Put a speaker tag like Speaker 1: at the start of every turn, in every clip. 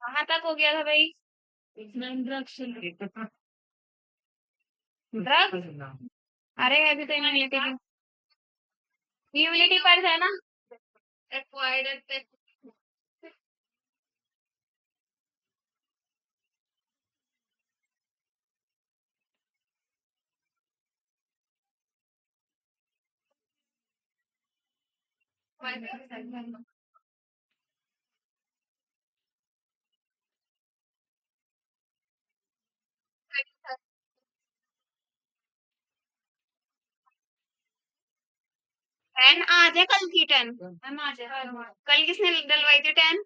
Speaker 1: कहाँ तक हो गया था भाई? ड्रग्स। अरे अभी तो इम्यूनिटी की, इम्यूनिटी पर है ना। एक्वायर्ड। टेन आज है, कल की टेन। कल किसने डलवाई थी टेन?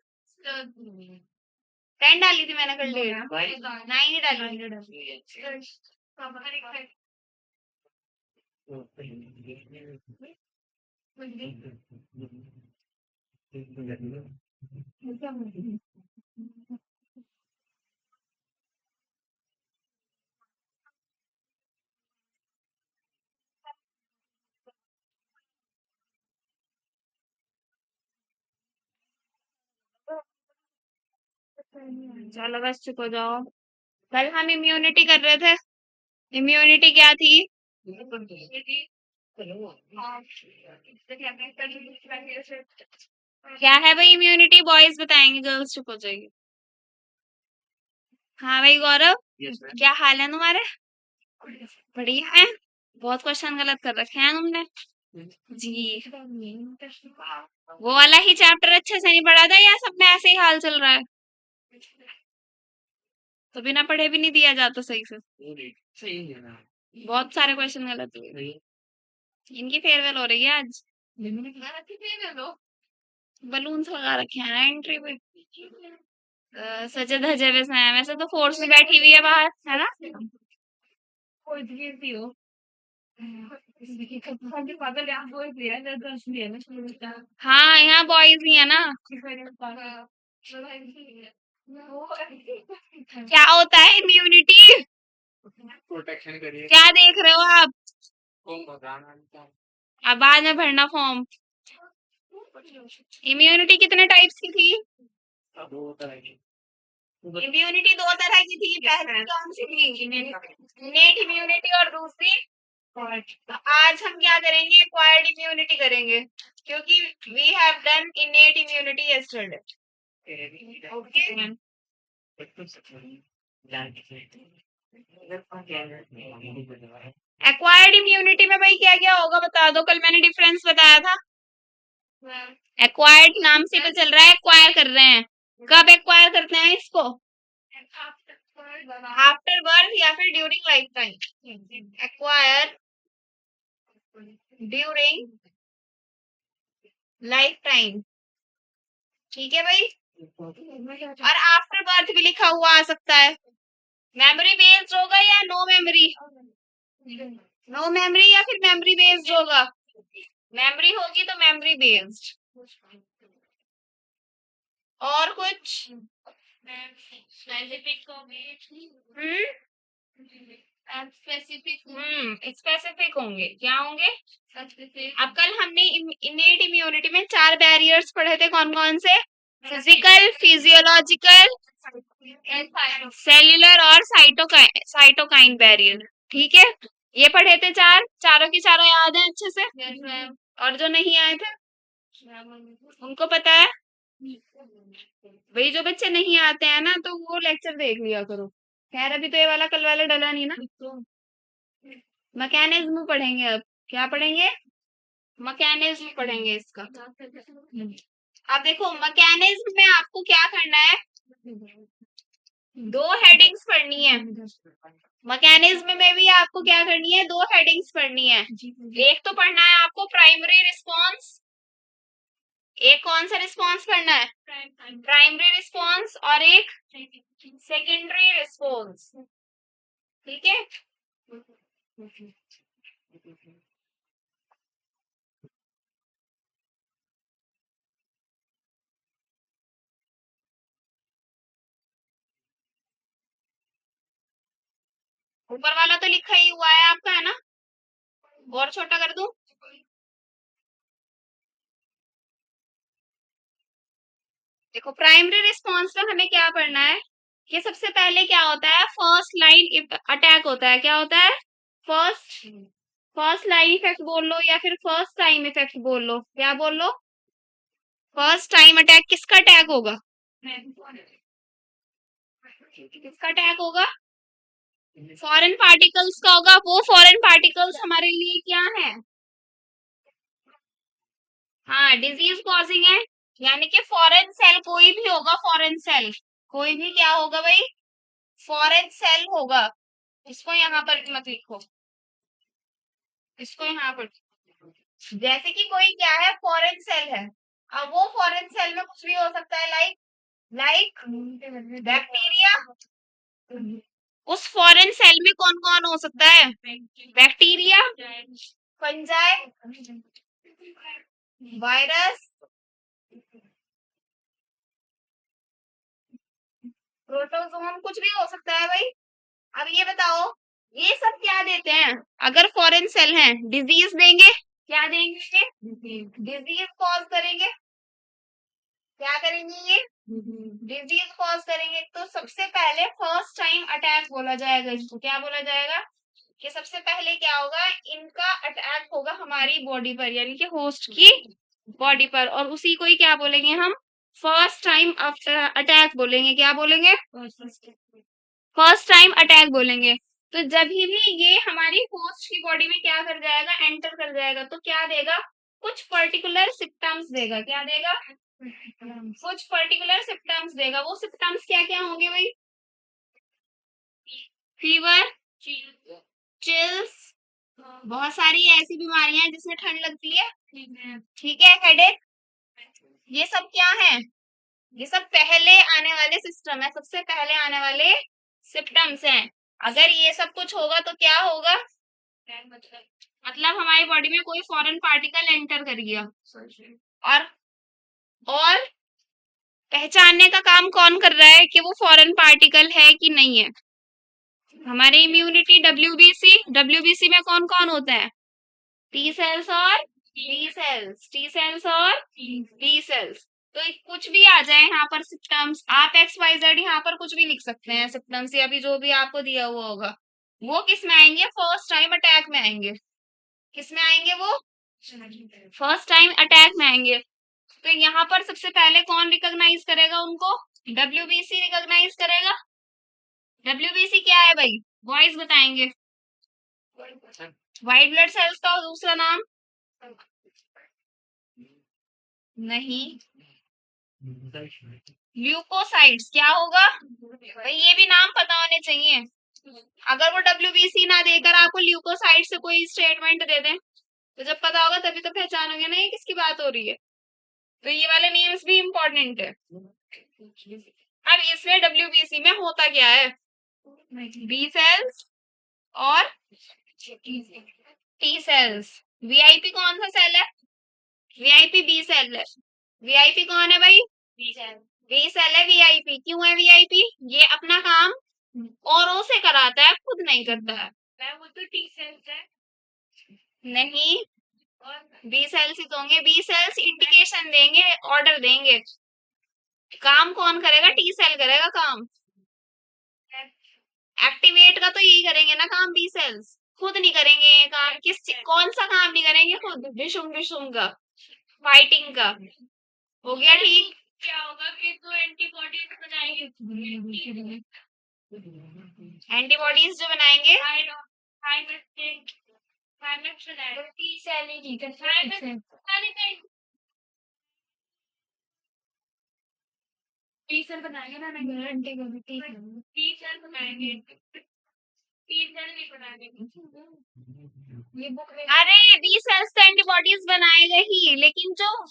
Speaker 1: टेन डाली थी मैंने कल डेट। नाइन ही डाली थी। चलो बस चुप हो जाओ। कल हम इम्यूनिटी कर रहे थे। इम्यूनिटी क्या थी? क्या है भाई इम्यूनिटी? बॉयज बताएंगे, गर्ल्स चुप हो जाएगी। हाँ भाई गौरव, क्या हाल है तुम्हारे? बढ़िया है। बहुत क्वेश्चन गलत कर रखे हैं तुमने। जी। वो वाला ही चैप्टर अच्छे से नहीं पढ़ा था या सब में ऐसे ही हाल चल रहा है? तो बिना पढ़े भी नहीं दिया जाता सही से। बहुत सारे क्वेश्चन गलत हुए। इनकी फेयरवेल हो रही है आज। बलून्स लगा रखे हैं ना एंट्री पे। सजे धजे वैसे हैं, वैसे तो फोर्स में बैठी हुई है बाहर, है ना? कोई भी हो। हाँ यहाँ बॉयज ही है ना। क्या होता है इम्यूनिटी? क्या देख रहे हो आप? अब बाद में भरना फॉर्म। इम्यूनिटी कितने टाइप्स की थी? इम्यूनिटी दो तरह की थी, पहली कौन सी थी? इनेट इम्यूनिटी और दूसरी। तो आज हम क्या करेंगे? एक्वायर्ड इम्यूनिटी करेंगे, क्योंकि we have done innate immunity yesterday. Okay. Acquired immunity में भाई क्या क्या होगा बता दो, कल मैंने डिफरेंस बताया था। एक्वायर्ड नाम से तो चल रहा है, एक्वायर कर रहे हैं। कब एक्वायर करते हैं इसको? आफ्टर बर्थ या फिर during life time. Acquire during life time. ठीक है भाई। और आफ्टर बर्थ भी लिखा हुआ आ सकता है। मेमोरी बेस्ड होगा या नो मेमोरी? नो मेमोरी या फिर मेमोरी बेस्ड होगा? मेमोरी होगी तो मेमोरी बेस्ड। और कुछ? स्पेसिफिक होंगे, क्या होंगे? अब कल हमने इनेट इम्यूनिटी में चार बैरियर्स पढ़े थे, कौन कौन से? फिजिकल, फिजियोलॉजिकल, सेल्यूलर और साइटोकाइन बैरियर। ठीक है, ये पढ़े थे चार, चारों की चारों याद है अच्छे से? और जो नहीं आए थे उनको पता है? वही जो बच्चे नहीं आते हैं ना, तो वो लेक्चर देख लिया करो। खैर अभी तो ये वाला कल वाला डला नहीं ना। मैकेनिज्म पढ़ेंगे अब। क्या पढ़ेंगे? मैकेनिज्म पढ़ेंगे इसका। अब देखो मैकेनिज्म में आपको क्या करना है, दो हेडिंग्स पढ़नी है। मैकेनिज्म में भी आपको क्या करनी है, दो हेडिंग्स पढ़नी है। एक तो पढ़ना है आपको प्राइमरी रिस्पॉन्स। एक कौन सा रिस्पॉन्स पढ़ना है? Primary response. और एक सेकेंडरी रिस्पॉन्स। ठीक है। ऊपर वाला तो लिखा ही हुआ है आपका, है ना? और छोटा कर दूं? देखो, प्राइमरी रिस्पॉन्स में हमें क्या पढ़ना है कि सबसे पहले क्या होता है, फर्स्ट लाइन अटैक होता है। क्या होता है? फर्स्ट फर्स्ट लाइन इफेक्ट बोल लो या फिर फर्स्ट टाइम इफेक्ट बोल लो, क्या बोल लो? First time attack. किसका अटैक होगा? किसका अटैक होगा? फॉरेन पार्टिकल्स का होगा। वो फॉरेन पार्टिकल्स हमारे लिए क्या है? हाँ, डिजीज कॉजिंग है। यानी कि फॉरेन सेल कोई भी होगा, फॉरेन सेल कोई भी क्या होगा भाई? फॉरेन सेल होगा। इसको यहाँ पर मत लिखो, इसको यहाँ पर। जैसे कि कोई क्या है, फॉरेन सेल है। अब वो फॉरेन सेल में कुछ भी हो सकता है, लाइक लाइक बैक्टीरिया। उस फॉरेन सेल में कौन कौन हो सकता है? बैक्टीरिया, फंजाई, वायरस, प्रोटोजोन, कुछ भी हो सकता है भाई। अब ये बताओ, ये सब क्या देते हैं? अगर फॉरेन सेल हैं, डिजीज देंगे। क्या देंगे? डिजीज कॉज करेंगे। क्या करेंगे ये? डिजीज कॉज करेंगे। तो सबसे पहले फर्स्ट टाइम अटैक बोला जाएगा इसको। क्या बोला जाएगा? कि सबसे पहले क्या होगा, इनका अटैक होगा हमारी बॉडी पर, यानी कि होस्ट की बॉडी पर, और उसी को ही क्या बोलेंगे हम? फर्स्ट टाइम अटैक बोलेंगे। क्या बोलेंगे? फर्स्ट टाइम अटैक बोलेंगे। तो जब भी ये हमारी होस्ट की बॉडी में क्या कर जाएगा, एंटर कर जाएगा, तो क्या देगा? कुछ पर्टिकुलर सिम्टम्स देगा। क्या देगा? कुछ पर्टिकुलर सिम्टम्स देगा। वो सिम्टम्स क्या क्या होंगे भाई? फीवर, चिल्स, बहुत सारी ऐसी बीमारियां हैं जिसमें ठंड लगती है, ठीक है, हेडेक। ये सब क्या है? ये सब पहले आने वाले सिस्टम है, सबसे पहले आने वाले सिम्टम्स हैं। अगर ये सब कुछ होगा तो क्या होगा? मतलब हमारी बॉडी में कोई फॉरेन पार्टिकल एंटर कर गया, और और पहचानने का काम कौन कर रहा है कि वो फॉरेन पार्टिकल है कि नहीं है? हमारे इम्यूनिटी, डब्ल्यूबीसी में कौन कौन होता है? टी सेल्स और बी सेल्स, टी सेल्स और बी सेल्स। तो कुछ भी आ जाए यहाँ पर सिम्टम्स, आप एक्स वाई जेड यहाँ पर कुछ भी लिख सकते हैं सिम्टम्स, या अभी जो भी आपको दिया हुआ होगा, वो किस में आएंगे? फर्स्ट टाइम अटैक में आएंगे। किस में आएंगे वो? फर्स्ट टाइम अटैक में आएंगे। तो यहाँ पर सबसे पहले कौन रिकॉग्नाइज करेगा उनको? डब्ल्यूबीसी रिकॉग्नाइज करेगा। डब्ल्यूबीसी क्या है भाई? बॉयज बताएंगे। व्हाइट ब्लड सेल्स का दूसरा नाम? नहीं, ल्यूकोसाइट्स। क्या होगा भाई? ये भी नाम पता होने चाहिए। अगर वो डब्ल्यूबीसी ना देकर आपको ल्यूकोसाइट से कोई स्टेटमेंट दे दें, तो जब पता होगा तभी तो पहचानोगे ना ये किसकी बात हो रही है। तो ये वाले नेम्स भी इम्पोर्टेंट है। अब इसमें डब्ल्यूबीसी में होता क्या है? बी सेल्स और टी सेल्स। वीआईपी कौन सा सेल है? वीआईपी बी सेल है। वीआईपी कौन है भाई? बी सेल है वीआईपी। क्यों है वीआईपी? ये अपना काम औरों से कराता है, खुद नहीं करता है। वो तो टी सेल्स है। नहीं, बी सेल्स ही तो होंगे। बी सेल्स इंडिकेशन देंगे, ऑर्डर देंगे। काम कौन करेगा? टी सेल करेगा काम। एक्टिवेट का तो यही करेंगे ना काम, बी सेल्स। खुद नहीं करेंगे ये काम। कौन सा काम नहीं करेंगे खुद? डिशुम डिशुम का, फाइटिंग का। हो गया ठीक। क्या होगा कि तो एंटीबॉडीज बनाएंगे। एंटीबॉडीज जो बनाएंगे, टी सेल बनाएंगे ना, एंटीबॉडी टी सेल बनाएंगे। टी सेल नहीं बनाएंगे। ये बुक अरे बी सेल्स तो एंटीबॉडीज बनाएगा ही, लेकिन जो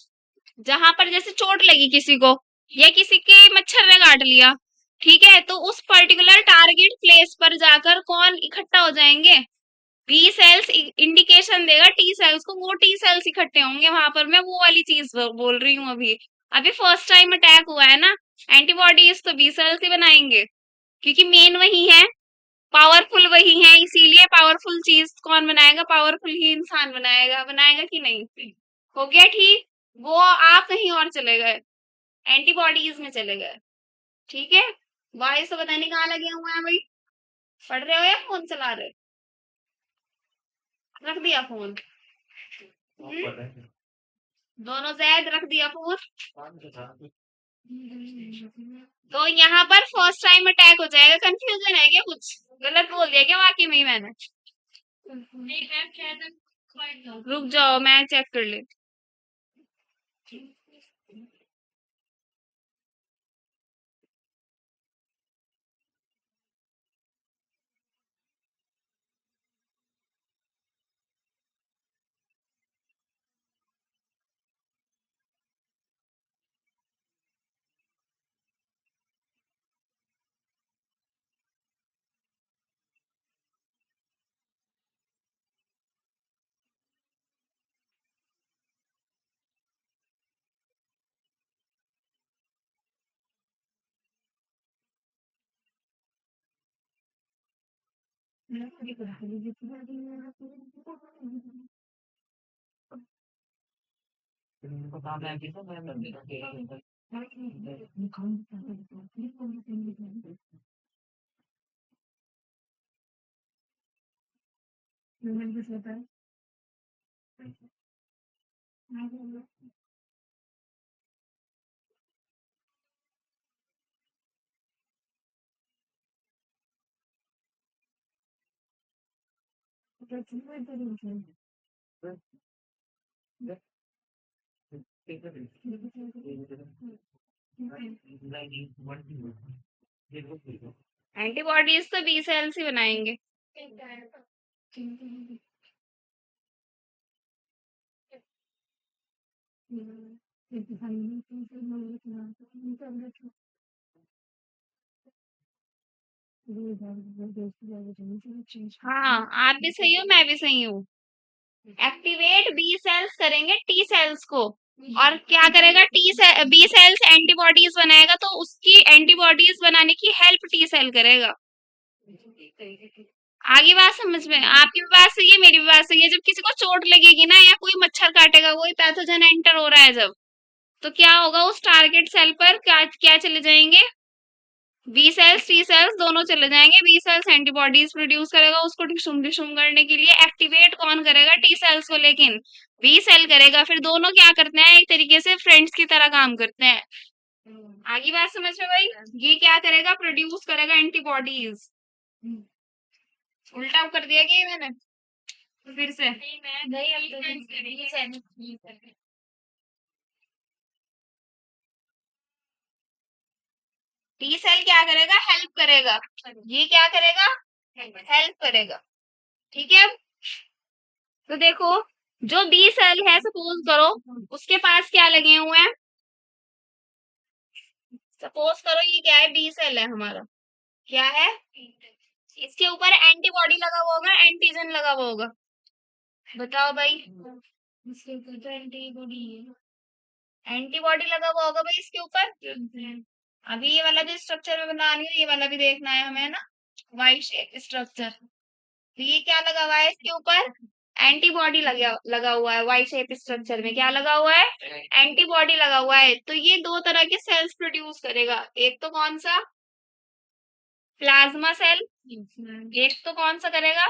Speaker 1: जहां पर जैसे चोट लगी किसी को, या किसी के मच्छर ने काट लिया, ठीक है, तो उस पर्टिकुलर टारगेट प्लेस पर जाकर कौन इकट्ठा हो जाएंगे? बी सेल्स इंडिकेशन देगा टी सेल्स को, वो टी सेल्स इकट्ठे होंगे वहां पर। मैं वो वाली चीज बोल रही हूँ अभी। अभी फर्स्ट टाइम अटैक हुआ है ना, एंटीबॉडीज तो बी सेल्स ही बनाएंगे, क्योंकि मेन वही है। पावरफुल वही है, इसीलिए पावरफुल चीज कौन बनाएगा? पावरफुल ही इंसान बनाएगा, बनाएगा कि नहीं? हो गया ठीक। वो आप कहीं और चले गए, एंटीबॉडीज में चले गए। ठीक है, वॉइस तो पता नहीं कहाँ लगे हुए हैं भाई। पढ़ रहे हो या फोन चला रहे हो? रख दिया फोन? दोनों जैद रख दिया फोन। तो यहाँ पर फर्स्ट टाइम अटैक हो जाएगा, कंफ्यूजन है क्या? कुछ गलत बोल दिया क्या वाकई में ही मैंने? रुक जाओ मैं चेक कर लेती। एंटीबॉडीज तो बी सेल्स ही बनाएंगे। हाँ, आप भी सही हो, मैं भी सही हूँ। एक्टिवेट बी सेल्स करेंगे टी सेल्स को, और क्या करेगा? बी सेल्स एंटीबॉडीज बनाएगा, तो उसकी एंटीबॉडीज बनाने की हेल्प टी सेल करेगा। आगे बात समझ में? आपकी भी बात सही है, मेरी भी बात सही है। जब किसी को चोट लगेगी ना, या कोई मच्छर काटेगा, वही पैथोजन एंटर हो रहा है जब, तो क्या होगा? उस टारगेट सेल पर क्या क्या चले जाएंगे? बी सेल्स टी सेल्स दोनों चले जाएंगे। बी सेल्स एंटीबॉडीज प्रोड्यूस करेगा, उसको डिशुम डिशुम करने के लिए। एक्टिवेट कौन करेगा? टी सेल्स को, लेकिन बी सेल करेगा। फिर दोनों क्या करते हैं? एक तरीके से फ्रेंड्स की तरह काम करते हैं। आगे बात समझ में भाई? ये क्या करेगा? प्रोड्यूस करेगा एंटीबॉडीज। उल्टा कर दिया क्या ये मैंने? फिर से टी सेल क्या करेगा? हेल्प करेगा। ये क्या करेगा? हेल्प करेगा। ठीक है, तो देखो, जो बी सेल है, सपोज करो उसके पास क्या लगे हुए हैं? सपोज करो ये क्या है? बी सेल है हमारा। क्या है? इसके ऊपर एंटीबॉडी लगा हुआ होगा, एंटीजन लगा हुआ होगा। बताओ भाई। इसके ऊपर तो एंटीबॉडी है, एंटीबॉडी लगा हुआ होगा भाई इसके ऊपर। अभी ये वाला भी स्ट्रक्चर में बना रही हूँ, ये वाला भी देखना है हमें ना, वाई शेप स्ट्रक्चर। तो ये क्या लगा हुआ है इसके ऊपर? एंटीबॉडी लगा लगा हुआ है। वाई शेप स्ट्रक्चर में क्या लगा हुआ है? एंटीबॉडी लगा हुआ है। तो ये दो तरह के सेल्स प्रोड्यूस करेगा। एक तो कौन सा? Plasma cell. एक तो कौन सा करेगा?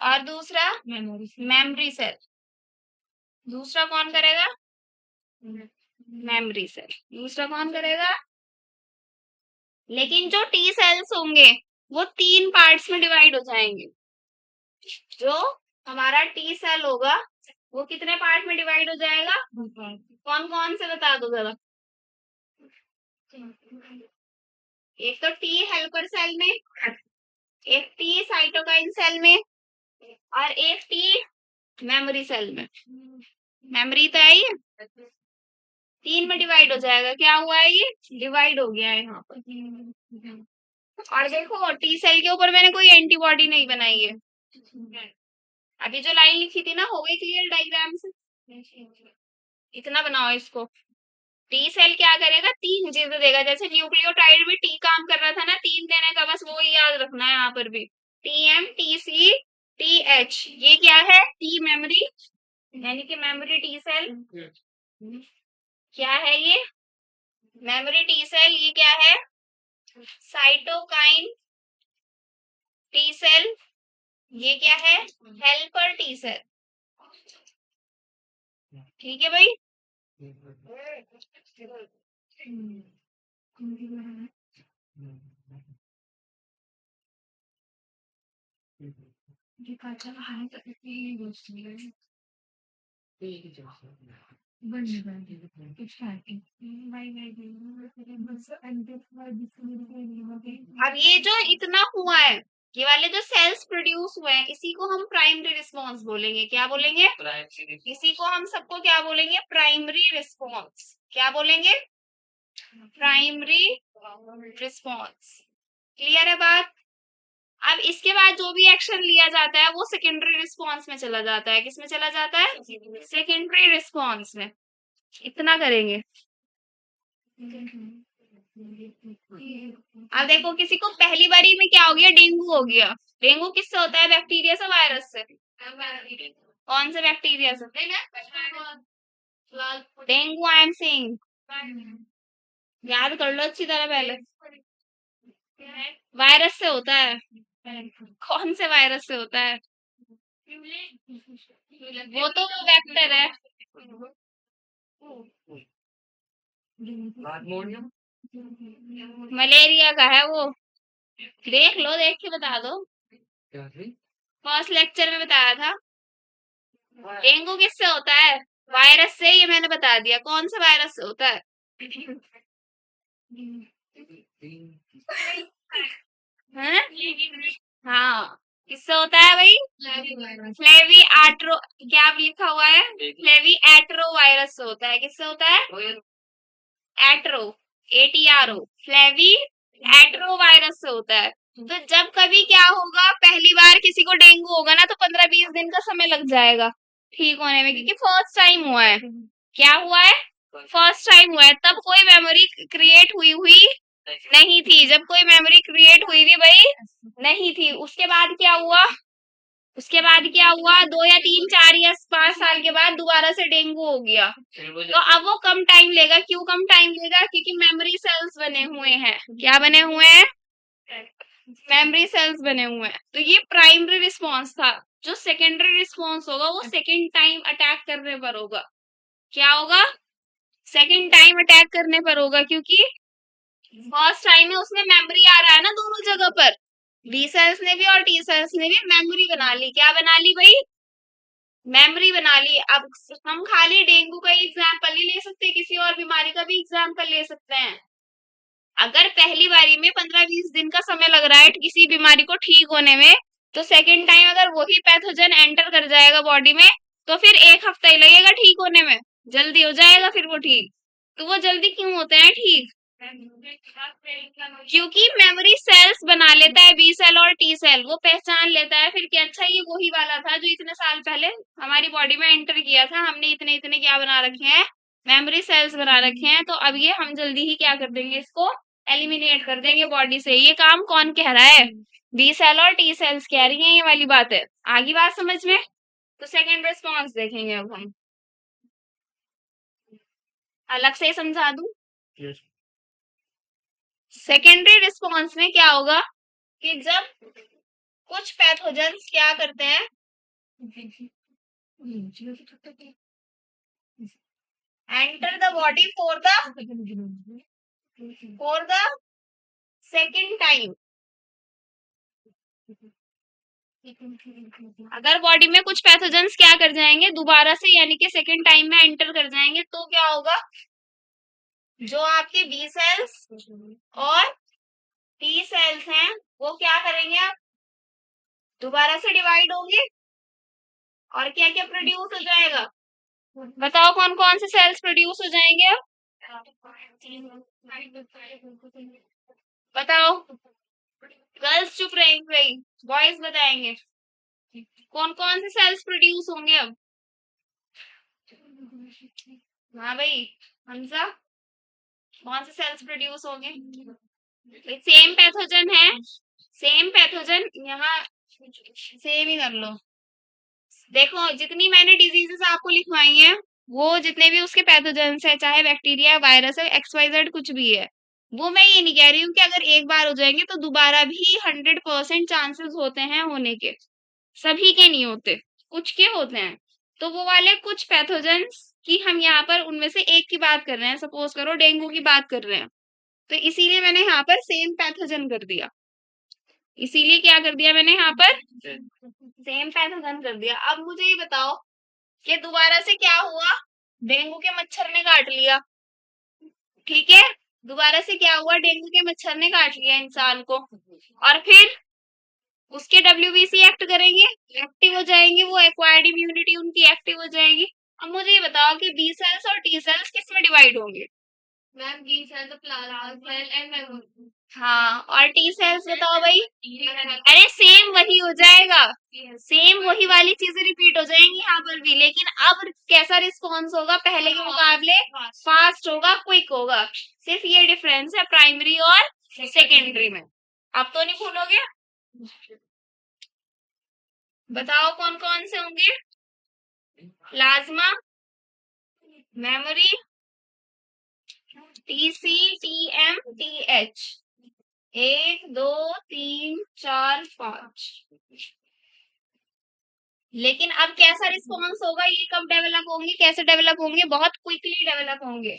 Speaker 1: और दूसरा मेमोरी सेल। दूसरा कौन करेगा? Memory cell. दूसरा कौन करेगा? लेकिन जो टी सेल्स होंगे वो तीन पार्ट्स में डिवाइड हो जाएंगे। जो हमारा टी सेल होगा वो कितने पार्ट में डिवाइड हो जाएगा? कौन कौन से बता दो जरा। एक तो टी हेल्पर सेल में, एक टी साइटोकाइन सेल में, और एक टी मेमोरी सेल में। मेमोरी तो है ही, तीन में डिवाइड हो जाएगा। क्या हुआ है? ये डिवाइड हो गया है यहाँ पर। और देखो टी सेल के ऊपर मैंने कोई एंटीबॉडी नहीं बनाई है। अभी जो लाइन लिखी थी ना, हो गई क्लियर डायग्राम से? इतना बनाओ इसको। टी सेल क्या करेगा, 3 चीजें देगा। जैसे न्यूक्लियोटाइड में टी काम कर रहा था ना 3 देने का, बस वो ही याद रखना है यहाँ पर भी। टीएम, टीसी, टीएच, ये क्या है, टी मेमोरी, यानी कि मेमोरी टी सेल। क्या है ये, मेमोरी टी सेल। ये क्या है, साइटोकाइन टी सेल। ये क्या है, हेल्पर टी सेल। ठीक है भाई। अब ये जो इतना हुआ है, ये वाले जो सेल्स प्रोड्यूस हुए हैं, इसी को हम प्राइमरी रिस्पॉन्स बोलेंगे। क्या बोलेंगे, इसी को हम सबको क्या बोलेंगे, प्राइमरी रिस्पॉन्स। क्या बोलेंगे, प्राइमरी रिस्पॉन्स। क्लियर है बात। अब इसके बाद जो भी एक्शन लिया जाता है वो सेकेंडरी रिस्पॉन्स में चला जाता है। किस में चला जाता है, सेकेंडरी रिस्पॉन्स में। इतना करेंगे। अब देखो, किसी को पहली बारी में क्या हो गया, डेंगू हो गया। डेंगू किससे होता है, बैक्टीरिया से, वायरस से। कौन से बैक्टीरिया से, डेंगू आई एम सेइंग, याद कर लो अच्छी तरह पहले। वायरस से होता है। कौन से वायरस से होता है, वो तो वो वेक्टर है। मलेरिया का है वो, देख लो, देख के बता दो। फर्स्ट लेक्चर में बताया था। डेंगू किससे होता है, वायरस से। ये मैंने बता दिया कौन से वायरस से होता है। हैं? हाँ, किससे होता है भाई, फ्लेवी एट्रो, क्या लिखा हुआ है, फ्लेवी एट्रो वायरस से होता है। किससे होता है, एट्रो, एटीआरओ, फ्लेवी एट्रो वायरस से होता है। तो जब कभी क्या होगा, पहली बार किसी को डेंगू होगा ना, तो 15-20 दिन का समय लग जाएगा ठीक होने में, क्योंकि फर्स्ट टाइम हुआ है। क्या हुआ है, फर्स्ट टाइम हुआ है। तब कोई मेमोरी क्रिएट हुई हुई नहीं थी। जब कोई मेमोरी क्रिएट हुई थी भाई, नहीं थी। उसके बाद क्या हुआ, उसके बाद क्या हुआ, 2 या 3, 4 या 5 साल के बाद दोबारा से डेंगू हो गया। तो अब वो कम टाइम लेगा। क्यों कम टाइम लेगा, क्योंकि मेमोरी सेल्स बने हुए हैं। क्या बने हुए हैं, मेमोरी सेल्स बने हुए हैं। तो ये प्राइमरी रिस्पॉन्स था। जो सेकेंडरी रिस्पॉन्स होगा वो सेकेंड टाइम अटैक करने पर होगा। क्या होगा, सेकेंड टाइम अटैक करने पर होगा, क्योंकि फर्स्ट टाइम में उसमें मेमोरी आ रहा है ना दोनों जगह पर। बी सेल्स ने भी और टी सेल्स ने भी मेमोरी बना ली। क्या बना ली भाई, मेमोरी बना ली। अब हम खाली डेंगू का एग्जाम्पल नहीं ले सकते, किसी और बीमारी का भी एग्जाम्पल ले सकते हैं। अगर पहली बारी में 15-20 दिन का समय लग रहा है किसी बीमारी को ठीक होने में, तो सेकेंड टाइम अगर वही पैथोजन एंटर कर जाएगा बॉडी में, तो फिर 1 हफ्ता ही लगेगा ठीक होने में, जल्दी हो जाएगा फिर वो ठीक। तो वो जल्दी क्यों होते हैं ठीक, क्योंकि मेमोरी सेल्स बना लेता है बी सेल और टी सेल। वो पहचान लेता है फिर कि अच्छा ये वही वाला था जो इतने साल पहले हमारी बॉडी में एंटर किया था। हमने इतने इतने क्या बना रखे हैं, मेमोरी सेल्स बना रखे हैं। तो अब ये हम जल्दी ही क्या कर देंगे, इसको एलिमिनेट कर देंगे बॉडी से। ये काम कौन कह रहा है, बी सेल और टी सेल्स कह रही हैं। ये वाली बात है, आगे बात समझ में। तो सेकेंड रिस्पॉन्स देखेंगे अब हम, अलग से ही समझा दूं। सेकेंडरी रिस्पॉन्स में क्या होगा कि जब कुछ पैथोजेंस क्या करते हैं, enter the body for the second time. अगर बॉडी में कुछ पैथोजेंस क्या कर जाएंगे दोबारा से, यानी कि सेकेंड टाइम में एंटर कर जाएंगे, तो क्या होगा, जो आपके बी सेल्स और टी सेल्स हैं वो क्या करेंगे, आप दोबारा से डिवाइड होंगे और क्या क्या प्रोड्यूस हो जाएगा। बताओ कौन कौन से सेल्स प्रोड्यूस हो जाएंगे अब, बताओ। गर्ल्स चुप रहेंगी भाई, बॉयज बताएंगे कौन कौन से सेल्स प्रोड्यूस होंगे अब। हाँ भाई, हमजा। कौन से सेल्स प्रोड्यूस होंगे? सेम पैथोजन है, सेम पैथोजन यहाँ सेम ही कर लो। देखो जितनी मैंने डिजीजेस आपको लिखवाई हैं वो जितने भी उसके पैथोजेंस है, चाहे बैक्टीरिया वायरस है XYZ कुछ भी है, वो मैं ये नहीं कह रही हूँ कि अगर एक बार हो जाएंगे तो दोबारा भी 100% चांसेस होते हैं होने के। सभी के नहीं होते, कुछ के होते हैं। तो वो वाले कुछ पैथोजेंस की हम यहाँ पर उनमें से एक की बात कर रहे हैं, सपोज करो डेंगू की बात कर रहे हैं, तो इसीलिए मैंने यहाँ पर सेम पैथोजन कर दिया। इसीलिए क्या कर दिया मैंने यहाँ पर सेम पैथोजन कर दिया। अब मुझे ये बताओ कि दोबारा से क्या हुआ? डेंगू के मच्छर ने काट लिया, ठीक है, दोबारा से क्या हुआ? डेंगू के मच्छर ने काट लिया इंसान को, और फिर उसके WBC एक्ट करेंगे, एक्टिव हो जाएंगे, वो एक्वायर्ड इम्यूनिटी उनकी एक्टिव हो जाएगी। अब मुझे ये बताओ कि बी सेल्स और टी सेल्स किस में डिवाइड होंगे? मैम बी सेल तो प्लाज्मा सेल एंड मेमोरी। हाँ, और टी सेल्स बताओ भाई। अरे सेम वही हो जाएगा, सेम वही वाली चीजें रिपीट हो जाएंगी यहाँ पर भी, लेकिन अब कैसा रिस्पॉन्स होगा? पहले के मुकाबले फास्ट होगा, क्विक होगा। सिर्फ ये डिफरेंस है प्राइमरी और सेकेंडरी में। अब तो नहीं भूलोगे? बताओ कौन कौन से होंगे? Plasma, memory, TC, TM, TH। 1 2 3 4 5। लेकिन अब कैसा रिस्पॉन्स होगा? ये कब डेवलप होंगे? कैसे डेवलप होंगे? बहुत क्विकली डेवलप होंगे।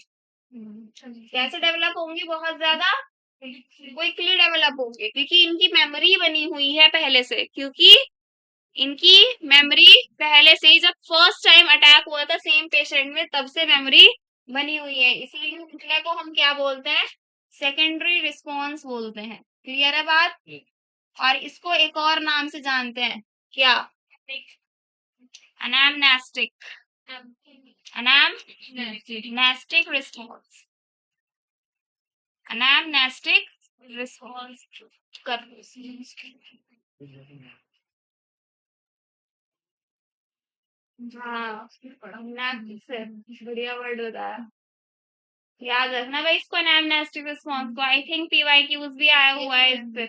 Speaker 1: कैसे डेवलप होंगे? बहुत ज्यादा क्विकली डेवलप होंगे, क्योंकि इनकी मेमोरी बनी हुई है पहले से, क्योंकि इनकी मेमोरी पहले से ही जब फर्स्ट टाइम अटैक हुआ था सेम पेशेंट में तब से मेमोरी बनी हुई है, इसीलिए दूसरे को हम क्या बोलते हैं? सेकेंडरी रिस्पॉन्स बोलते हैं। क्लियर है बात? और इसको एक और नाम से जानते हैं, क्या? अनैमनेस्टिक, अनैमनेस्टिक रिस्पॉन्स, अनैमनेस्टिक रिस्पॉन्स कर। हाँ, बढ़िया वर्ड बताया। याद रखना भाई इसको, एमनेस्टिक रिस्पॉन्स को। आई थिंक PYQs भी आया हुआ है इस पे।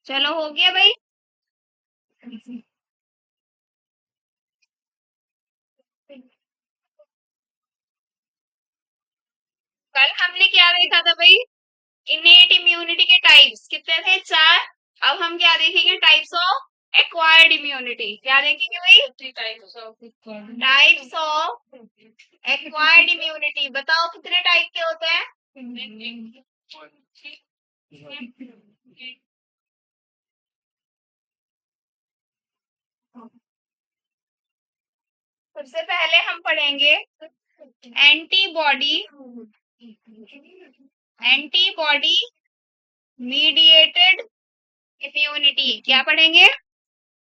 Speaker 1: चलो हो गया भाई। कल हमने क्या देखा था भाई? इनेट इम्यूनिटी के टाइप्स कितने थे? 4। अब हम क्या देखेंगे? Types of acquired immunity. क्या देखेंगे भाई? Types of acquired immunity. बताओ कितने टाइप के होते हैं? सबसे पहले हम पढ़ेंगे एंटीबॉडी मीडिएटेड इम्यूनिटी। क्या पढ़ेंगे?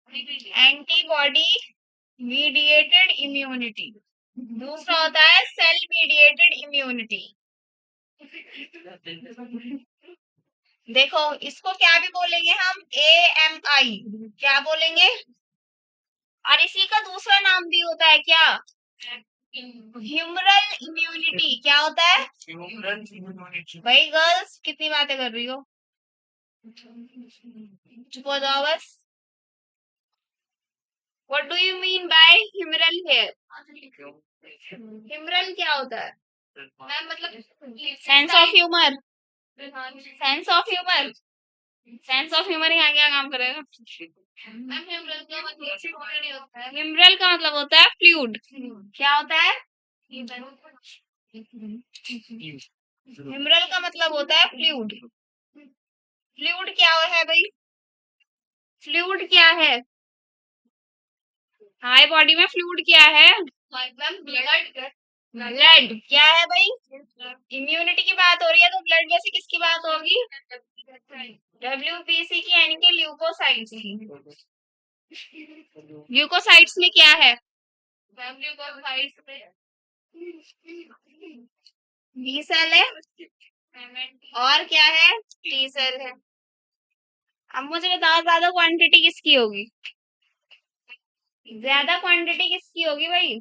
Speaker 1: Antibody mediated immunity. दूसरा होता है सेल मीडिएटेड इम्यूनिटी। देखो इसको क्या भी बोलेंगे हम? AMI। क्या बोलेंगे? और इसी का दूसरा नाम भी होता है क्या? Humoral immunity. क्या होता है भाई? गर्ल्स कितनी बातें कर रही हो? चुप हो जाओ बस। What do you mean by humoral here? Humoral क्या होता है? मैम मतलब sense of humour. Sense of humour. Sense of humour यहाँ क्या काम करेगा? हिमरल का मतलब होता है फ्लूइड। क्या होता है? हिमरल का मतलब होता है फ्लूइड। फ्लूइड क्या है भाई? फ्लूइड क्या है? हमारे बॉडी में फ्लूइड क्या है? ब्लड। क्या है भाई? इम्यूनिटी की बात हो रही है तो ब्लड में से किसकी बात होगी? WBC की यानी कि ल्यूकोसाइट्स की। ल्यूकोसाइट्स में क्या है? ल्यूकोसाइट्स में बी सेल है और क्या है? टी सेल है। अब मुझे बताओ ज्यादा क्वांटिटी किसकी होगी? ज्यादा क्वांटिटी किसकी होगी भाई?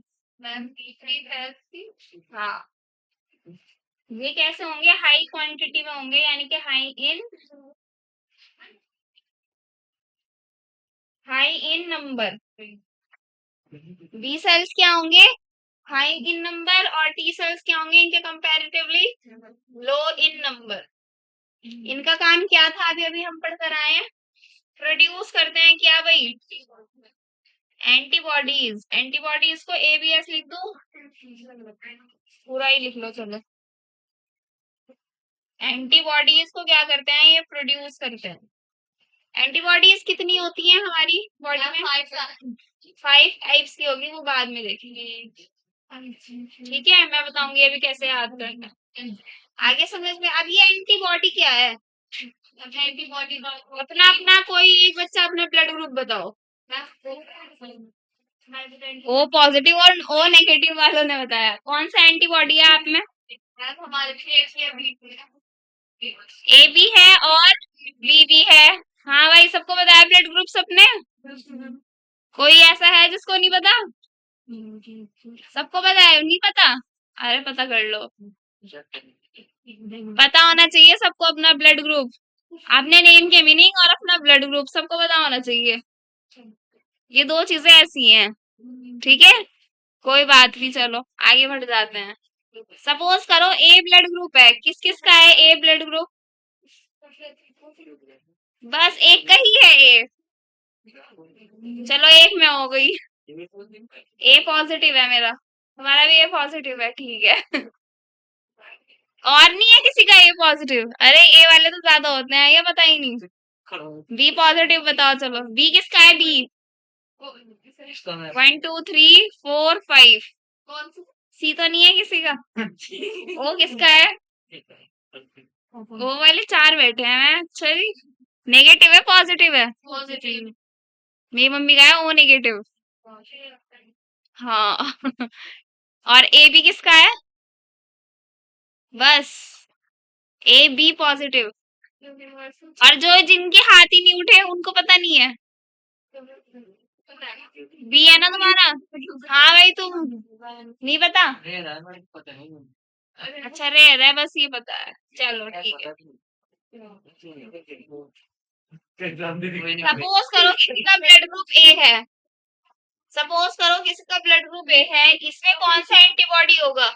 Speaker 1: हाँ, ये कैसे होंगे? हाई क्वांटिटी में होंगे यानी कि high in number. B cells क्या होंगे? High in number. और टी सेल्स क्या होंगे इनके कंपैरेटिवली? लो इन नंबर। इनका काम क्या था अभी अभी हम पढ़ कर आए हैं? प्रोड्यूस करते हैं क्या भाई? एंटीबॉडीज। एंटीबॉडीज को ABS लिख दो? पूरा ही लिख लो चलो। एंटीबॉडीज को क्या करते हैं? ये प्रोड्यूस करते हैं। एंटीबॉडीज कितनी होती हैं हमारी बॉडी में? 5 टाइप्स की होगी, वो बाद में देखेंगे। ठीक है, मैं बताऊंगी अभी कैसे याद करना। आगे समझ में। अब ये एंटीबॉडी क्या है? एंटीबॉडी अपना अपना कोई एक बच्चा अपना ब्लड ग्रुप बताओ। ओ पॉजिटिव और ओ नेगेटिव वालों ने बताया। कौन सा एंटीबॉडी है आप में? ए भी है और बी भी है। हाँ भाई, सबको बताया ब्लड ग्रुप सबने? कोई ऐसा है जिसको नहीं पता? सबको पता है? नहीं पता? अरे पता कर लो। पता होना चाहिए सबको अपना ब्लड ग्रुप। आपने नेम के मीनिंग और अपना ब्लड ग्रुप सबको पता होना चाहिए। ये दो चीजें ऐसी हैं। ठीक है, कोई बात नहीं, चलो आगे बढ़ जाते हैं। सपोज करो ए ब्लड ग्रुप है। किस किस का है ए ब्लड ग्रुप? बस एक का ही है ए। चलो एक में हो गई। ए पॉजिटिव है मेरा। तुम्हारा भी ए पॉजिटिव है, ठीक है। और नहीं है किसी का ए पॉजिटिव? अरे ए वाले तो ज्यादा होते हैं, ये पता ही नहीं। बी पॉजिटिव बताओ चलो। बी किसका है? बी 1 2 3 4 5। सी तो नहीं है किसी का। ओ किसका है? ओ वाले 4 बैठे हैं। अच्छा जी, नेगेटिव है पॉजिटिव है? पॉजिटिव। मेरी मम्मी का है ओ नेगेटिव। हाँ। और ए बी किसका है? बस ए बी पॉजिटिव। और जो जिनके हाथ ही नहीं उठे उनको पता नहीं है। बी है ना तुम्हारा? हाँ भाई, तुम नहीं पता? अच्छा रेयर है, बस ये पता है। चलो ठीक है। सपोज करो किसी का ब्लड ग्रुप ए है। सपोज करो किसी का ब्लड ग्रुप ए है, इसमें कौन सा एंटीबॉडी होगा?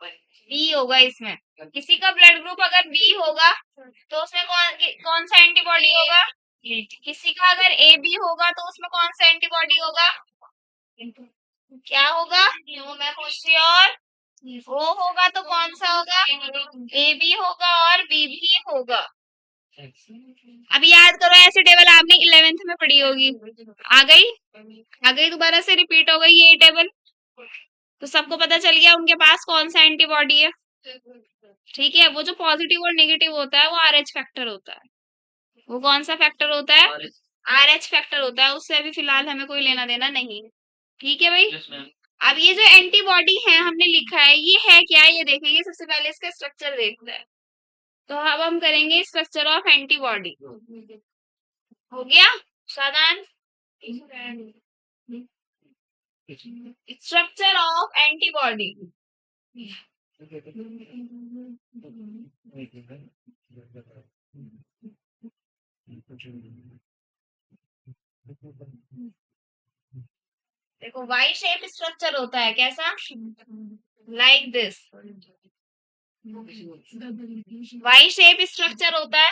Speaker 1: बी होगा इसमें। किसी का ब्लड ग्रुप अगर बी होगा तो उसमें कौन सा एंटीबॉडी होगा? किसी का अगर ए बी होगा तो उसमें कौन सा एंटीबॉडी होगा? क्या होगा? मैं पूछती हूँ। और ओ होगा तो कौन सा होगा? ए बी होगा और बी भी होगा। अब याद करो, ऐसे टेबल आपने 11th में पढ़ी होगी। आ गई? आ गई, दोबारा से रिपीट हो गई ये टेबल। तो सबको पता चल गया उनके पास कौन सा एंटीबॉडी है। ठीक है, वो जो पॉजिटिव और नेगेटिव होता है वो आरएच फैक्टर होता है। वो कौन सा फैक्टर होता है? आरएच फैक्टर होता है। उससे अभी फिलहाल हमें कोई लेना देना नहीं है। ठीक है भाई। अब ये जो एंटीबॉडी है हमने लिखा है, ये है क्या, ये देखेंगे। सबसे पहले इसका स्ट्रक्चर देखते हैं। तो अब हम करेंगे स्ट्रक्चर ऑफ एंटीबॉडी। हो गया साधारण? Structure of antibody. देखो, वाई शेप स्ट्रक्चर होता है कैसा? Like this. Y shape structure होता है।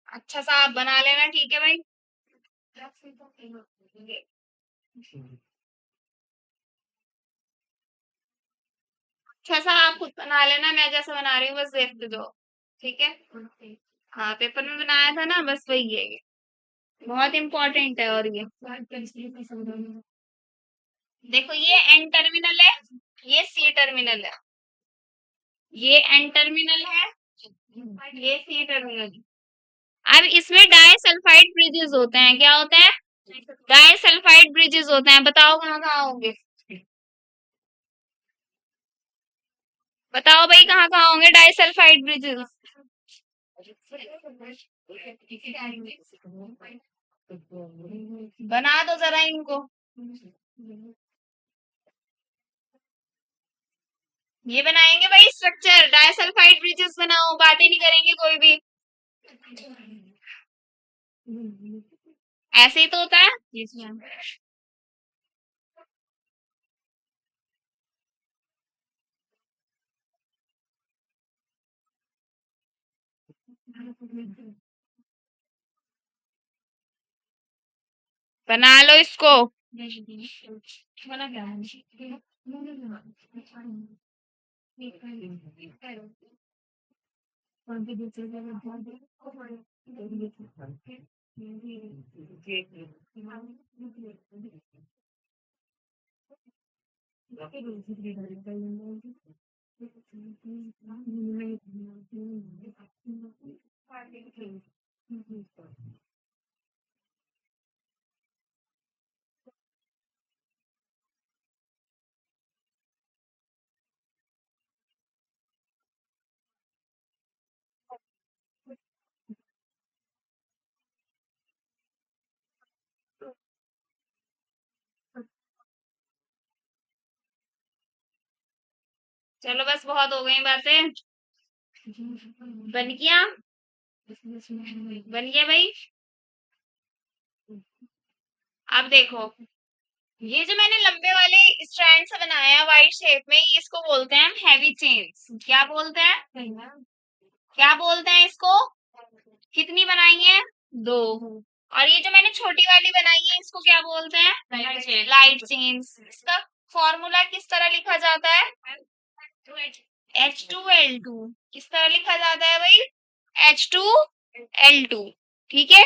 Speaker 1: अच्छा सा आप बना लेना, ठीक है भाई। अच्छा सा आप खुद बना लेना, मैं जैसा बना रही हूँ बस देखते जाओ। ठीक है। हाँ, पेपर में बनाया था ना, बस वही है ये। बहुत इंपॉर्टेंट है। और ये देखो, ये एन टर्मिनल है, ये सी टर्मिनल है। ये एन टर्मिनल है, ये सी टर्मिनल है। अब इसमें डाइसल्फाइड ब्रिजेस होते हैं। क्या होते हैं? डाइसल्फाइड ब्रिजेस होते हैं। बताओ कहाँ कहाँ होंगे? बताओ भाई, कहाँ कहाँ होंगे डाइसल्फाइड ब्रिजेस? बना दो जरा इनको। ये बनाएंगे भाई स्ट्रक्चर, डाइसल्फाइड ब्रिजेस बनाओ, बातें नहीं करेंगे कोई भी। ऐसे ही तो होता है। बना लो इसको। चलो बस, बहुत हो गई बातें। बन गया? बन गया भाई। अब देखो, ये जो मैंने लंबे वाले स्ट्रैंड से बनाया वाइट शेप में, इसको बोलते हैं हैवी चेन्स। क्या बोलते हैं? क्या बोलते हैं इसको? कितनी बनाई है? दो। और ये जो मैंने छोटी वाली बनाई है, इसको क्या बोलते हैं? Light chains. इसका फॉर्मूला किस तरह लिखा जाता है? H2L2। किस तरह लिखा जाता है भाई? H2L2। ठीक है।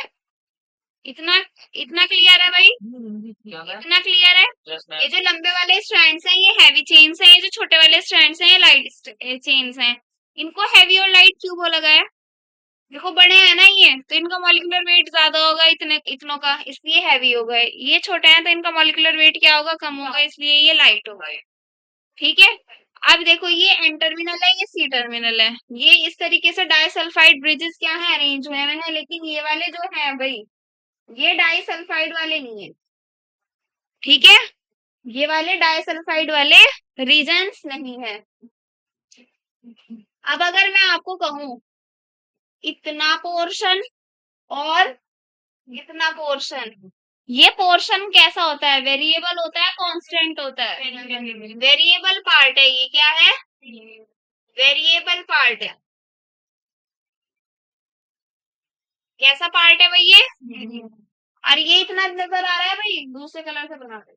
Speaker 1: इतना इतना क्लियर है भाई? इतना क्लियर है? ये जो लंबे वाले स्ट्रैंड्स हैं ये हैवी चेन्स हैं, ये जो छोटे वाले स्ट्रैंड्स हैं ये लाइट चेन्स हैं। इनको हैवी और लाइट क्यों बोला गया? देखो, बड़े हैं ना ये, तो इनका मॉलिक्यूलर वेट ज्यादा होगा, इतनों का, इसलिए हैवी हो गए। ये छोटे हैं तो इनका मॉलिक्यूलर वेट क्या होगा? कम होगा, इसलिए ये लाइट होगा। ठीक है। अब देखो, ये एन टर्मिनल है, ये सी टर्मिनल है। ये इस तरीके से डाइसल्फाइड ब्रिजेस क्या है, अरेंज हुए हैं। लेकिन ये वाले जो है भाई, ये डाइसल्फाइड वाले नहीं है। ठीक है। ये वाले डाइसल्फाइड वाले रीजन्स नहीं है। अब अगर मैं आपको कहूं इतना पोर्शन और इतना पोर्शन, ये पोर्शन कैसा होता है? वेरिएबल होता है, कांस्टेंट होता है? वेरिएबल पार्ट है। ये क्या है? वेरिएबल पार्ट है। कैसा पार्ट है भाई ये? और ये इतना नजर आ रहा है भाई, दूसरे कलर से बना दे।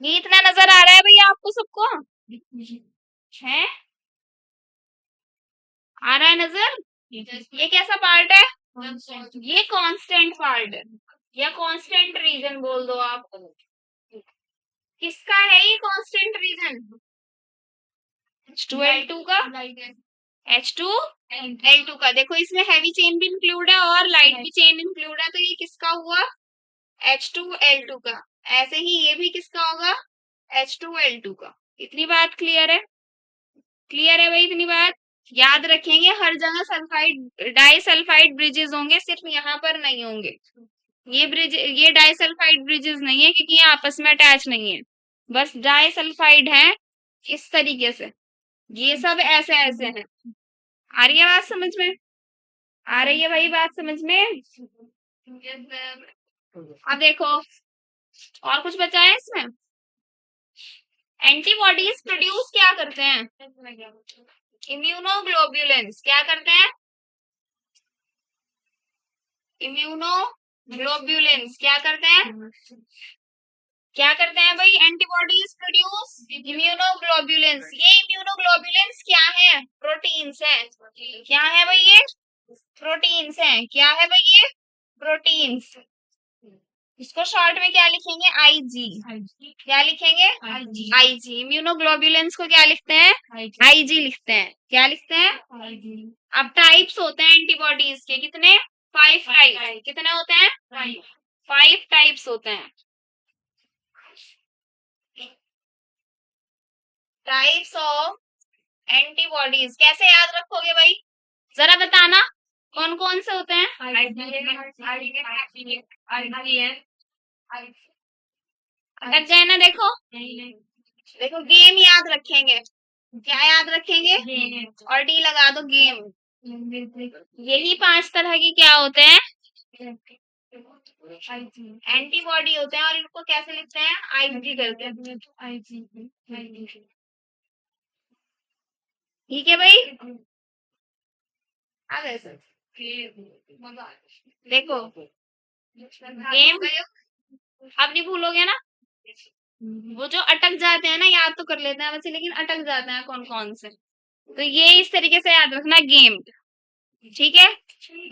Speaker 1: ये इतना नजर आ रहा है भैया आपको सबको? है? आ रहा है नजर? ये कैसा पार्ट है? ये कांस्टेंट पार्ट है, या कांस्टेंट रीजन बोल दो आप। किसका है ये कांस्टेंट रीजन? H2L2 का? H2L2 का। देखो इसमें हैवी चेन भी इंक्लूड है और लाइट भी चेन इंक्लूड है, तो ये किसका हुआ? H2L2 का। ऐसे ही ये भी किसका होगा? H2L2 का। इतनी बात क्लियर है? क्लियर है भाई इतनी बात? याद रखेंगे हर जगह सल्फाइड डाई सल्फाइड ब्रिजेस होंगे, सिर्फ यहाँ पर नहीं होंगे। ये ब्रिज, ये डाई सल्फाइड ब्रिजेस नहीं है क्योंकि ये आपस में अटैच नहीं है, बस डाई सल्फाइड है इस तरीके से। ये सब ऐसे ऐसे हैं। आ रही है बात समझ में? आ रही है भाई बात समझ में? अब देखो और कुछ बचा है इसमें। एंटीबॉडीज प्रोड्यूस क्या करते हैं? इम्यूनोग्लोब्युलेंस क्या करते हैं? इम्यूनोग्लोब्युलेंस क्या करते हैं? क्या करते हैं भाई? Antibodies produce immunoglobulins. ये इम्यूनोग्लोब्युलेंस क्या है? प्रोटीन्स है। क्या है भाई ये? प्रोटीन्स है। क्या है भाई ये? प्रोटीन्स। इसको शॉर्ट में क्या लिखेंगे? आईजी। क्या लिखेंगे? आईजी। इम्यूनोग्लोब्युलेंस को क्या लिखते हैं? आईजी लिखते हैं। क्या लिखते हैं? अब टाइप्स होते हैं एंटीबॉडीज के कितने? 5 टाइप्स। कितने होते हैं? 5 टाइप्स होते हैं। टाइप्स ऑफ एंटीबॉडीज कैसे याद रखोगे भाई? जरा बताना कौन कौन से होते हैं? अटक जाए ना। देखो देखो गेम याद रखेंगे। क्या याद रखेंगे? और डी लगा दो, गेम। यही 5 तरह के क्या होते हैं? एंटीबॉडी होते हैं, और इनको कैसे लिखते हैं? आईजी करते हैं। ठीक है भाई? आ गए सर? देखो गेम अब नहीं भूलोगे ना? वो जो अटक जाते हैं ना, याद तो कर लेते हैं वैसे, लेकिन अटक जाते हैं कौन कौन से, तो ये इस तरीके से याद रखना, गेम। ठीक है?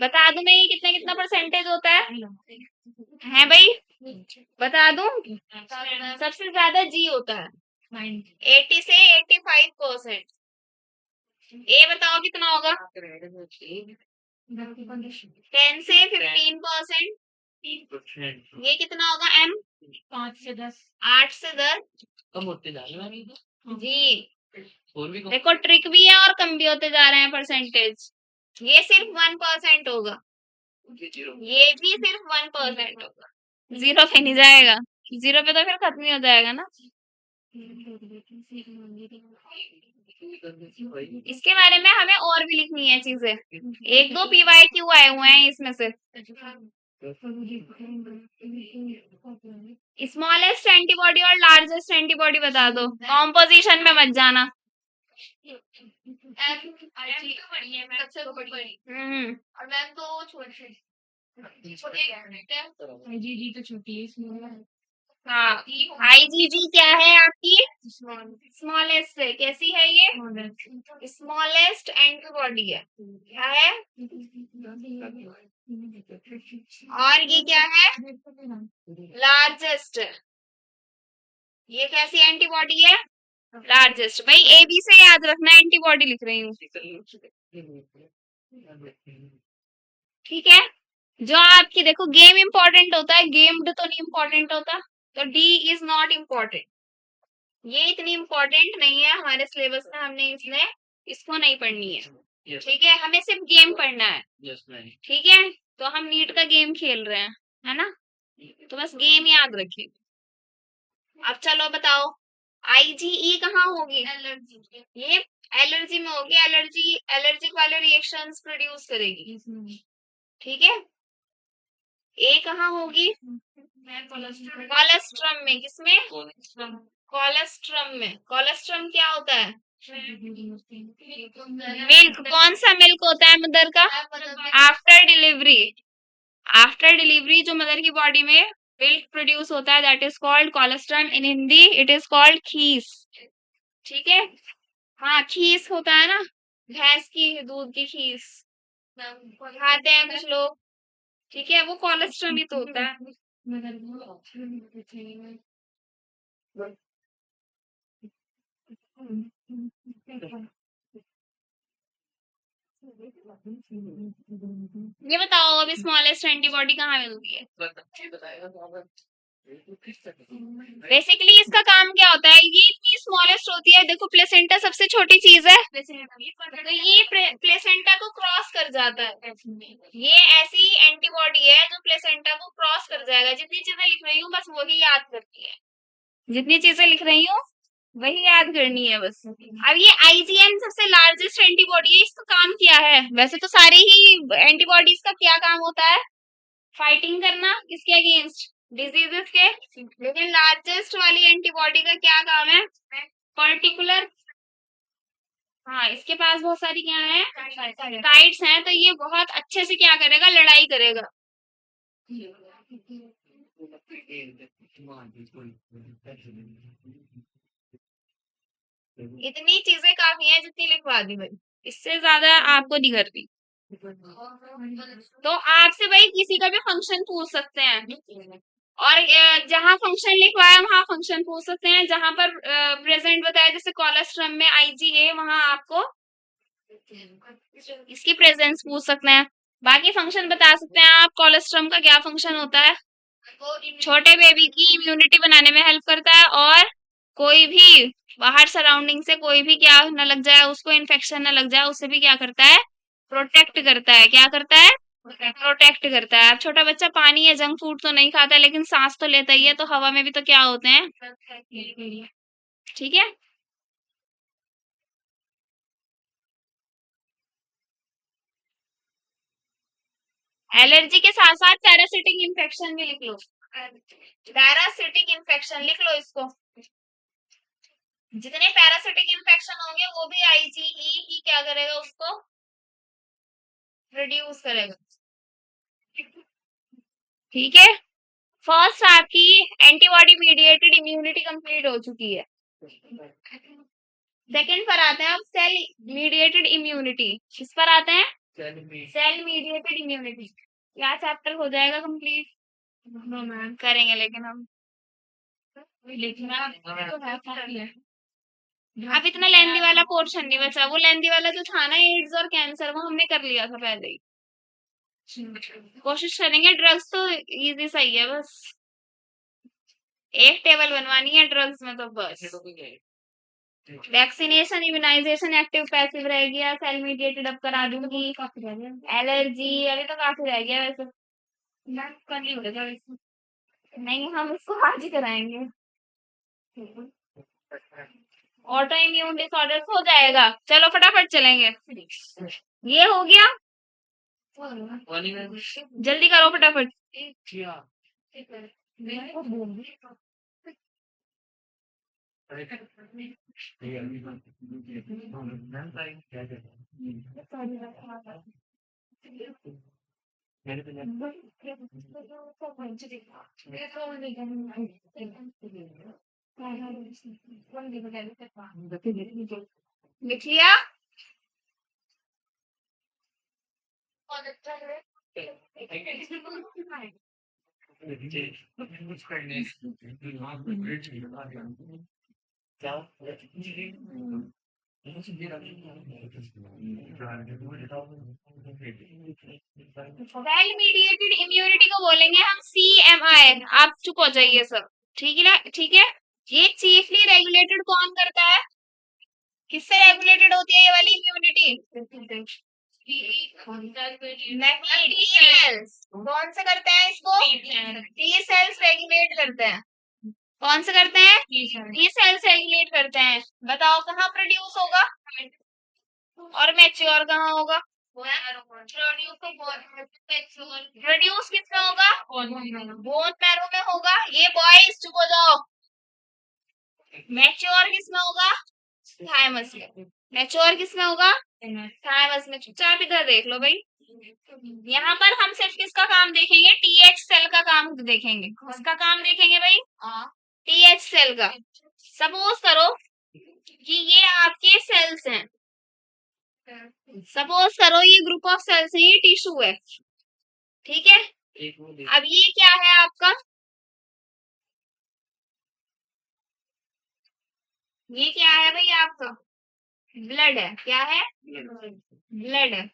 Speaker 1: बता दूं मैं ये कितना कितना परसेंटेज होता है भाई? बता दूं? सबसे ज्यादा जी होता है, 80 से 85%। ए बताओ कितना होगा? 10 से 15%। ये कितना होगा? एम 5 से 10। 8 से 10 कम होते जा रहे हैं जी। देखो ट्रिक भी है और कम भी होते जा रहे हैं परसेंटेज। ये सिर्फ 1% होगा, ये भी सिर्फ 1% होगा। 0 पे नहीं जाएगा, 0 पे तो फिर खत्म ही हो जाएगा ना। इसके बारे में हमें और भी लिखनी है चीजें, 1-2 PYQ आए हुए हैं इसमें से। स्मॉलेस्ट एंटीबॉडी और लार्जेस्ट एंटीबॉडी बता दो, कॉम्पोजिशन में मत जाना। और मैम तो छोटी हाँ। आईजीजी क्या है आपकी? स्मॉलेस्ट है। कैसी है ये? स्मॉलेस्ट एंटीबॉडी है। क्या है? और ये क्या है? लार्जेस्ट। ये कैसी एंटीबॉडी है? लार्जेस्ट। भाई ए बी से याद रखना, एंटीबॉडी लिख रही हूँ। ठीक है? जो आपकी देखो गेम इंपॉर्टेंट होता है, गेम्ड तो नहीं इंपॉर्टेंट होता, तो डी इज नॉट इम्पोर्टेंट। ये इतनी इम्पोर्टेंट नहीं है हमारे सिलेबस में, हमने इसमें इसको नहीं पढ़नी है। ठीक है? हमें सिर्फ गेम पढ़ना है। ठीक है? तो हम नीट का गेम खेल रहे हैं, है ना? तो बस गेम याद रखें। अब चलो बताओ, IgE कहाँ होगी? एलर्जी, ये एलर्जी में होगी। एलर्जी एलर्जिक वाले रिएक्शंस प्रोड्यूस करेगी, ठीक है। ए कहाँ होगी? कोलेस्ट्रम में। किसमें? कोलेस्ट्रम में। कोलेस्ट्रम क्या होता है? मिल्क। कौन सा मिल्क होता है मदर का? After delivery. आफ्टर डिलीवरी जो मदर की बॉडी में मिल्क प्रोड्यूस होता है, that is called colostrum. In Hindi it is called खीस, ठीक है। हाँ, खीस होता है ना, भैंस की दूध की खीस खाते हैं कुछ लोग, ठीक है, वो कोलेस्ट्रम ही तो होता है। ये बताओ अभी स्मॉलेस्ट एंटीबॉडी कहाँ मिलती है? बेसिकली इसका काम क्या होता है? ये इतनी स्मॉलेस्ट होती है, देखो प्लेसेंटा सबसे छोटी चीज है, तो ये प्लेसेंटा को क्रॉस कर जाता है। ये ऐसी एंटीबॉडी है जो प्लेसेंटा को क्रॉस कर जाएगा। जितनी चीजें लिख रही हूँ बस वही याद करनी है, जितनी चीजें लिख रही हूँ वही याद करनी है बस। अब ये IgM सबसे लार्जेस्ट एंटीबॉडी है, इसका काम क्या है? वैसे तो सारी ही एंटीबॉडीज का क्या काम होता है? फाइटिंग करना, किसके अगेंस्ट? डिजीजेस के। लेकिन लार्जेस्ट वाली एंटीबॉडी का क्या काम है? पर्टिकुलर, हाँ, इसके पास बहुत सारी क्या है? साइट्स हैं, तो ये बहुत अच्छे से क्या करेगा? लड़ाई करेगा। इतनी चीजें काफी हैं जितनी लिखवा दी भाई, इससे ज्यादा आपको नहीं करनी। तो आपसे भाई किसी का भी फंक्शन पूछ सकते हैं, और जहाँ फंक्शन लिखवाया वहां फंक्शन पूछ सकते हैं। जहां पर प्रेजेंट बताया जैसे कोलेस्ट्रम में IgA, वहां आपको इसकी प्रेजेंस पूछ सकते हैं। बाकी फंक्शन बता सकते हैं आप। कोलेस्ट्रम का क्या फंक्शन होता है? छोटे बेबी की इम्यूनिटी बनाने में हेल्प करता है, और कोई भी बाहर सराउंडिंग से कोई भी क्या न लग जाए, उसको इन्फेक्शन न लग जाए, उससे भी क्या करता है? प्रोटेक्ट करता है। क्या करता है? प्रोटेक्ट करता है। अब छोटा बच्चा पानी या जंक फूड तो नहीं खाता, लेकिन सांस तो लेता ही है, तो हवा में भी तो क्या होते हैं? ठीक है। एलर्जी के साथ साथ पैरासिटिक इन्फेक्शन भी लिख लो। पैरासिटिक इन्फेक्शन लिख लो इसको। जितने पैरासिटिक इन्फेक्शन होंगे वो भी IgE ही क्या करेगा? उसको रिड्यूस करेगा, ठीक है। फर्स्ट आपकी एंटीबॉडी मीडिएटेड इम्यूनिटी कंप्लीट हो चुकी है। सेकंड पर आते हैं अब, सेल मीडिएटेड इम्यूनिटी। किस पर आते हैं? Cell mediated immunity. क्या चैप्टर हो जाएगा कंप्लीट? नो मैम, करेंगे लेकिन हम लिखना तो है काफी है। अब इतना लेंदी वाला पोर्शन नहीं बचा। वो लेंदी वाला जो था ना, एड्स और कैंसर, वो हमने कर लिया था पहले ही। कोशिश करेंगे। ड्रग्स तो इजी सही है, बस एक टेबल बनवानी है ड्रग्स में तो बस। वैक्सीनेशन, इम्यूनाइजेशन, एक्टिव पैसिव रह गया, सेल मीडिएटेड अब करा दूंगी। एलर्जी अरे तो काफी रह गया वैसे, कल ही हो जाएगा। नहीं, हम इसको आज ही कराएंगे। ऑटो इम्यून डिसऑर्डर हो जाएगा। चलो फटाफट चलेंगे। ये हो गया, जल्दी करो फटाफट। लिख लिया? सेल मीडिएटेड इम्यूनिटी को बोलेंगे हम CMI। आप चुप हो जाइए सब, ठीक है ना? ठीक है। ये चीफली रेगुलेटेड कौन करता है? किससे रेगुलेटेड होती है ये वाली इम्यूनिटी? नहीं, टी सेल्स। कौन से करते हैं इसको? टी सेल्स रेगुलेट करते हैं। कौन से करते हैं? टी सेल्स रेगुलेट करते हैं। बताओ कहाँ प्रोड्यूस होगा और मैच्योर कहाँ होगा? प्रोड्यूस किसमें होगा? बोन मैरो में होगा। ये बॉयज चुप हो जाओ। मैच्योर किसमें होगा? थायमस में। मैच्योर किसमें होगा? थायमस में। चुपचाप इधर देख लो भाई। यहाँ पर हम सिर्फ किसका काम देखेंगे? टीएच सेल का काम देखेंगे। किसका काम देखेंगे भाई? टीएच सेल का। सपोज करो कि ये आपके सेल्स हैं। सपोज करो ये ग्रुप ऑफ सेल्स है, ये टिश्यू है, ठीक है। अब ये क्या है आपका? ये क्या है भाई आपका? ब्लड है। क्या है? ब्लड है।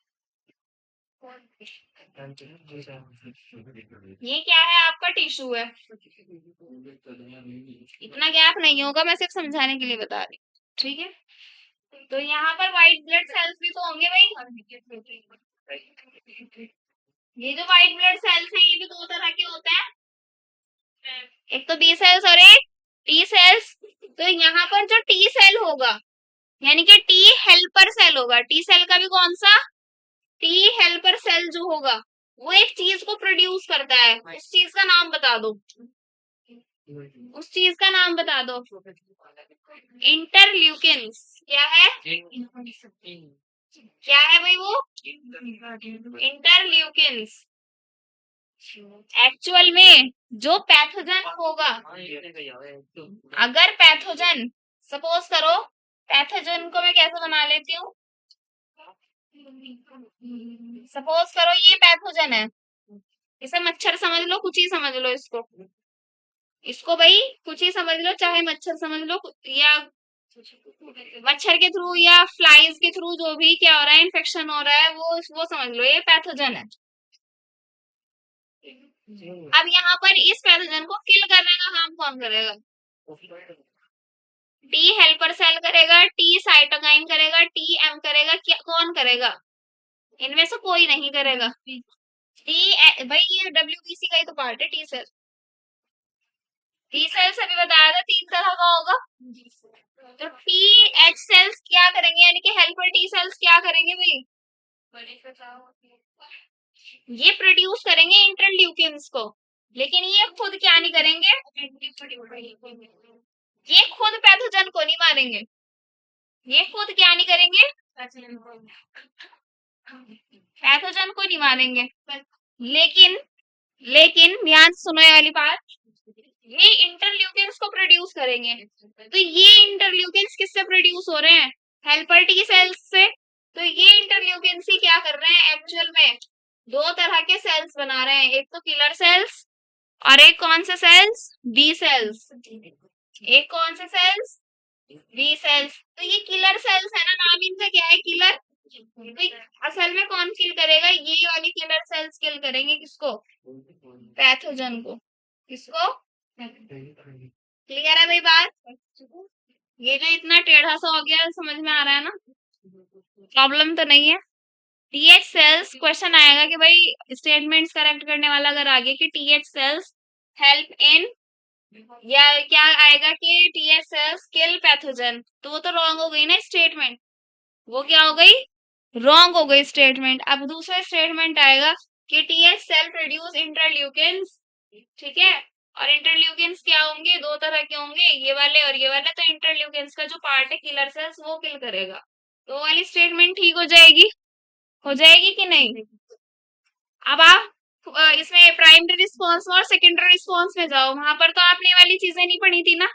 Speaker 1: ये क्या है आपका? टिश्यू है। इतना गैप नहीं होगा, मैं सिर्फ समझाने के लिए बता रही हूँ, ठीक है। तो यहाँ पर व्हाइट ब्लड सेल्स भी तो होंगे भाई। ये जो व्हाइट ब्लड सेल्स हैं ये भी दो तरह के होते हैं, एक तो बी सेल्स और एक टी सेल्स। तो यहाँ पर जो टी सेल होगा यानी कि टी हेल्पर सेल होगा। टी सेल का भी कौन सा? टी हेल्पर सेल जो होगा वो एक चीज को प्रोड्यूस करता है। उस चीज का नाम बता दो। उस चीज का नाम बता दो। इंटरल्यूकिन्स। क्या है? क्या है भाई वो? इंटरल्यूकिन्स। एक्चुअल में जो पैथोजन होगा, अगर पैथोजन, सपोज करो पैथोजन को मैं कैसे बना लेती हूँ, सपोज करो ये पैथोजन है, इसे मच्छर समझ लो, कुछ ही समझ लो इसको। इसको भाई कुछ ही समझ लो, चाहे मच्छर समझ लो या मच्छर के थ्रू या फ्लाइज के थ्रू जो भी क्या हो रहा है, इन्फेक्शन हो रहा है, वो समझ लो ये पैथोजन है। अब यहाँ पर इस पैथोजन को किल करने का काम कौन करेगा? टी हेल्पर सेल करेगा, टी साइटोकाइन करेगा, टी एम करेगा, क्या कौन करेगा? इनमें से कोई नहीं करेगा। टी भाई ये डब्ल्यूबीसी का ही तो पार्ट है टी सेल। टी सेल्स अभी बताया था 3 तरह का होगा। तो टी एच सेल्स क्या करेंगे यानी कि हेल्पर टी सेल्स क्या करेंगे भाई? ये प्रोड्यूस करेंगे इंटरल्यूकिन्स को, लेकिन ये खुद क्या नहीं करेंगे? ये खुद पैथोजन को नहीं मारेंगे। ये खुद क्या नहीं करेंगे? पैथोजन को नहीं मारेंगे। लेकिन लेकिन ध्यान से सुनो ये वाली बात, ये इंटरल्यूकिन्स को प्रोड्यूस करेंगे। तो ये इंटरल्यूकिन्स किससे प्रोड्यूस हो रहे हैं? हेल्पर टी सेल्स से। तो ये इंटरल्यूकिन्स ही क्या कर रहे हैं एक्चुअल में? दो तरह के सेल्स बना रहे हैं, एक तो किलर सेल्स और एक कौन से सेल्स? B sales. एक कौन से सेल्स? B sales. तो ये किलर सेल्स है ना, नाम इनका क्या है? किलर। तो असल में कौन किल करेगा? ये वाली किलर सेल्स किल करेंगे किसको? पैथोजन को। किसको? क्लियर है भाई बात? ये जो इतना टेढ़ा सा हो गया समझ में आ रहा है ना? प्रॉब्लम तो नहीं है। टीएच सेल्स क्वेश्चन आएगा कि भाई स्टेटमेंट्स करेक्ट करने वाला अगर आगे कि टीएच सेल्स हेल्प इन, या क्या आएगा कि टीएच सेल्स किल पैथोजन, तो वो तो रॉन्ग हो गई ना स्टेटमेंट। वो क्या हो गई? रॉन्ग हो गई स्टेटमेंट। अब दूसरा स्टेटमेंट आएगा कि टीएच सेल प्रोड्यूस इंटरल्यूकिन्स, ठीक है। और इंटरल्यूकिन्स क्या होंगे? दो तरह के होंगे, ये वाले और ये वाले। तो इंटरल्यूकिन्स का जो पार्ट है किलर सेल्स वो किल करेगा। तो वाली स्टेटमेंट ठीक हो जाएगी? हो जाएगी कि नहीं? अब आप इसमें प्राइमरी रिस्पॉन्स और सेकेंडरी रिस्पॉन्स में जाओ, वहां पर तो आपने ये वाली चीजें नहीं पढ़ी थी ना,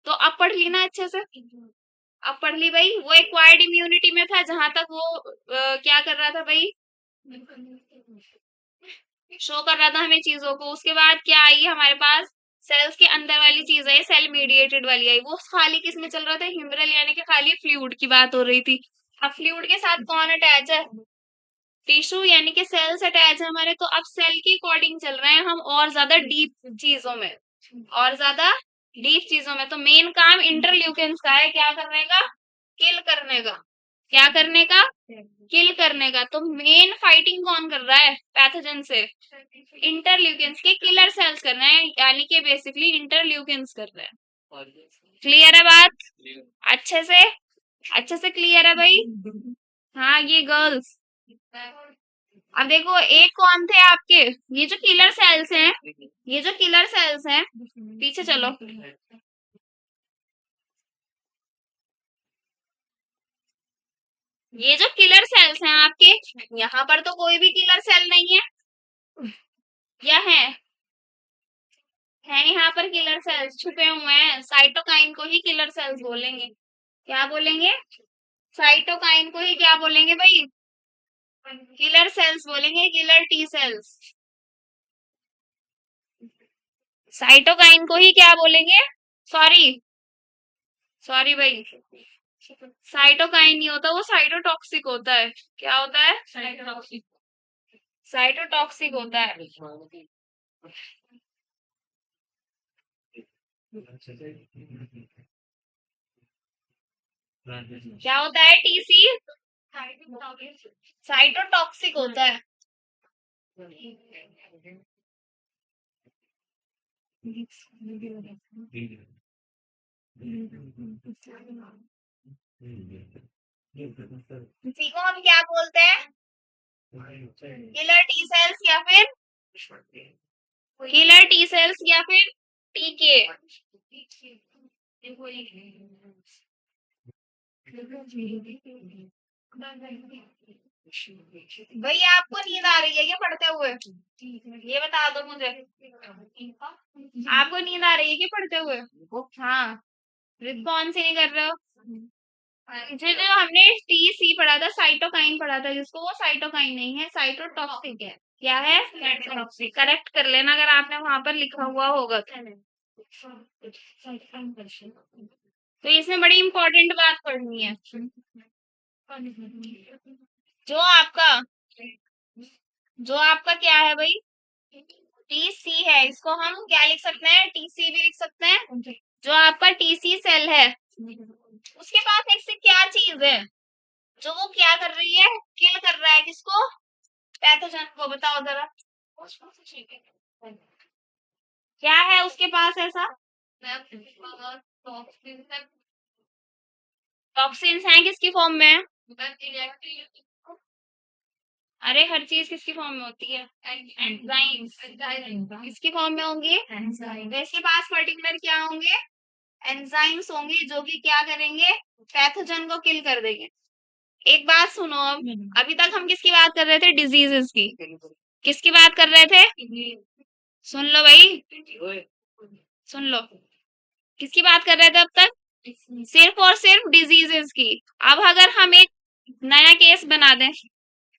Speaker 1: तो अब पढ़ ली ना अच्छे से? अब पढ़ ली भाई। वो एक्वायर्ड इम्यूनिटी में था जहां तक वो क्या कर रहा था भाई? शो कर रहा था हमें चीजों को। उसके बाद क्या आई हमारे पास? सेल्स के अंदर वाली चीज आई, सेल मीडिएटेड वाली आई। वो खाली किस में चल रहा था? हिमरल, यानी कि खाली फ्लूइड की बात हो रही थी। अब फ्लूइड के साथ कौन अटैच है? टिश्यू, यानी कि सेल्स अटैच है हमारे। तो अब सेल के अकॉर्डिंग चल रहे हैं हम और ज्यादा डीप चीजों में, और ज्यादा डीप चीजों में। तो मेन काम इंटरल्यूकिन्स का है क्या करने का? किल करने का। क्या करने का? किल करने का। तो मेन फाइटिंग कौन कर रहा है पैथोजन से? इंटरल्यूकिन्स के किलर सेल्स कर रहे हैं, यानी कि बेसिकली इंटरल्यूकिन्स कर रहे हैं। क्लियर है बात? अच्छे से क्लियर है भाई? हाँ ये गर्ल्स। अब देखो एक कौन थे आपके, ये जो किलर सेल्स हैं, ये जो किलर सेल्स हैं, पीछे चलो। ये जो किलर सेल्स हैं आपके, यहाँ पर तो कोई भी किलर सेल नहीं है, या है यहाँ पर किलर सेल्स छुपे हुए हैं। साइटोकाइन को ही किलर सेल्स बोलेंगे। क्या बोलेंगे? साइटोकाइन को ही क्या बोलेंगे भाई? किलर सेल्स बोलेंगे, किलर टी सेल्स। साइटोकाइन को ही क्या बोलेंगे? सॉरी, सॉरी भाई, साइटोकाइन नहीं होता, वो साइटोटॉक्सिक होता है। क्या होता है? साइटोटॉक्सिक। साइटोटॉक्सिक होता है। क्या होता है टीसी? साइटोटॉक्सिक होता है। इसी को हम क्या बोलते हैं? किलर टी सेल्स या फिर किलर टी सेल्स या फिर टीके। भैया आपको नींद आ रही है क्या पढ़ते हुए? ये बता दो मुझे, आपको नींद आ रही है क्या पढ़ते हुए? हाँ, रिस्पॉन्स ही नहीं कर रहे हो। जो जो हमने टी सी पढ़ा था, साइटोकाइन पढ़ा था जिसको, वो साइटोकाइन नहीं है, साइटोटॉक्सिक है। क्या है? साइटोटॉक्सिक। करेक्ट कर लेना अगर आपने वहां पर लिखा हुआ होगा तो इसमें बड़ी इंपॉर्टेंट बात पढ़नी है। जो आपका जो आपका क्या है भाई? टी सी है, इसको हम क्या लिख सकते हैं? टी सी भी लिख सकते हैं। जो आपका टी सी सेल है, उसके पास ऐसी क्या चीज है जो वो क्या कर रही है? किल कर रहा है किसको? पैथोजन को। बताओ जरा, क्या है उसके पास ऐसा? टॉक्सिन्स हैं, किसकी फॉर्म में है? अरे हर चीज किसकी फॉर्म में होती है? एंजाइम्स। किसकी फॉर्म में होंगी? तो इसके पास पर्टिकुलर क्या होंगे? एंजाइम्स होंगे, जो कि क्या करेंगे? पैथोजन को किल कर देंगे। एक बात सुनो, अब अभी तक हम किसकी बात कर रहे थे? डिजीजेस की। किसकी बात कर रहे थे? सुन लो भाई, सुन लो, किसकी बात कर रहे थे अब तक? सिर्फ और सिर्फ डिजीजेस की। अब अगर हम एक नया केस बना दें,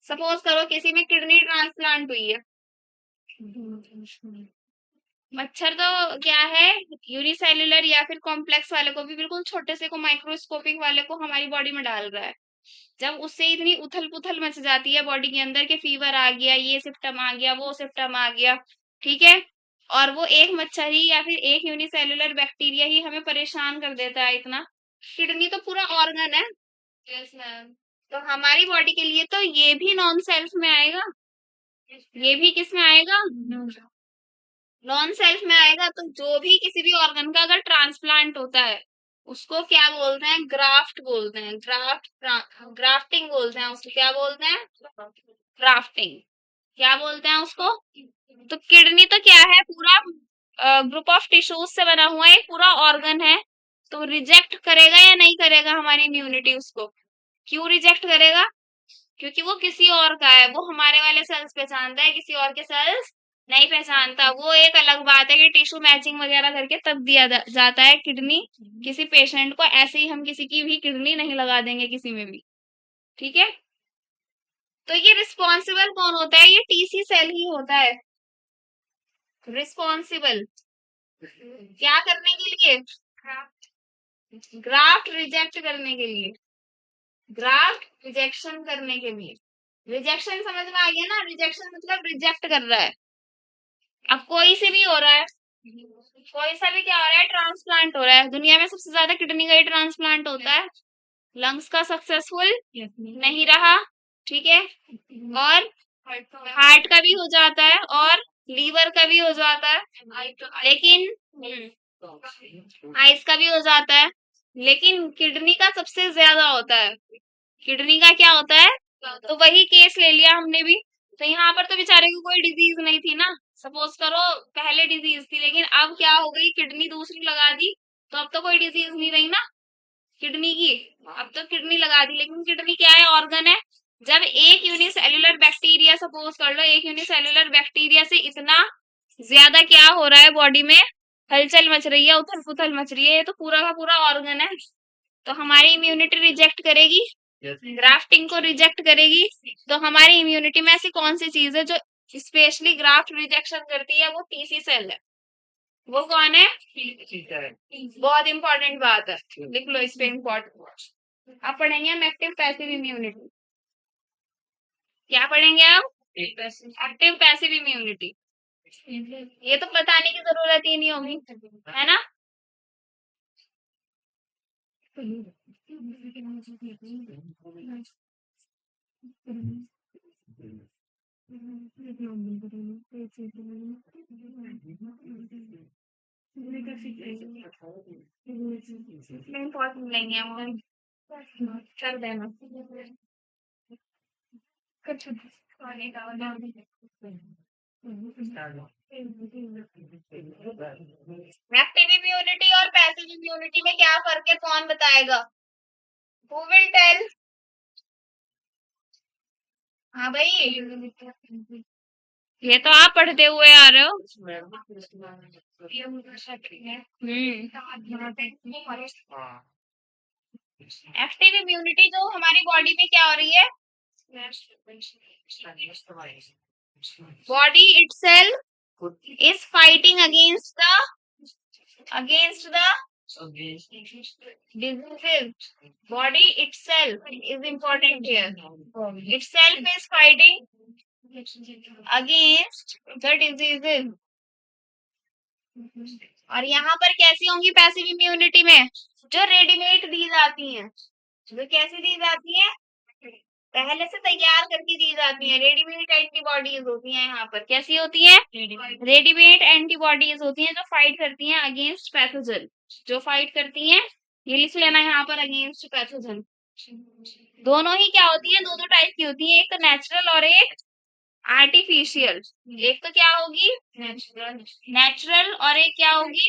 Speaker 1: सपोज करो किसी में किडनी ट्रांसप्लांट हुई है। मच्छर तो क्या है, यूनिसेल्युलर या फिर कॉम्प्लेक्स वाले को भी, बिल्कुल छोटे से को, माइक्रोस्कोपिक वाले को हमारी बॉडी में डाल रहा है। जब उससे इतनी उथल पुथल मच जाती है बॉडी के अंदर के फीवर आ गया, ये सिम्टम आ गया, वो सिम्टम आ गया, ठीक है, और वो एक मच्छर ही या फिर एक यूनिसेल्युलर बैक्टीरिया ही हमें परेशान कर देता है इतना। किडनी तो पूरा ऑर्गन है। Yes ma'am. तो हमारी बॉडी के लिए तो ये भी नॉन सेल्फ में आएगा। ये भी किस में आएगा? नॉन सेल्फ में आएगा। तो जो भी किसी भी ऑर्गन का अगर ट्रांसप्लांट होता है, उसको क्या बोलते हैं? ग्राफ्ट बोलते हैं। ग्राफ्टिंग बोलते हैं उसको। क्या बोलते हैं? ग्राफ्टिंग। क्या बोलते हैं उसको? तो किडनी तो क्या है, पूरा ग्रुप ऑफ टिश्यूज से बना हुआ एक पूरा ऑर्गन है। तो रिजेक्ट करेगा या नहीं करेगा हमारी इम्यूनिटी उसको? क्यों रिजेक्ट करेगा? क्योंकि वो किसी और का है। वो हमारे वाले सेल्स पहचानता है, किसी और के सेल्स नहीं पहचानता। वो एक अलग बात है कि टिश्यू मैचिंग वगैरह करके तब दिया जाता है किडनी किसी पेशेंट को। ऐसे ही हम किसी की भी किडनी नहीं लगा देंगे किसी में भी, ठीक है। तो ये रिस्पॉन्सिबल कौन होता है? ये टीसी सेल ही होता है रिस्पॉन्सिबल। क्या करने के लिए? ग्राफ्ट रिजेक्ट करने के लिए। ग्राफ्ट रिजेक्शन करने के लिए। रिजेक्शन समझ में आ गया ना? रिजेक्शन मतलब रिजेक्ट कर रहा है। अब कोई से भी हो रहा है, कोई सा भी क्या हो रहा है? ट्रांसप्लांट हो रहा है। दुनिया में सबसे ज्यादा किडनी का ही ट्रांसप्लांट होता है। लंग्स का सक्सेसफुल नहीं रहा, ठीक है, और हार्ट का भी हो जाता है और लीवर का भी हो जाता है, लेकिन आइस का भी हो जाता है, लेकिन किडनी का सबसे ज्यादा होता है। किडनी का क्या होता है? तो वही केस ले लिया हमने भी। तो यहाँ पर तो बेचारे को कोई डिजीज नहीं थी ना, सपोज करो पहले डिजीज थी, लेकिन अब क्या हो गई, किडनी दूसरी लगा दी, तो अब तो कोई डिजीज नहीं रही ना किडनी की। अब तो किडनी लगा दी, लेकिन किडनी क्या है? ऑर्गन है। जब एक यूनिसेल्युलर बैक्टीरिया, सपोज कर लो एक यूनिसेल्युलर बैक्टीरिया से इतना ज्यादा क्या हो रहा है बॉडी में, हलचल मच रही है, उथल पुथल मच रही है, ये तो पूरा का पूरा ऑर्गन है, तो हमारी इम्यूनिटी रिजेक्ट करेगी, ग्राफ्टिंग को रिजेक्ट करेगी। तो हमारी इम्यूनिटी में ऐसी कौन सी चीज है जो स्पेशली ग्राफ्ट रिजेक्शन करती है? वो टीसी सेल है। वो कौन है? बहुत इंपॉर्टेंट बात है, लिख लो इस पे इंपॉर्टेंट। अब पढ़ेंगे हम एक्टिव पैसिव इम्यूनिटी। क्या पढ़ेंगे अब? Active passive immunity. ये तो बताने की जरूरत ही नहीं होगी, है ना? इम्पोर्टेंट नहीं है वो, कर देना। एक्टिव इम्यूनिटी और पैसिव इम्यूनिटी में क्या फर्क है? कौन बताएगा? Who will tell? हाँ भाई, ये तो आप पढ़ते हुए आ रहे हो। एक्टिव इम्यूनिटी जो हमारी बॉडी में क्या हो रही है? Body itself is fighting against the diseases. Body itself is important here. Itself is fighting against the diseases. और यहाँ पर कैसी होंगी पैसिव इम्यूनिटी में? जो रेडीमेड दी जाती हैं। जो कैसी दी जाती है? पहले से तैयार करके दी जाती है, रेडीमेड एंटीबॉडीज होती हैं। यहाँ पर कैसी होती है? रेडीमेड एंटीबॉडीज होती हैं जो फाइट करती हैं अगेंस्ट पैथोजन, जो फाइट करती हैं, ये लिख लेना यहाँ पर, अगेंस्ट पैथोजन। दोनों ही क्या होती है? दो दो टाइप की होती है, एक तो नेचुरल और एक आर्टिफिशियल। एक तो क्या होगी? नेचुरल, और एक क्या होगी?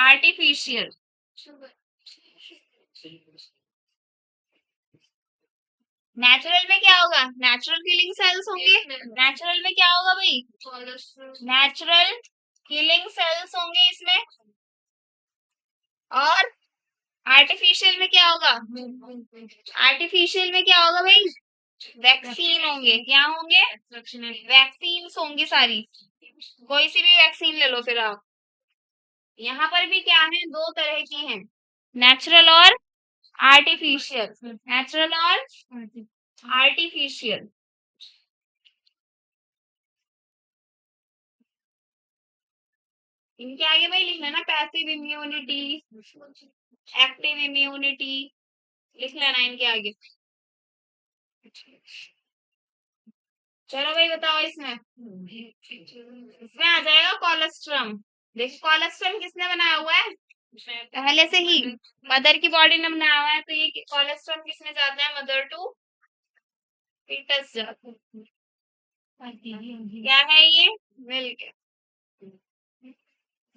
Speaker 1: आर्टिफिशियल। नेचुरल में क्या होगा? नेचुरल किलिंग सेल्स होंगे। नेचुरल में क्या होगा भाई? नेचुरल किलिंग सेल्स होंगे इसमें। और आर्टिफिशियल में क्या होगा? आर्टिफिशियल में क्या होगा भाई? वैक्सीन होंगे। क्या होंगे? वैक्सीन होंगी सारी। कोई सी भी वैक्सीन ले लो फिर आप। यहाँ पर भी क्या है? दो तरह की हैं, नेचुरल और आर्टिफिशियल। नेचुरल और आर्टिफिशियल। इनके आगे भाई लिख लेना पैसिव इम्यूनिटी, एक्टिव इम्यूनिटी, लिख लेना इनके आगे। चलो भाई बताओ इसमें। इसमें आ जाएगा कोलेस्ट्रम। देखो कोलेस्ट्रम किसने बनाया हुआ है? पहले से ही मदर की बॉडी ने बनाया हुआ है, तो ये कोलेस्ट्रम किसमें जाता है? मदर टू फीटस जाता है। क्या है ये? मिल्क।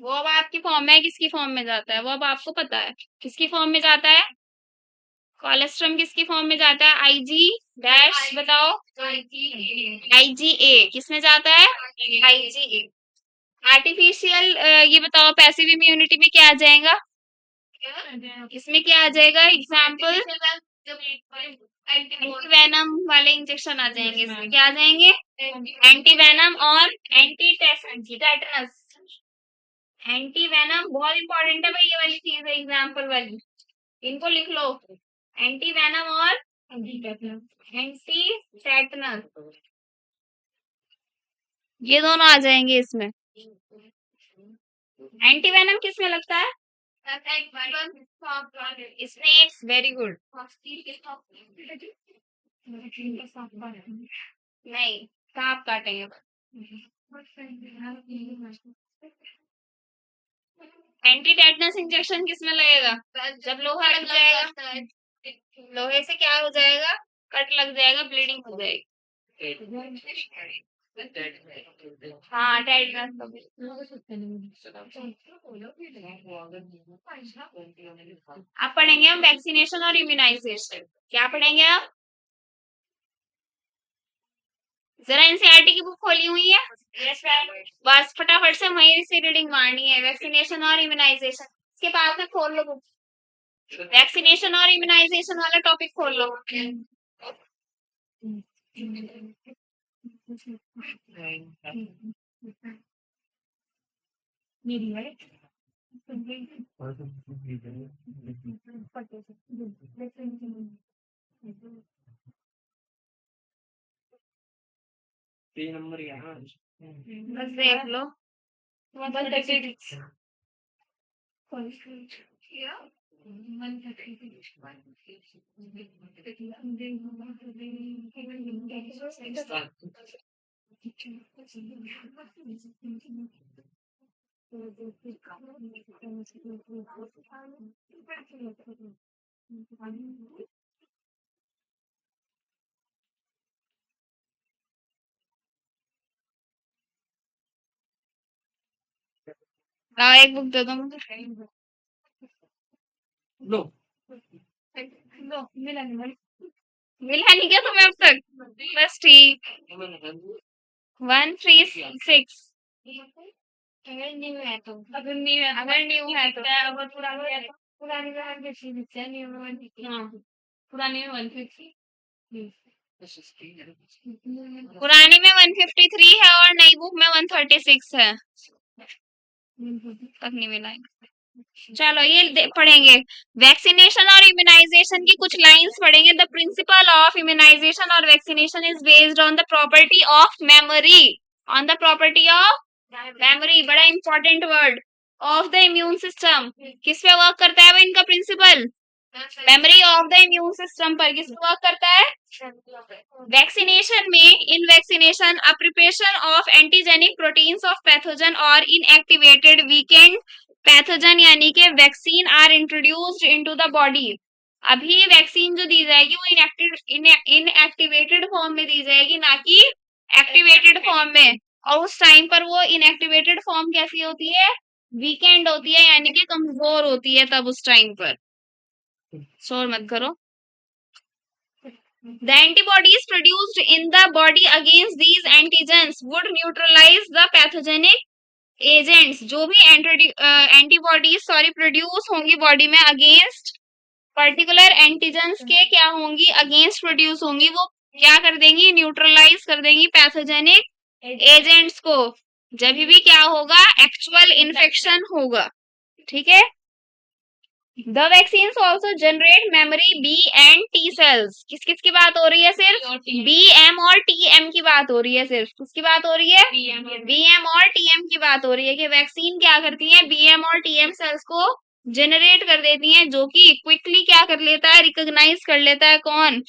Speaker 1: वो अब आपकी फॉर्म में है, किसकी फॉर्म में जाता है वो अब आपको पता है। किसकी फॉर्म में जाता है? कोलेस्ट्रम किसकी फॉर्म में जाता है? आईजी डैश बताओ। आईजीए किसमें जाता है? आईजीए। आर्टिफिशियल ये बताओ पैसिव इम्यूनिटी में क्या आ जाएगा? इसमें क्या आ जाएगा? एग्जाम्पल एंटी वेनम वाले इंजेक्शन आ जाएंगे। इसमें क्या आ जाएंगे? एंटी वेनम और एंटी टेटनस। एंटी वेनम बहुत इंपॉर्टेंट है भाई, ये वाली चीज है एग्जाम्पल वाली, इनको लिख लो। एंटी वेनम और एंटी टेटनस, ये दोनों आ जाएंगे इसमें। एंटी वेनम किस में लगता है? Snakes, very good. नहीं, सांप काटेंगे। एंटी टेटनस इंजेक्शन किसमें लगेगा? जब लोहा लग जाएगा, लोहे से क्या हो जाएगा? कट लग जाएगा, ब्लीडिंग हो जाएगी। हाँ, टेटनस का भी। अब पढ़ेंगे हम वैक्सीनेशन और इम्यूनाइजेशन। क्या पढ़ेंगे आप? जरा एनसीईआरटी की बुक खोली हुई है? बस फटाफट से वहीं से रीडिंग मारनी है। वैक्सीनेशन और इम्यूनाइजेशन, इसके बाद में खोल लो बुक। वैक्सीनेशन और इम्यूनाइजेशन वाला टॉपिक खोल लो। बस देख लो। हाँ, एक बुक दे दो मुझे। लो, मिला नहीं क्या तुम्हें अब तक? बस ठीक। 136। अगर न्यू है तो, अगर न्यू है, अगर न्यू है तो, अगर पुरानी है तो, पुरानी में 150 है, न्यू में 150। हाँ, पुरानी में 150। पुरानी में 153 है और नई बुक में 136 है। तक नहीं मिला है। चलो ये पढ़ेंगे। वैक्सीनेशन और इम्यूनाइजेशन की कुछ लाइंस पढ़ेंगे। द प्रिंसिपल ऑफ इम्यूनाइजेशन और vaccination is based on the property of memory. On the property of memory, बड़ा important word. Of the immune system, किस पे वर्क करता है वो इनका principle? Memory of the immune system पर किस पे वर्क करता है? वैक्सीनेशन में, in vaccination a preparation of antigenic proteins of pathogen और इनएक्टिवेटेड वीकेंड पैथोजन यानी कि vaccine are introduced into the body. अभी वैक्सीन जो दी जाएगी वो इनएक्टिवेटेड फॉर्म में दी जाएगी, ना कि एक्टिवेटेड फॉर्म में। और उस टाइम पर वो इनएक्टिवेटेड फॉर्म कैसी होती है? वीकेंड होती है, यानी कि कमजोर होती है तब उस टाइम पर। शोर मत करो। The antibodies produced in the body against these antigens would neutralize the pathogenic agents। जो भी एंटीबॉडीज प्रोड्यूस होंगी बॉडी में अगेंस्ट पर्टिकुलर एंटीजेंस के, क्या होंगी? अगेंस्ट प्रोड्यूस होंगी। वो क्या कर देंगी? न्यूट्रलाइज कर देंगी पैथोजेनिक एजेंट्स को। जब भी क्या होगा? एक्चुअल इन्फेक्शन होगा। ठीक है। The vaccine also generate memory B and T cells. किस किस की बात हो रही है? सिर्फ बी एम और टी एम की बात हो रही है। सिर्फ किसकी बात हो रही है? बी एम और टी एम की बात हो रही है कि वैक्सीन क्या करती है? बी एम और टी एम सेल्स को जनरेट कर देती हैं, जो कि क्विकली क्या कर लेता है? रिकॉग्नाइज कर लेता है। कौन?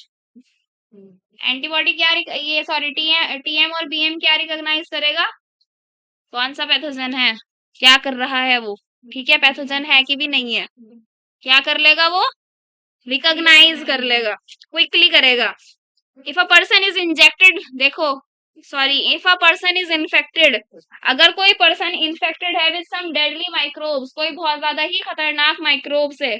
Speaker 1: एंटीबॉडी क्या ये सॉरी टीएम और बीएम क्या रिकॉग्नाइज करेगा? कौन सा पैथोजन है, क्या कर रहा है वो। ठीक है, पैथोजन है कि भी नहीं है, क्या कर लेगा वो? रिकॉग्नाइज कर लेगा, क्विकली करेगा। If a person is injected, देखो sorry, if a person is infected, अगर कोई पर्सन इन्फेक्टेड है विद सम डेडली माइक्रोब्स, कोई बहुत ज्यादा ही खतरनाक माइक्रोब से,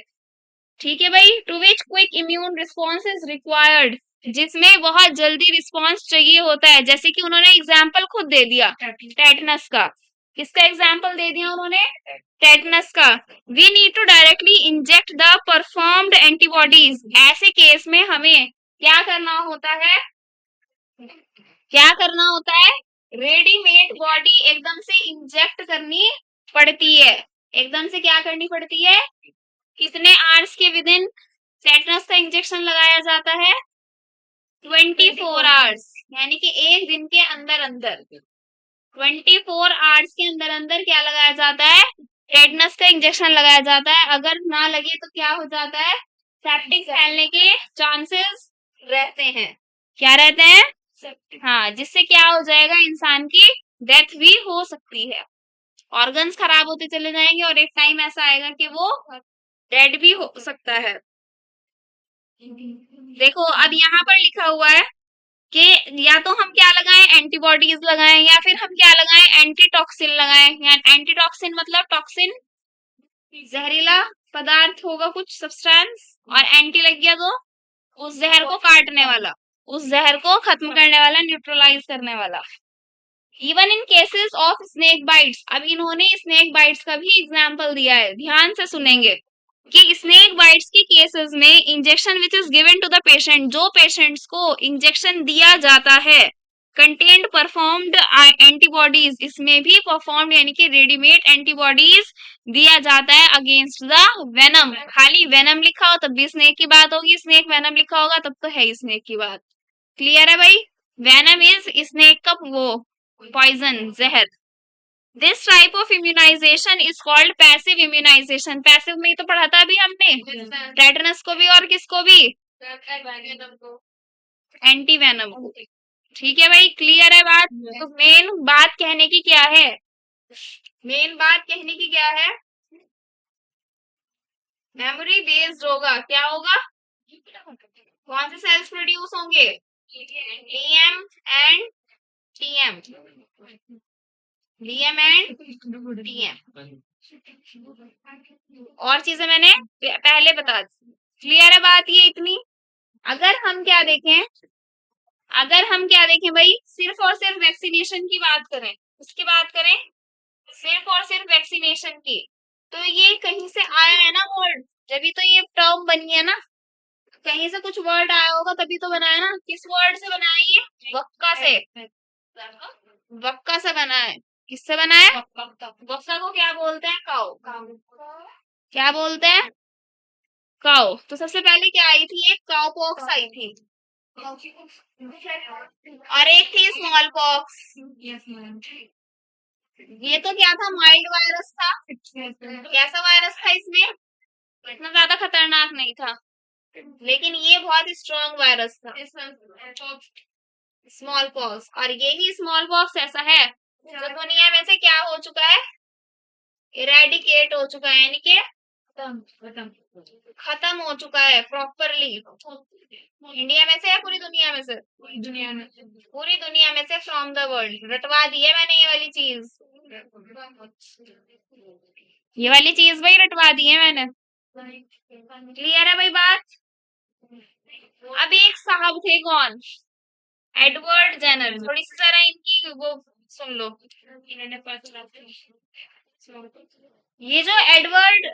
Speaker 1: ठीक है भाई, to which quick immune response is required, जिसमें बहुत जल्दी रिस्पॉन्स चाहिए होता है। जैसे कि उन्होंने एग्जाम्पल खुद दे दिया टेटनस का। किसका एग्जाम्पल दे दिया उन्होंने? टेटनस का। We need to directly inject the performed antibodies. ऐसे केस में हमें क्या करना होता है? क्या करना होता है? रेडीमेड बॉडी एकदम से इंजेक्ट करनी पड़ती है। एकदम से क्या करनी पड़ती है? कितने आवर्स के विद इन टेटनस का इंजेक्शन लगाया जाता है? 24 आवर्स, यानी कि एक दिन के अंदर अंदर 24 आवर्स के अंदर अंदर क्या लगाया जाता है? टेटनस का इंजेक्शन लगाया जाता है, अगर ना लगे तो क्या हो जाता है, सेप्टिक फैलने के चांसेस रहते हैं। क्या रहते हैं? हाँ, जिससे क्या हो जाएगा, इंसान की डेथ भी हो सकती है, ऑर्गन्स खराब होते चले जाएंगे और एक टाइम ऐसा आएगा कि वो डेड भी हो सकता है। देखो अब यहाँ पर लिखा हुआ है कि या तो हम क्या लगाएं, एंटीबॉडीज लगाएं, या फिर हम क्या लगाएं, एंटीटॉक्सिन लगाएं। या एंटीटॉक्सिन मतलब टॉक्सिन, जहरीला पदार्थ होगा कुछ सब्सटेंस, और एंटी लग गया तो उस जहर को काटने वाला, उस जहर को खत्म करने वाला, न्यूट्रलाइज करने वाला। Even in cases of snake bites, अब इन्होंने स्नेक बाइट्स का भी एग्जाम्पल दिया है, ध्यान से सुनेंगे कि स्नेक बाइट्स के केसेस में injection which is given to the patient, जो पेशेंट्स को इंजेक्शन दिया जाता है, कंटेंट परफॉर्म्ड एंटीबॉडीज, इसमें भी परफॉर्म्ड यानी कि रेडीमेड एंटीबॉडीज दिया जाता है अगेंस्ट द वेनम। खाली वेनम लिखा हो तब भी स्नेक की बात होगी, स्नेक वेनम लिखा होगा तब तो है ही स्नेक की बात। क्लियर है भाई? वेनम इज स्नेक का वो पॉइजन, जहर। This type of immunisation is called passive immunisation. Passive में ही तो पढ़ा था अभी हमने, टेटनस को भी और किसको भी, एंटी वेनम को। ठीक है भाई, क्लियर है बात? तो मेन बात कहने की क्या है, मेन बात कहने की क्या है, मेमोरी बेस्ड होगा। क्या होगा? कौन से सेल्स प्रोड्यूस होंगे, DM and TM, DM and TM. और चीजें मैंने पहले बता दी। क्लियर है बात ये इतनी? अगर हम क्या देखें, अगर हम क्या देखें भाई, सिर्फ और सिर्फ वैक्सीनेशन की बात करें, उसकी बात करें, सिर्फ और सिर्फ वैक्सीनेशन की, तो ये कहीं से आया है ना वर्ड, जब तो ये टर्म बनी है ना, कहीं से कुछ वर्ड आया होगा तभी तो बना है ना। किस वर्ड से बना है ये? वक्का से, वक्का से बना है। किससे बना है? वक्का को क्या बोलते हैं? काउ। क्या बोलते हैं? काउ। तो सबसे पहले क्या आई थी, एक काउ पॉक्स आई थी, और एक थी स्मॉल पॉक्स। ये तो क्या था, माइल्ड वायरस था। कैसा वायरस था इसमें? इतना ज्यादा खतरनाक नहीं था, लेकिन ये बहुत स्ट्रॉन्ग वायरस था, स्मॉल पॉक्स। और यही स्मॉल पॉक्स ऐसा है जो दुनिया में से क्या हो चुका है, इरेडिकेट हो चुका है, यानी कि खत्म हो चुका है प्रॉपरली। इंडिया में से या पूरी दुनिया में से? पूरी दुनिया में, पूरी दुनिया में से, फ्रॉम द वर्ल्ड। रटवा दी है मैंने ये वाली चीज, ये वाली चीज भाई रटवा दी है मैंने। क्लियर है भाई बात? अब एक साहब थे, कौन? Edward Jenner. थोड़ी सी जरा इनकी वो सुन लो। ये जो एडवर्ड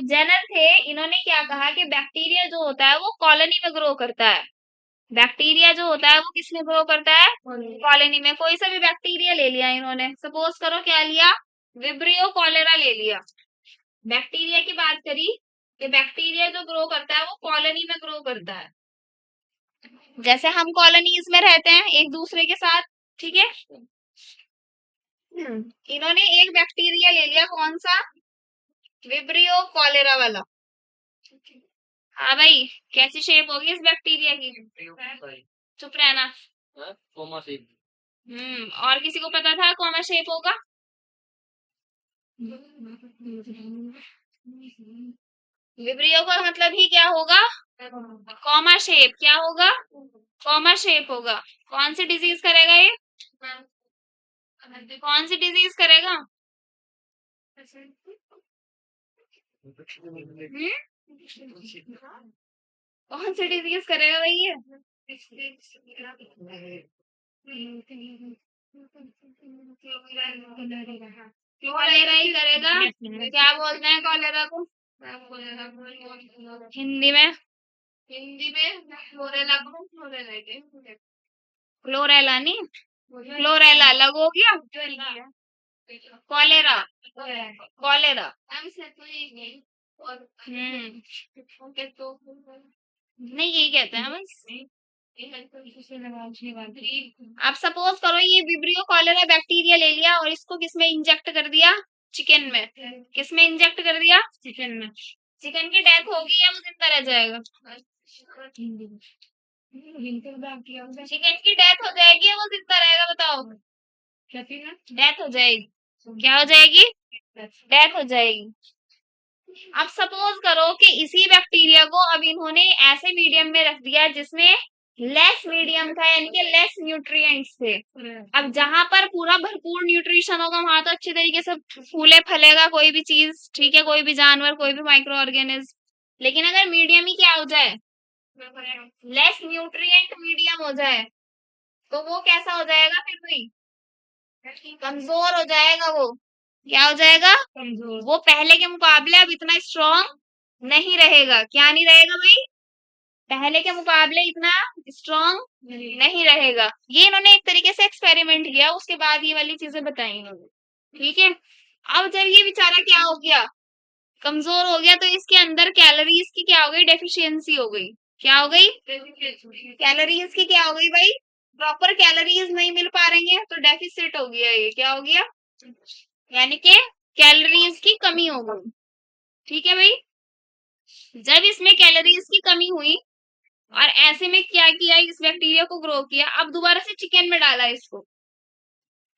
Speaker 1: जेनर थे, इन्होंने क्या कहा कि बैक्टीरिया जो होता है वो कॉलोनी में ग्रो करता है। बैक्टीरिया जो होता है वो किसमें ग्रो करता है? कॉलोनी में। कोई सा भी बैक्टीरिया ले लिया इन्होंने, सपोज करो क्या लिया, विब्रियो कॉलेरा ले लिया। बैक्टीरिया की बात करी कि बैक्टीरिया जो ग्रो करता है वो कॉलोनी में ग्रो करता है, जैसे हम कॉलोनीज में रहते हैं एक दूसरे के साथ, ठीक है। इन्होंने एक बैक्टीरिया ले लिया, कौन सा? विब्रियो कॉलेरा वाला। हाँ भाई, कैसी शेप होगी इस बैक्टीरिया की? चुप रहना। और किसी को पता था कॉमा शेप होगा? विब्रियो का मतलब ही क्या होगा? Comma shape. क्या होगा? कॉमा शेप होगा। कौन सी डिजीज करेगा ये? कौन सी डिजीज करेगा? कौन सी डिजीज करेगा भाई ये? कॉलेरा ही करेगा। क्या बोलते हैं कॉलेरा को हिंदी में? हिंदी में क्लोरेला को क्लोरेला नहीं, क्लोरेला अलग हो गया। Cholera, cholera. नहीं, यही कहते हैं बस। आप सपोज करो ये विब्रियो कॉलेरा बैक्टीरिया ले लिया और इसको किसमें इंजेक्ट कर दिया? चिकन में, किसमें इंजेक्ट कर दिया? चिकन में। चिकन की डेथ होगी या वो जिंदा रह जाएगा? चिकन की डेथ हो जाएगी या वो जिंदा रहेगा, बताओ? डेथ हो जाएगी। क्या हो जाएगी? डेथ हो जाएगी। अब सपोज करो कि इसी बैक्टीरिया को अब इन्होंने ऐसे मीडियम में रख दिया जिसमें लेस मीडियम था, यानी कि लेस न्यूट्रिएंट्स थे। अब जहां पर पूरा भरपूर न्यूट्रिशन होगा वहां तो अच्छे तरीके से फूले फलेगा कोई भी चीज, ठीक है, कोई भी जानवर, कोई भी माइक्रो ऑर्गेनिज्म। लेकिन अगर मीडियम ही क्या हो जाए, लेस न्यूट्रिएंट मीडियम हो जाए, तो वो कैसा हो जाएगा? फिर भी कमजोर हो जाएगा। वो क्या हो जाएगा? कमजोर। वो पहले के मुकाबले अब इतना स्ट्रांग नहीं रहेगा। क्या नहीं रहेगा भाई? पहले के मुकाबले इतना स्ट्रांग नहीं रहेगा। ये इन्होंने एक तरीके से एक्सपेरिमेंट किया, उसके बाद ये वाली चीजें बताई इन्होंने, ठीक है। अब जब ये बेचारा क्या हो गया, कमजोर हो गया, तो इसके अंदर कैलोरीज की क्या हो गई? डेफिशिएंसी हो गई। क्या हो गई? कैलोरीज की क्या हो गई भाई? प्रॉपर कैलोरीज नहीं मिल पा रही है, तो डेफिसिट हो गया। ये क्या हो गया? यानी कि कैलोरीज की कमी हो गई, ठीक है भाई। जब इसमें कैलोरीज की कमी हुई और ऐसे में क्या किया, इस बैक्टीरिया को ग्रो किया, अब दोबारा से चिकन में डाला इसको।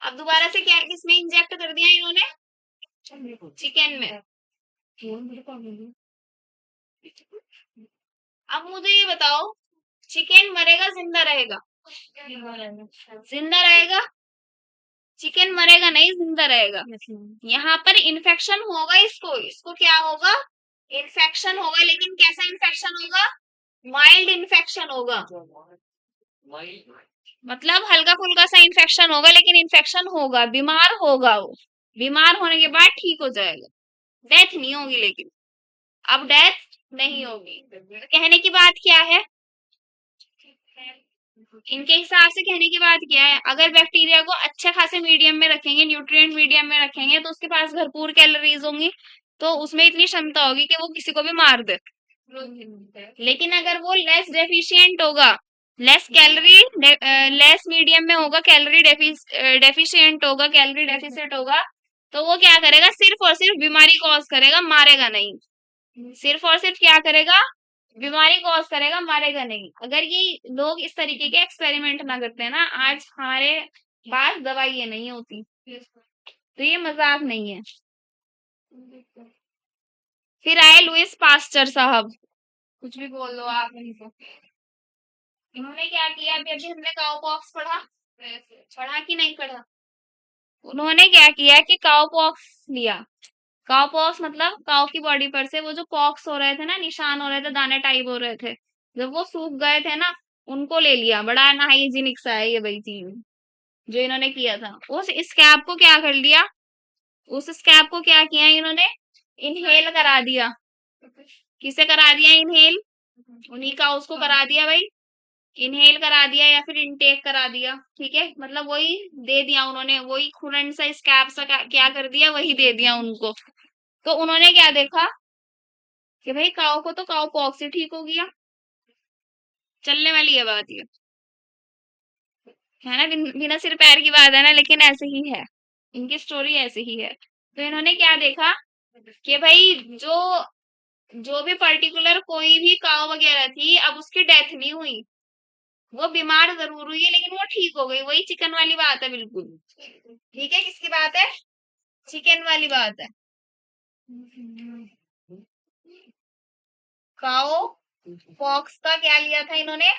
Speaker 1: अब दोबारा से क्या इसमें इंजेक्ट कर दिया इन्होंने? चिकन में। अब मुझे ये बताओ, चिकन मरेगा जिंदा रहेगा? जिंदा रहेगा। चिकन मरेगा नहीं, जिंदा रहेगा। यहाँ पर इन्फेक्शन होगा, इसको इसको क्या होगा? इन्फेक्शन होगा। लेकिन कैसा इन्फेक्शन होगा? माइल्ड इन्फेक्शन होगा। मतलब हल्का फुल्का सा इन्फेक्शन होगा, लेकिन इन्फेक्शन होगा, बीमार होगा वो। बीमार होने के बाद ठीक हो जाएगा। डेथ नहीं होगी लेकिन। अब डेथ नहीं होगी, तो कहने की बात क्या है? इनके हिसाब से कहने की बात क्या है, अगर बैक्टीरिया को अच्छे खासे मीडियम में रखेंगे, न्यूट्रिएंट मीडियम में रखेंगे, तो उसके पास भरपूर कैलोरीज होंगी, तो उसमें इतनी क्षमता होगी कि वो किसी को भी मार दे। लेकिन अगर वो लेस डेफिशिएंट होगा, लेस कैलोरी, लेस मीडियम में होगा, कैलोरी डेफिशिएंट होगा, कैलोरी डेफिसिट होगा, तो वो क्या करेगा? सिर्फ और सिर्फ बीमारी कॉज करेगा, मारेगा नहीं। सिर्फ और सिर्फ क्या करेगा? बीमारी कॉज करेगा, मारेगा नहीं। अगर ये लोग इस तरीके के एक्सपेरिमेंट ना करते ना, आज हमारे पास दवाई नहीं होती। तो ये मजाक नहीं है। फिर आए लुइस पास्चर साहब, कुछ भी बोल लो आप इनको। इन्होंने क्या किया? अभी अभी हमने काउपॉक्स पढ़ा, पढ़ा कि नहीं पढ़ा? उन्होंने क्या किया कि काउपॉक्स लिया। काउपॉक्स मतलब काउ की बॉडी पर से वो जो पॉक्स हो रहे थे ना, निशान हो रहे थे, दाने टाइप हो रहे थे, जब वो सूख गए थे ना, उनको ले लिया। बड़ा अनहाइजीनिक सा है ये भाई चीज जो इन्होंने किया था। उस स्कैब को क्या कर लिया? उस स्कैब को क्या किया इन्होंने? इनहेल करा दिया। किसे करा दिया इनहेल? उन्हीं का उसको करा दिया भाई। इनहेल करा दिया या फिर इनटेक करा दिया, ठीक है। मतलब वही दे दिया उन्होंने, वही खुरन सा स्कैब सा क्या कर दिया, वही दे दिया उनको। तो उन्होंने क्या देखा कि भाई काऊ को तो काऊ पॉक्स से ठीक हो गया। चलने वाली है बात ये, है ना। बिना सिर पैर की बात है ना, लेकिन ऐसे ही है, इनकी स्टोरी ऐसे ही है। तो इन्होंने क्या देखा कि भाई जो जो भी पर्टिकुलर कोई भी काऊ वगैरह थी, अब उसकी डेथ नहीं हुई, वो बीमार जरूर हुई है लेकिन वो ठीक हो गई। वही चिकन वाली बात है बिल्कुल, ठीक है। किसकी बात है? चिकन वाली बात है। काओ पॉक्स का क्या लिया था इन्होंने?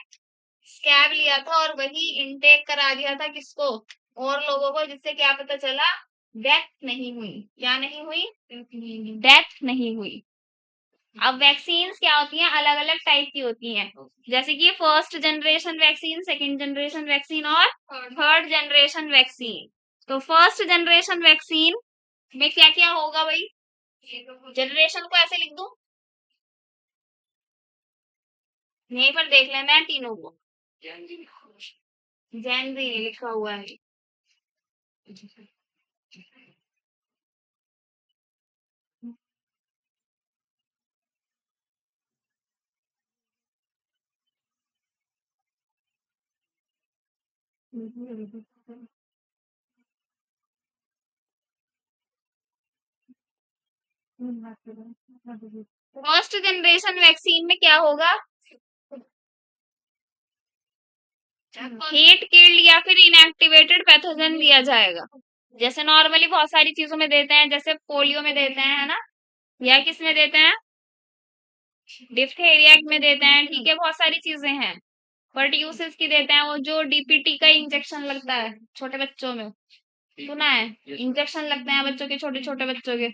Speaker 1: स्कैब लिया था, और वही इनटेक करा दिया था किसको? और लोगों को, जिससे क्या पता चला? डेथ नहीं हुई। क्या नहीं हुई? डेथ नहीं हुई। अब वैक्सीन्स क्या होती हैं? अलग अलग टाइप की होती हैं। जैसे कि first generation vaccine, second generation vaccine और थर्ड जनरेशन वैक्सीन। तो फर्स्ट जनरेशन वैक्सीन में क्या क्या होगा भाई? जनरेशन को ऐसे लिख दूं, यहीं पर देख लेना है तीनों को। जैन जी लिखा हुआ है। फर्स्ट जनरेशन वैक्सीन में क्या होगा? हीट किल्ड या फिर इनएक्टिवेटेड पैथोजन दिया जाएगा। जैसे नॉर्मली बहुत सारी चीजों में देते हैं, जैसे पोलियो में देते हैं, है ना, या किस में देते हैं, डिप्थेरिया में देते हैं, ठीक है, बहुत सारी चीजें हैं। पर्ट्यूसिस की देते हैं, वो जो डीपीटी का इंजेक्शन लगता है छोटे बच्चों में, सुना है, इंजेक्शन लगते हैं बच्चों के, छोटे छोटे बच्चों के,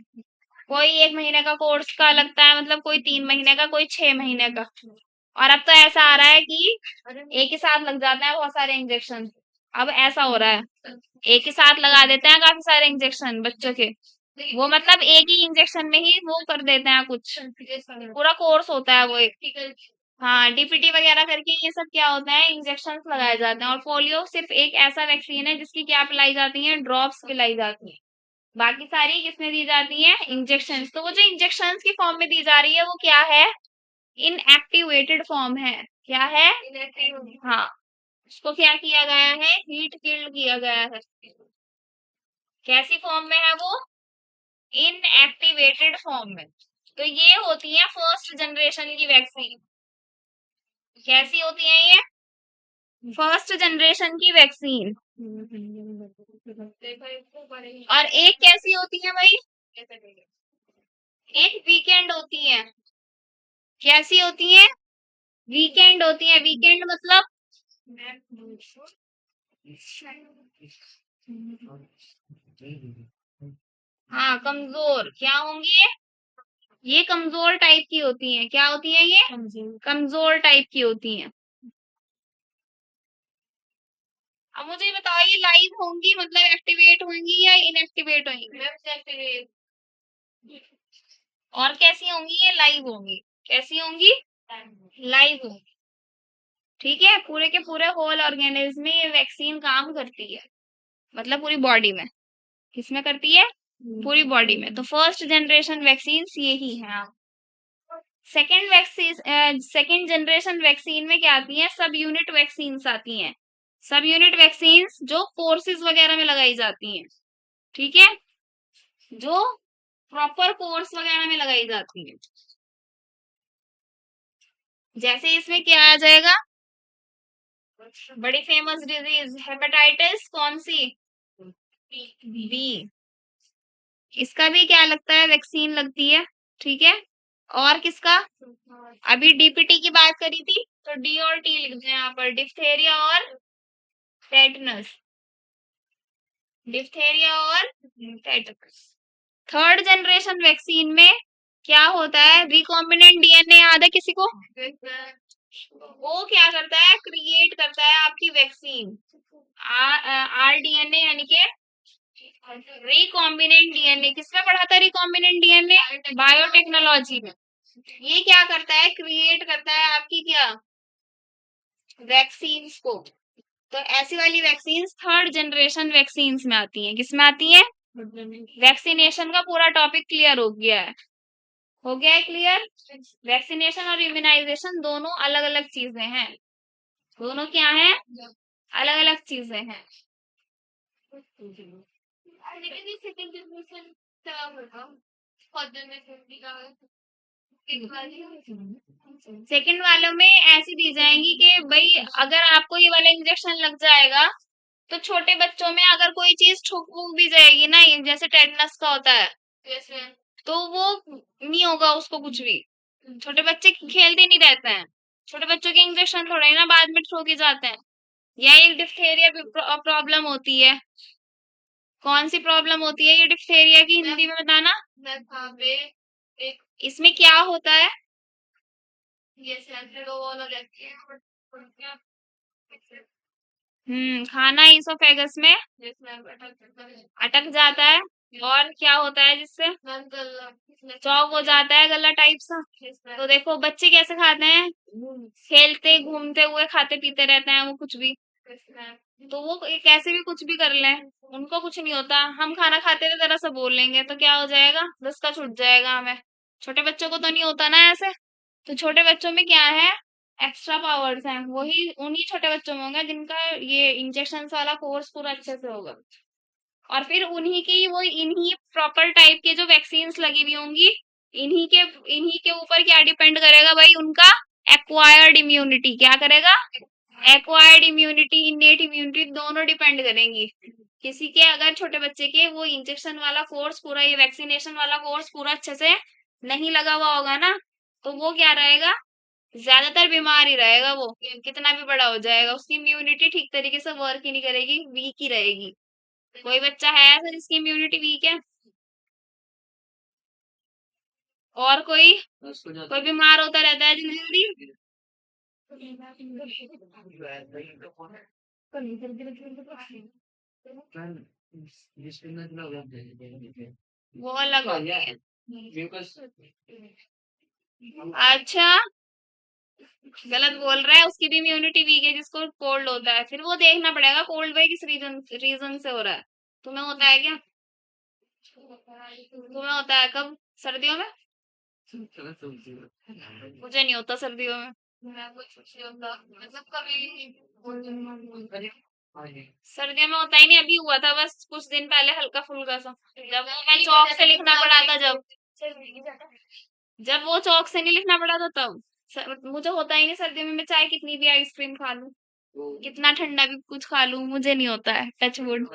Speaker 1: कोई 1 महीने का कोर्स का लगता है, मतलब कोई 3 महीने का, कोई 6 महीने का। और अब तो ऐसा आ रहा है कि एक ही साथ लग जाते हैं बहुत सारे इंजेक्शन। अब ऐसा हो रहा है, एक ही साथ लगा देते हैं काफी सारे इंजेक्शन बच्चों के, वो मतलब एक ही इंजेक्शन में ही वो कर देते हैं, कुछ पूरा कोर्स होता है वो एक। हाँ, डीपीटी वगैरह करके ये सब क्या होता है, इंजेक्शन लगाए जाते हैं। और पोलियो सिर्फ एक ऐसा वैक्सीन है जिसकी क्या पिलाई जाती है, ड्रॉप्स पिलाई जाती है। बाकी सारी किसमें दी जाती है, इंजेक्शन। तो वो जो इंजेक्शन की फॉर्म में दी जा रही है वो क्या है, इनएक्टिवेटेड फॉर्म है। क्या है, हाँ, उसको क्या किया गया है, हीट किल्ड किया गया है। कैसी फॉर्म में है वो, इनएक्टिवेटेड फॉर्म में। तो ये होती है फर्स्ट जनरेशन की वैक्सीन। कैसी होती है ये, फर्स्ट जनरेशन की वैक्सीन। और एक कैसी होती है भाई, एक वीकेंड होती है। कैसी होती है, वीकेंड होती है। वीकेंड मतलब, हाँ, कमजोर क्या होंगी ये कमजोर टाइप की होती हैं। क्या होती है ये, कमजोर टाइप की होती हैं। अब मुझे ये बताओ, ये लाइव होंगी मतलब एक्टिवेट होंगी या इनएक्टिवेट होंगी? और कैसी होंगी, ये लाइव होंगी। कैसी होंगी, लाइव होंगी। ठीक है, पूरे के पूरे होल ऑर्गेनिज्म में ये वैक्सीन काम करती है, मतलब पूरी बॉडी में। किसमें करती है, पूरी बॉडी में। तो फर्स्ट जनरेशन वैक्सीन यही है। Second vaccine, second generation vaccine में क्या आती है, सब यूनिट वैक्सीन आती हैं। सब यूनिट वैक्सीन जो कोर्सेज वगैरह में लगाई जाती हैं, ठीक है, जो प्रॉपर कोर्स वगैरह में लगाई जाती हैं। जैसे इसमें क्या आ जाएगा, बड़ी फेमस डिजीज हेपेटाइटिस कौन सी, बी, इसका भी क्या लगता है, वैक्सीन लगती है, ठीक है। और किसका, अभी डीपीटी की बात करी थी, तो डी और टी लिख दें यहाँ पर, डिप्थेरिया और टेटनस, डिप्थेरिया और टेटनस। थर्ड जनरेशन वैक्सीन में क्या होता है, रिकॉम्बिनेंट डीएनए याद है किसी को, वो क्या करता है, क्रिएट करता है आपकी वैक्सीन। आरडीएनए यानी कि रिकॉम्बिनेंट डीएनए, किसमें पढ़ा था रिकॉम्बिनेंट डीएनए, बायोटेक्नोलॉजी में। ये क्या करता है, क्रिएट करता है आपकी क्या, वैक्सीन्स को। तो ऐसी वाली वैक्सीन थर्ड जनरेशन वैक्सीन में आती हैं। किसमें आती हैं, वैक्सीनेशन का पूरा टॉपिक क्लियर हो गया है, हो गया है क्लियर। वैक्सीनेशन और इम्यूनाइजेशन दोनों अलग अलग चीजें हैं, दोनों क्या है, अलग अलग चीजें हैं। सेकंड वालों में ऐसी दी जाएंगी कि भाई अगर आपको ये वाला इंजेक्शन लग जाएगा तो छोटे बच्चों में अगर कोई चीज ठुक वुक भी जाएगी ना, ये जैसे टेटनस का होता है, तो वो नहीं होगा उसको कुछ भी। छोटे बच्चे खेलते नहीं रहते हैं, छोटे बच्चों के इंजेक्शन थोड़ा ही ना बाद में ठोक ही जाते हैं। यही डिप्थेरिया प्रॉब्लम होती है। कौन सी प्रॉब्लम होती है ये डिप्थेरिया की, हिंदी में बताना। इसमें क्या होता है, खाना इसोफेगस में अटक जाता है, और क्या होता है जिससे चौक हो जाता है, गला टाइप सा। तो देखो बच्चे कैसे खाते हैं, खेलते घूमते हुए खाते पीते रहते हैं वो कुछ भी, तो वो कैसे भी कुछ भी कर लें, उनको कुछ नहीं होता। हम खाना खाते हुए जरा सा बोल लेंगे तो क्या हो जाएगा, दस्ता छूट जाएगा हमें। छोटे बच्चों को तो नहीं होता ना ऐसे। तो छोटे बच्चों में क्या है, एक्स्ट्रा पावर्स हैं, वही उन्हीं छोटे बच्चों में होंगे जिनका ये इंजेक्शन वाला कोर्स पूरा अच्छे से होगा। और फिर इन्हीं प्रॉपर टाइप के जो वैक्सीन्स लगी हुई होंगी, इन्हीं के ऊपर क्या डिपेंड करेगा भाई, उनका एक्वायर्ड इम्यूनिटी। क्या करेगा? एक्वायर्ड इम्यूनिटी, इनेट इम्यूनिटी, दोनों डिपेंड करेंगी। किसी के अगर छोटे बच्चे के वो इंजेक्शन वाला कोर्स पूरा, ये वैक्सीनेशन वाला कोर्स पूरा अच्छे से नहीं लगा हुआ होगा ना, तो वो क्या रहेगा, ज्यादातर बीमार ही रहेगा। वो कितना भी बड़ा हो जाएगा, उसकी इम्यूनिटी ठीक तरीके से वर्क ही नहीं करेगी, वीक ही रहेगी। कोई बच्चा है ऐसा जिसकी इम्यूनिटी वीक है? और कोई बीमार होता रहता है जल्दी जल्दी? वो अलग होती है। अच्छा, गलत बोल रहा है, उसकी भी इम्यूनिटी वीक है जिसको कोल्ड होता है। फिर वो देखना पड़ेगा कोल्ड भाई किस रीजन से हो रहा है। तुम्हें होता है क्या? तुम्हें होता है कब? सर्दियों में? मुझे नहीं होता सर्दियों में। मैं कुछ नहीं होता, मतलब कभी सर्दियों में होता ही नहीं। अभी हुआ था बस कुछ दिन पहले हल्का फुल्का सा, जब वो मैं चौक से लिखना पड़ा था, जब वो चौक से नहीं लिखना पड़ा था तब। मुझे होता ही नहीं सर्दियों में, मैं चाहे कितनी भी आइसक्रीम खा लूं, कितना ठंडा भी कुछ खा लूं, मुझे नहीं होता है, टच वुड।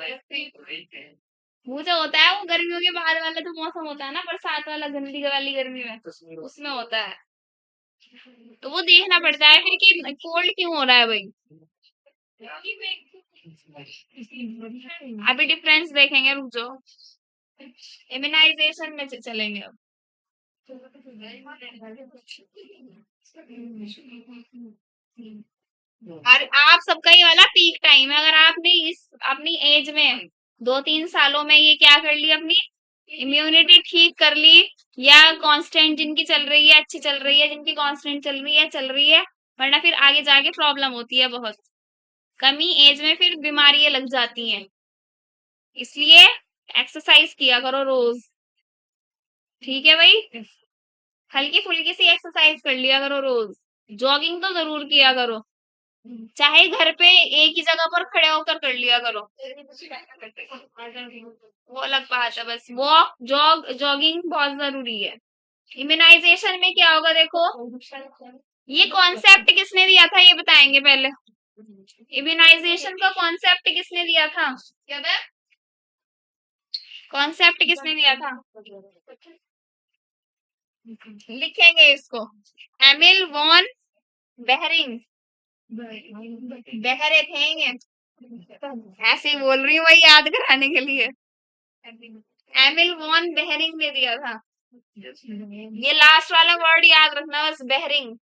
Speaker 1: मुझे होता है वो गर्मियों के बाद वाला जो मौसम होता है ना, बरसात वाला, गंदी वाली गर्मी में, उसमें होता है। तो वो देखना पड़ता है फिर कि कोल्ड क्यों हो रहा है भाई। अभी डिफरेंस देखेंगे, रुक जाओ, इम्यूनाइजेशन में चलेंगे अब। और आप सबका ये वाला पीक टाइम है, अगर आपने इस अपनी एज में 2-3 सालों में ये क्या कर ली, अपनी इम्यूनिटी ठीक कर ली, या कांस्टेंट जिनकी चल रही है अच्छी चल रही है, जिनकी कांस्टेंट चल रही है चल रही है, वरना फिर आगे जाके प्रॉब्लम होती है बहुत। कमी एज में फिर बीमारियां लग जाती हैं। इसलिए एक्सरसाइज किया करो रोज। ठीक है भाई, हल्की फुल्की सी एक्सरसाइज कर लिया करो रोज। जॉगिंग तो जरूर किया करो, चाहे घर पे एक ही जगह पर खड़े होकर कर लिया करो। वो अलग बात है, बस वॉक जॉगिंग बहुत जरूरी है। इम्यूनाइजेशन में क्या होगा देखो, ये कॉन्सेप्ट किसने दिया था ये बताएंगे पहले। इम्यूनाइजेशन का कॉन्सेप्ट किसने दिया था? क्या है कॉन्सेप्ट किसने दिया था? लिखेंगे इसको, एमिल वॉन बेहरिंग। बहरे थे, ऐसे ही बोल रही हूँ भाई याद कराने के लिए। एमिल वॉन बेहरिंग ने दिया था। ये लास्ट वाला वर्ड याद रखना बस, बेहरिंग।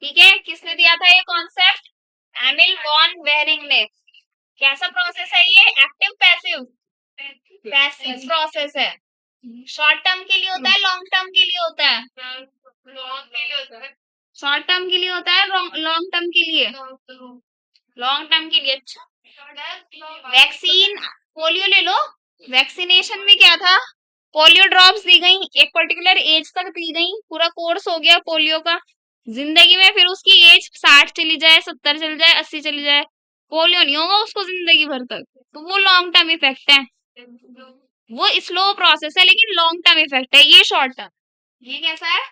Speaker 1: ठीक है, किसने दिया था ये कॉन्सेप्ट? एमिल वॉन बेहरिंग ने। कैसा प्रोसेस है ये, एक्टिव पैसिव? पैसिव प्रोसेस है। शॉर्ट टर्म के लिए होता है, लॉन्ग टर्म के लिए होता है? लॉन्ग के लिए होता है। शॉर्ट टर्म के लिए होता है, लॉन्ग टर्म के लिए? लॉन्ग टर्म के लिए। अच्छा, वैक्सीन, पोलियो ले लो। वैक्सीनेशन में क्या था, पोलियो ड्रॉप्स दी गई, एक पर्टिकुलर एज तक दी गई, पूरा कोर्स हो गया पोलियो का। जिंदगी में फिर उसकी एज 60 चली जाए, 70 चली जाए, 80 चली जाए, पोलियो नहीं होगा उसको जिंदगी भर तक। तो वो लॉन्ग टर्म इफेक्ट है। वो स्लो प्रोसेस है लेकिन लॉन्ग टर्म इफेक्ट है। ये शॉर्ट टर्म। ये कैसा है?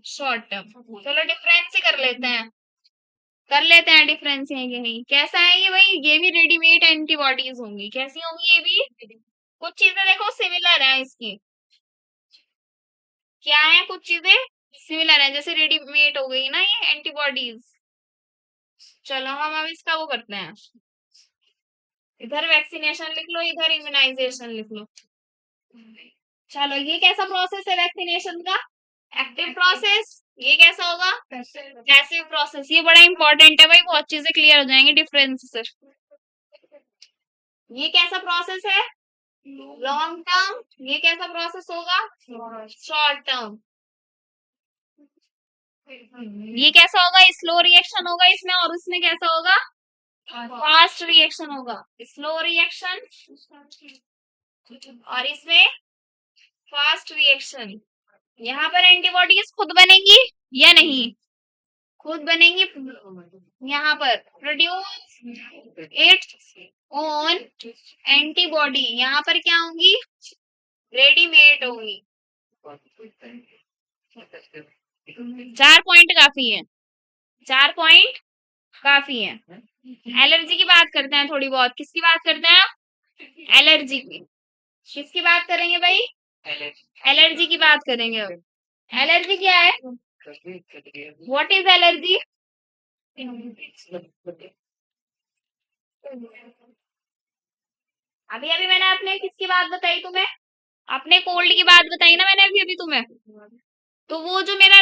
Speaker 1: Short term. चलो डिफरेंस ही कर लेते हैं डिफरेंस यही। कैसा है ये भाई, ये भी रेडीमेड एंटीबॉडीज होंगी। कैसी होंगी ये भी? कुछ चीजें देखो सिमिलर है इसकी। क्या है? कुछ चीजें सिमिलर है, जैसे रेडीमेड हो गई ना ये एंटीबॉडीज। चलो हम अब इसका वो करते हैं, इधर वैक्सीनेशन लिख लो, इधर इम्यूनाइजेशन लिख लो। चलो, ये कैसा प्रोसेस है वैक्सीनेशन का? Active process. ये कैसा होगा? Passive process. ये बड़ा इंपॉर्टेंट है भाई, बहुत चीजें क्लियर हो जाएंगी डिफरेंस से। ये कैसा प्रोसेस है? Long term. ये कैसा प्रोसेस होगा? Short term. ये कैसा होगा? स्लो रिएक्शन होगा इसमें, और उसमें कैसा होगा? फास्ट रिएक्शन होगा। स्लो रिएक्शन और इसमें फास्ट रिएक्शन। यहाँ पर एंटीबॉडीज खुद बनेंगी या नहीं? खुद बनेंगी। यहाँ पर प्रोड्यूस इट्स ओन एंटीबॉडी, यहाँ पर क्या होंगी, रेडीमेड होंगी। 4 पॉइंट काफी है, 4 पॉइंट काफी है। एलर्जी की बात करते हैं थोड़ी बहुत, किसकी बात करते हैं आप, एलर्जी की। किसकी बात करेंगे भाई, एलर्जी की बात करेंगे अब। एलर्जी क्या है, व्हाट इज एलर्जी, अभी अभी मैंने अपने किसकी बात बताई तुम्हें, अपने कोल्ड की बात बताई ना मैंने अभी अभी तुम्हें। तो वो जो मेरा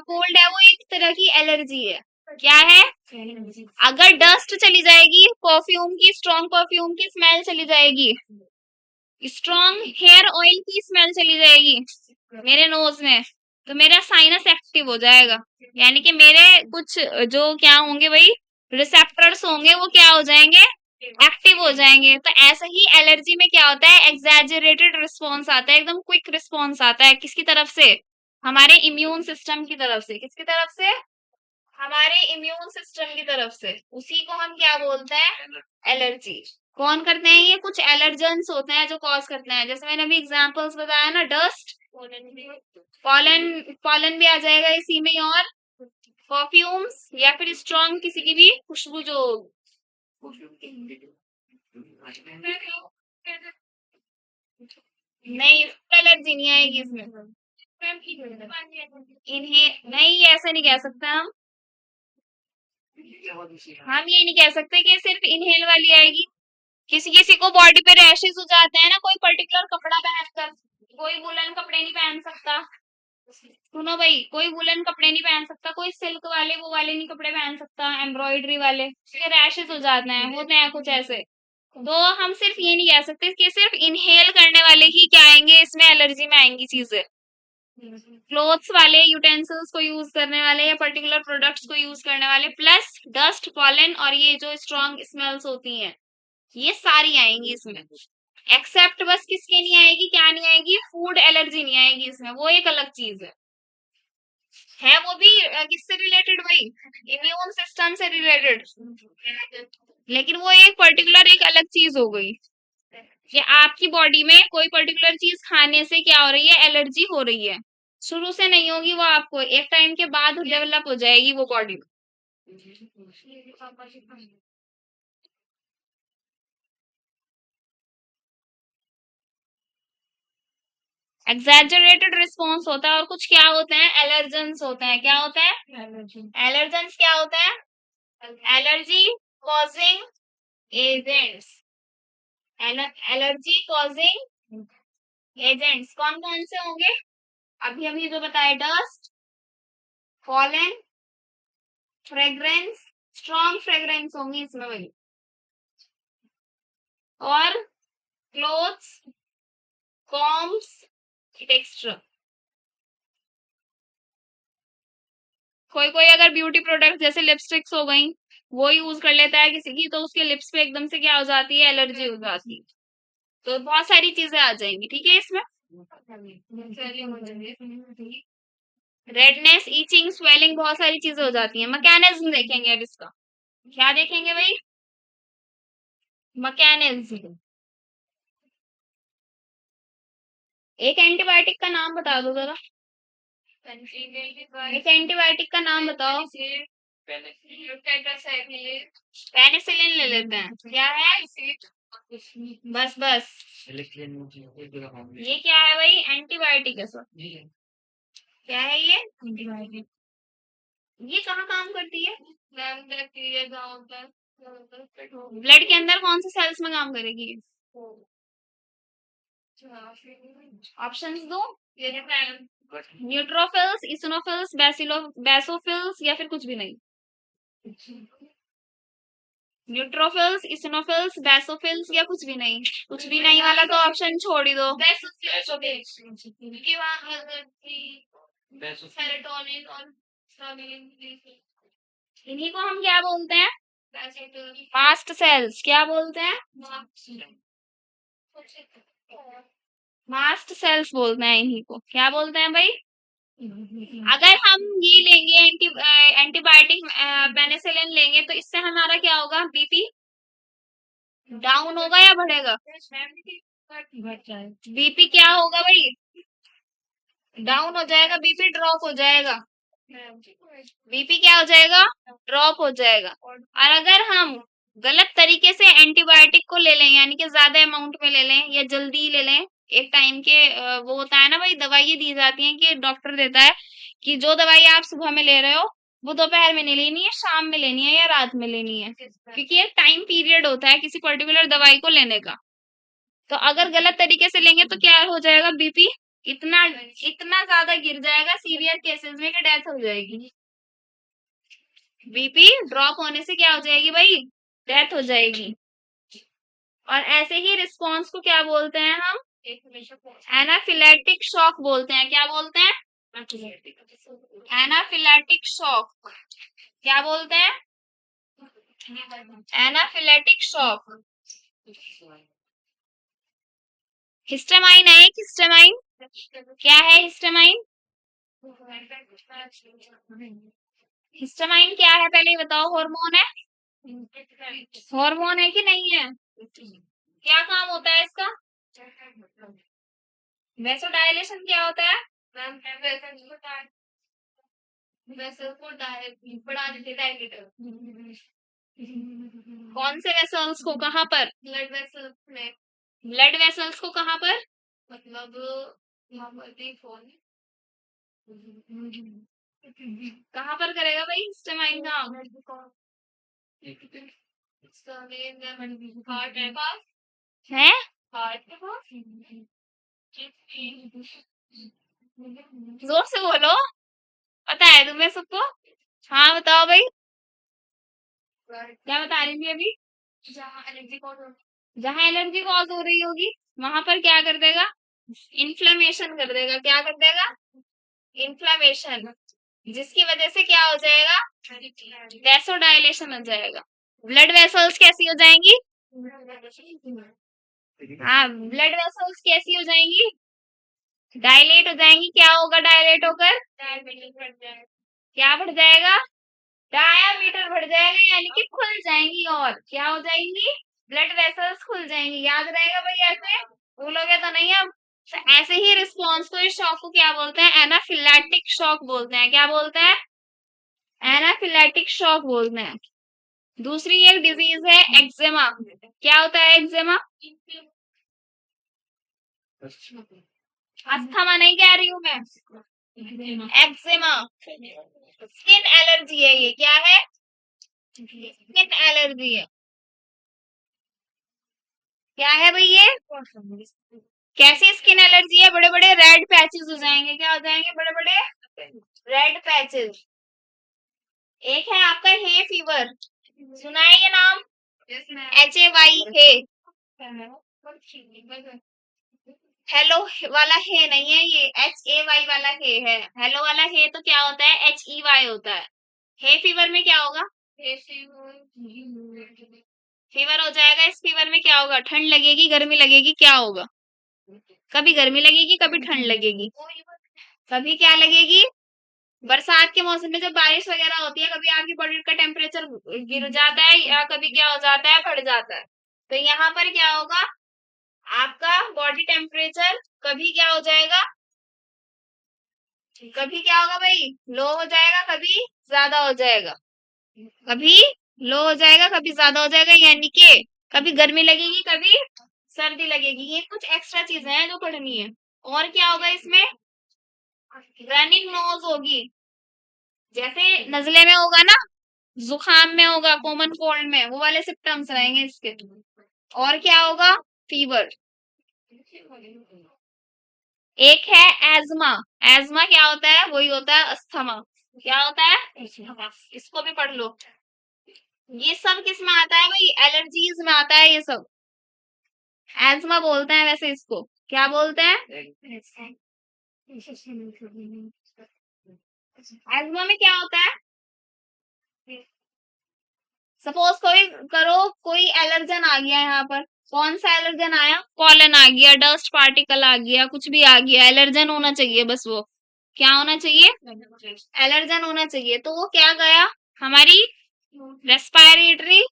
Speaker 1: कोल्ड है वो एक तरह की एलर्जी है। क्या है, अगर डस्ट चली जाएगी, परफ्यूम की, स्ट्रॉन्ग परफ्यूम की स्मेल चली जाएगी, स्ट्रॉन्ग हेयर ऑयल की स्मेल चली जाएगी मेरे नोज में, तो मेरा साइनस एक्टिव हो जाएगा। यानी कि मेरे कुछ जो क्या होंगे भाई, रिसेप्टर्स होंगे, वो क्या हो जाएंगे, एक्टिव हो जाएंगे। तो ऐसा ही एलर्जी में क्या होता है, एग्जैजरेटेड रिस्पॉन्स आता है, एकदम क्विक रिस्पॉन्स आता है। किसकी तरफ से, हमारे इम्यून सिस्टम की तरफ से। किसकी तरफ से, हमारे इम्यून सिस्टम की तरफ से। उसी को हम क्या बोलते हैं, एलर्जी। कौन करते हैं ये, कुछ एलर्जेंस होते हैं जो कॉज करते हैं। जैसे मैंने अभी एग्जांपल्स बताया ना, डस्ट, पॉलन, पॉलन भी आ जाएगा इसी में, और परफ्यूम्स या फिर स्ट्रॉन्ग किसी की भी खुशबू जो, नहीं एलर्जी नहीं आएगी इसमें। इन्हें नहीं, ऐसा नहीं कह सकते हम ये नहीं कह सकते कि सिर्फ इनहेल वाली आएगी। किसी किसी को बॉडी पे रैशेस हो जाते हैं ना, कोई पर्टिकुलर कपड़ा पहनकर, कोई वुलन कपड़े नहीं पहन सकता। सुनो भाई, कोई वुलन कपड़े नहीं पहन सकता, कोई सिल्क वाले वो वाले नहीं कपड़े पहन सकता, एम्ब्रॉयडरी वाले, ये रैशेस हो जाते हैं, होते हैं कुछ ऐसे। तो हम सिर्फ ये नहीं कह सकते कि सिर्फ इनहेल करने वाले ही क्या आएंगे इसमें, एलर्जी में आएंगी चीजें। क्लोथ्स वाले, यूटेंसिल्स को यूज करने वाले या पर्टिकुलर प्रोडक्ट्स को यूज करने वाले, प्लस डस्ट, पॉलन और ये जो स्ट्रॉन्ग स्मेल्स होती हैं, ये सारी आएंगी इसमें। एक्सेप्ट बस किसके नहीं आएगी, क्या नहीं आएगी, फूड एलर्जी नहीं आएगी इसमें, वो एक अलग चीज है वो भी किससे रिलेटेड भाई, इम्यून सिस्टम से रिलेटेड। लेकिन वो एक पर्टिकुलर एक अलग चीज हो गई कि आपकी बॉडी में कोई पर्टिकुलर चीज खाने से क्या हो रही है, एलर्जी हो रही है। शुरू से नहीं होगी वो, आपको एक टाइम के बाद डेवलप हो जाएगी वो बॉडी में। एग्जैजरेटेड रिस्पॉन्स होता है, और कुछ क्या होते हैं, एलर्जेंस होते हैं। क्या होता है, एलर्जेंस क्या होता है, allergy causing agents, allergy causing agents कौन कौन से होंगे, अभी अभी जो बताए, dust, pollen, fragrance, strong fragrance होंगी इसमें भाई, और क्लोथ्स, कॉम्स, टेक्सचर। कोई कोई अगर ब्यूटी प्रोडक्ट जैसे लिपस्टिक्स हो गई, वो यूज कर लेता है किसी की, तो उसके लिप्स पे एकदम से क्या हो जाती है, एलर्जी हो जाती है। तो बहुत सारी चीजें आ जाएंगी, ठीक है इसमें। रेडनेस, ईचिंग, स्वेलिंग, बहुत सारी चीजें हो जाती हैं। मैकेनिज्म देखेंगे अब इसका, क्या देखेंगे भाई, मैकेनिज्म। एक एंटीबायोटिक का नाम बता दो जरा, एक एंटीबायोटिक का नाम बताओ। पेनिसिलिन ले लेते हैं, क्या है, बस बस, ये क्या है भाई, एंटीबायोटिक है सर। क्या है ये, एंटीबायोटिक। ये कहाँ काम करती है, ब्लड के अंदर कौन से सेल्स में काम करेगी, ऑप्शंस दो, न्यूट्रोफिल्स, इसिनोफिल्स, बेसोफिल्स, या फिर कुछ भी नहीं। न्यूट्रोफिल्स, इसिनोफिल्स, बेसोफिल्स, या कुछ भी नहीं। कुछ भी नहीं वाला तो ऑप्शन छोड़ ही दो। इन्हीं को हम क्या बोलते हैं, मास्ट सेल्स। क्या बोलते हैं, मास्ट सेल्स बोलते हैं इन्हीं को, क्या बोलते हैं भाई, अगर हम ये लेंगे एंटीबायोटिक पेनिसिलिन लेंगे तो इससे हमारा क्या होगा, बीपी डाउन होगा या बढ़ेगा? बीपी क्या होगा भाई, डाउन हो जाएगा, बीपी ड्रॉप हो जाएगा। बीपी क्या हो जाएगा, ड्रॉप हो जाएगा। और अगर हम गलत तरीके से एंटीबायोटिक को ले लें, यानी कि ज्यादा अमाउंट में ले लें या जल्दी ले लें, एक टाइम के वो होता है ना भाई, दवाई दी जाती है कि डॉक्टर देता है कि जो दवाई आप सुबह में ले रहे हो वो दोपहर में नहीं लेनी है, शाम में लेनी है या रात में लेनी है, क्योंकि एक टाइम पीरियड होता है किसी पर्टिकुलर दवाई को लेने का। तो अगर गलत तरीके से लेंगे तो क्या हो जाएगा, बीपी इतना इतना ज्यादा गिर जाएगा सीवियर केसेस में कि डेथ हो जाएगी। बीपी ड्रॉप होने से क्या हो जाएगी भाई, डेथ हो जाएगी। और ऐसे ही रिस्पॉन्स को क्या बोलते हैं हम, एनाफिलैक्टिक शॉक बोलते हैं। क्या बोलते हैं, एनाफिलैक्टिक शॉक। क्या बोलते हैं, एनाफिलैक्टिक शॉक। हिस्टामाइन है, हिस्टामाइन क्या है, हिस्टामाइन, हिस्टामाइन क्या है पहले ये बताओ, हार्मोन है, हार्मोन है कि नहीं है, क्या काम होता है इसका, वैसोडायलेशन क्या होता है, वेसल को बढ़ा देते, डायलेटर। कौन से वेसल्स को, कहाँ पर, ब्लड वेसल्स में, ब्लड वेसल्स को कहाँ पर, मतलब कहाँ पर करेगा भाई हिस्टामाइन काम, हार्ट है पास है, हार्ट के पास, जोर से बोलो, पता है तुम्हें सबको। हाँ बताओ भाई, क्या बता रही थी अभी, जहाँ एलर्जी कॉज हो रही होगी वहां पर क्या कर देगा, इन्फ्लेमेशन कर देगा। क्या कर देगा, इन्फ्लेमेशन, जिसकी वजह से क्या हो जाएगा, वैसोडायलेशन हो जाएगा। ब्लड वेसल्स कैसी हो जाएंगी, हाँ ब्लड वेसल्स कैसी हो जाएंगी, डायलेट हो जाएंगी। क्या होगा डायलेट होकर, क्या बढ़ जाएगा, डायामीटर बढ़ जाएगा, यानी कि खुल जाएंगी। और क्या हो जाएंगी, ब्लड वेसल्स खुल जाएंगी। याद रहेगा भाई, ऐसे भूलोगे तो नहीं अब। तो ऐसे ही रिस्पॉन्स को, इस शॉक को क्या बोलते हैं, एनाफिलैक्टिक शॉक बोलते हैं। क्या बोलते हैं, एनाफिलैक्टिक शॉक बोलते हैं। दूसरी एक डिजीज है एक्जिमा। क्या होता है एक्जिमा, अस्थमा नहीं कह रही हूं मैं, एक्जिमा स्किन एलर्जी है ये। क्या है, स्किन एलर्जी है। क्या है भाई ये, कैसी स्किन एलर्जी है, बड़े बड़े रेड पैचेस हो जाएंगे। क्या हो जाएंगे, बड़े बड़े रेड पैचेस। एक है आपका हे फीवर, सुना है ये नाम, HAY हे, हेलो वाला हे नहीं है ये, HAY वाला हे है। हेलो वाला हे तो क्या होता है, HEY होता है। हे फीवर में क्या होगा, फीवर हो जाएगा। इस फीवर में क्या होगा, ठंड लगेगी, गर्मी लगेगी, क्या होगा, कभी गर्मी लगेगी, कभी ठंड लगेगी, कभी क्या लगेगी, बरसात के मौसम में जब बारिश वगैरह होती है कभी आपकी बॉडी का टेम्परेचर गिर जाता है या कभी क्या हो जाता है, बढ़ जाता है। तो यहाँ पर क्या होगा, आपका बॉडी टेम्परेचर कभी क्या हो जाएगा, कभी क्या होगा भाई, लो हो जाएगा, कभी ज्यादा हो जाएगा, कभी लो हो जाएगा, कभी ज्यादा हो जाएगा, यानी कि कभी गर्मी लगेगी, कभी सर्दी लगेगी। ये कुछ एक्स्ट्रा चीजें हैं जो पढ़नी है। और क्या होगा इसमें, रनिंग नोज होगी, जैसे नजले में होगा ना, जुकाम में होगा, कॉमन कोल्ड में, वो वाले सिम्टम्स रहेंगे इसके। और क्या होगा, फीवर। एक है एजमा, एजमा क्या होता है, वही होता है अस्थमा। क्या होता है, इसको भी पढ़ लो। ये सब किस में आता है भाई, एलर्जीज में आता है ये सब। एजमा बोलते हैं वैसे इसको, क्या बोलते हैं, एजमा में क्या होता है, सपोज कोई करो, कोई एलर्जन आ गया यहाँ पर, कौन सा एलर्जन आया, पॉलन आ गया, डस्ट पार्टिकल आ गया, कुछ भी आ गया, एलर्जन होना चाहिए बस वो। क्या होना चाहिए? एलर्जन होना चाहिए। तो वो क्या गया हमारी रेस्पिरेटरी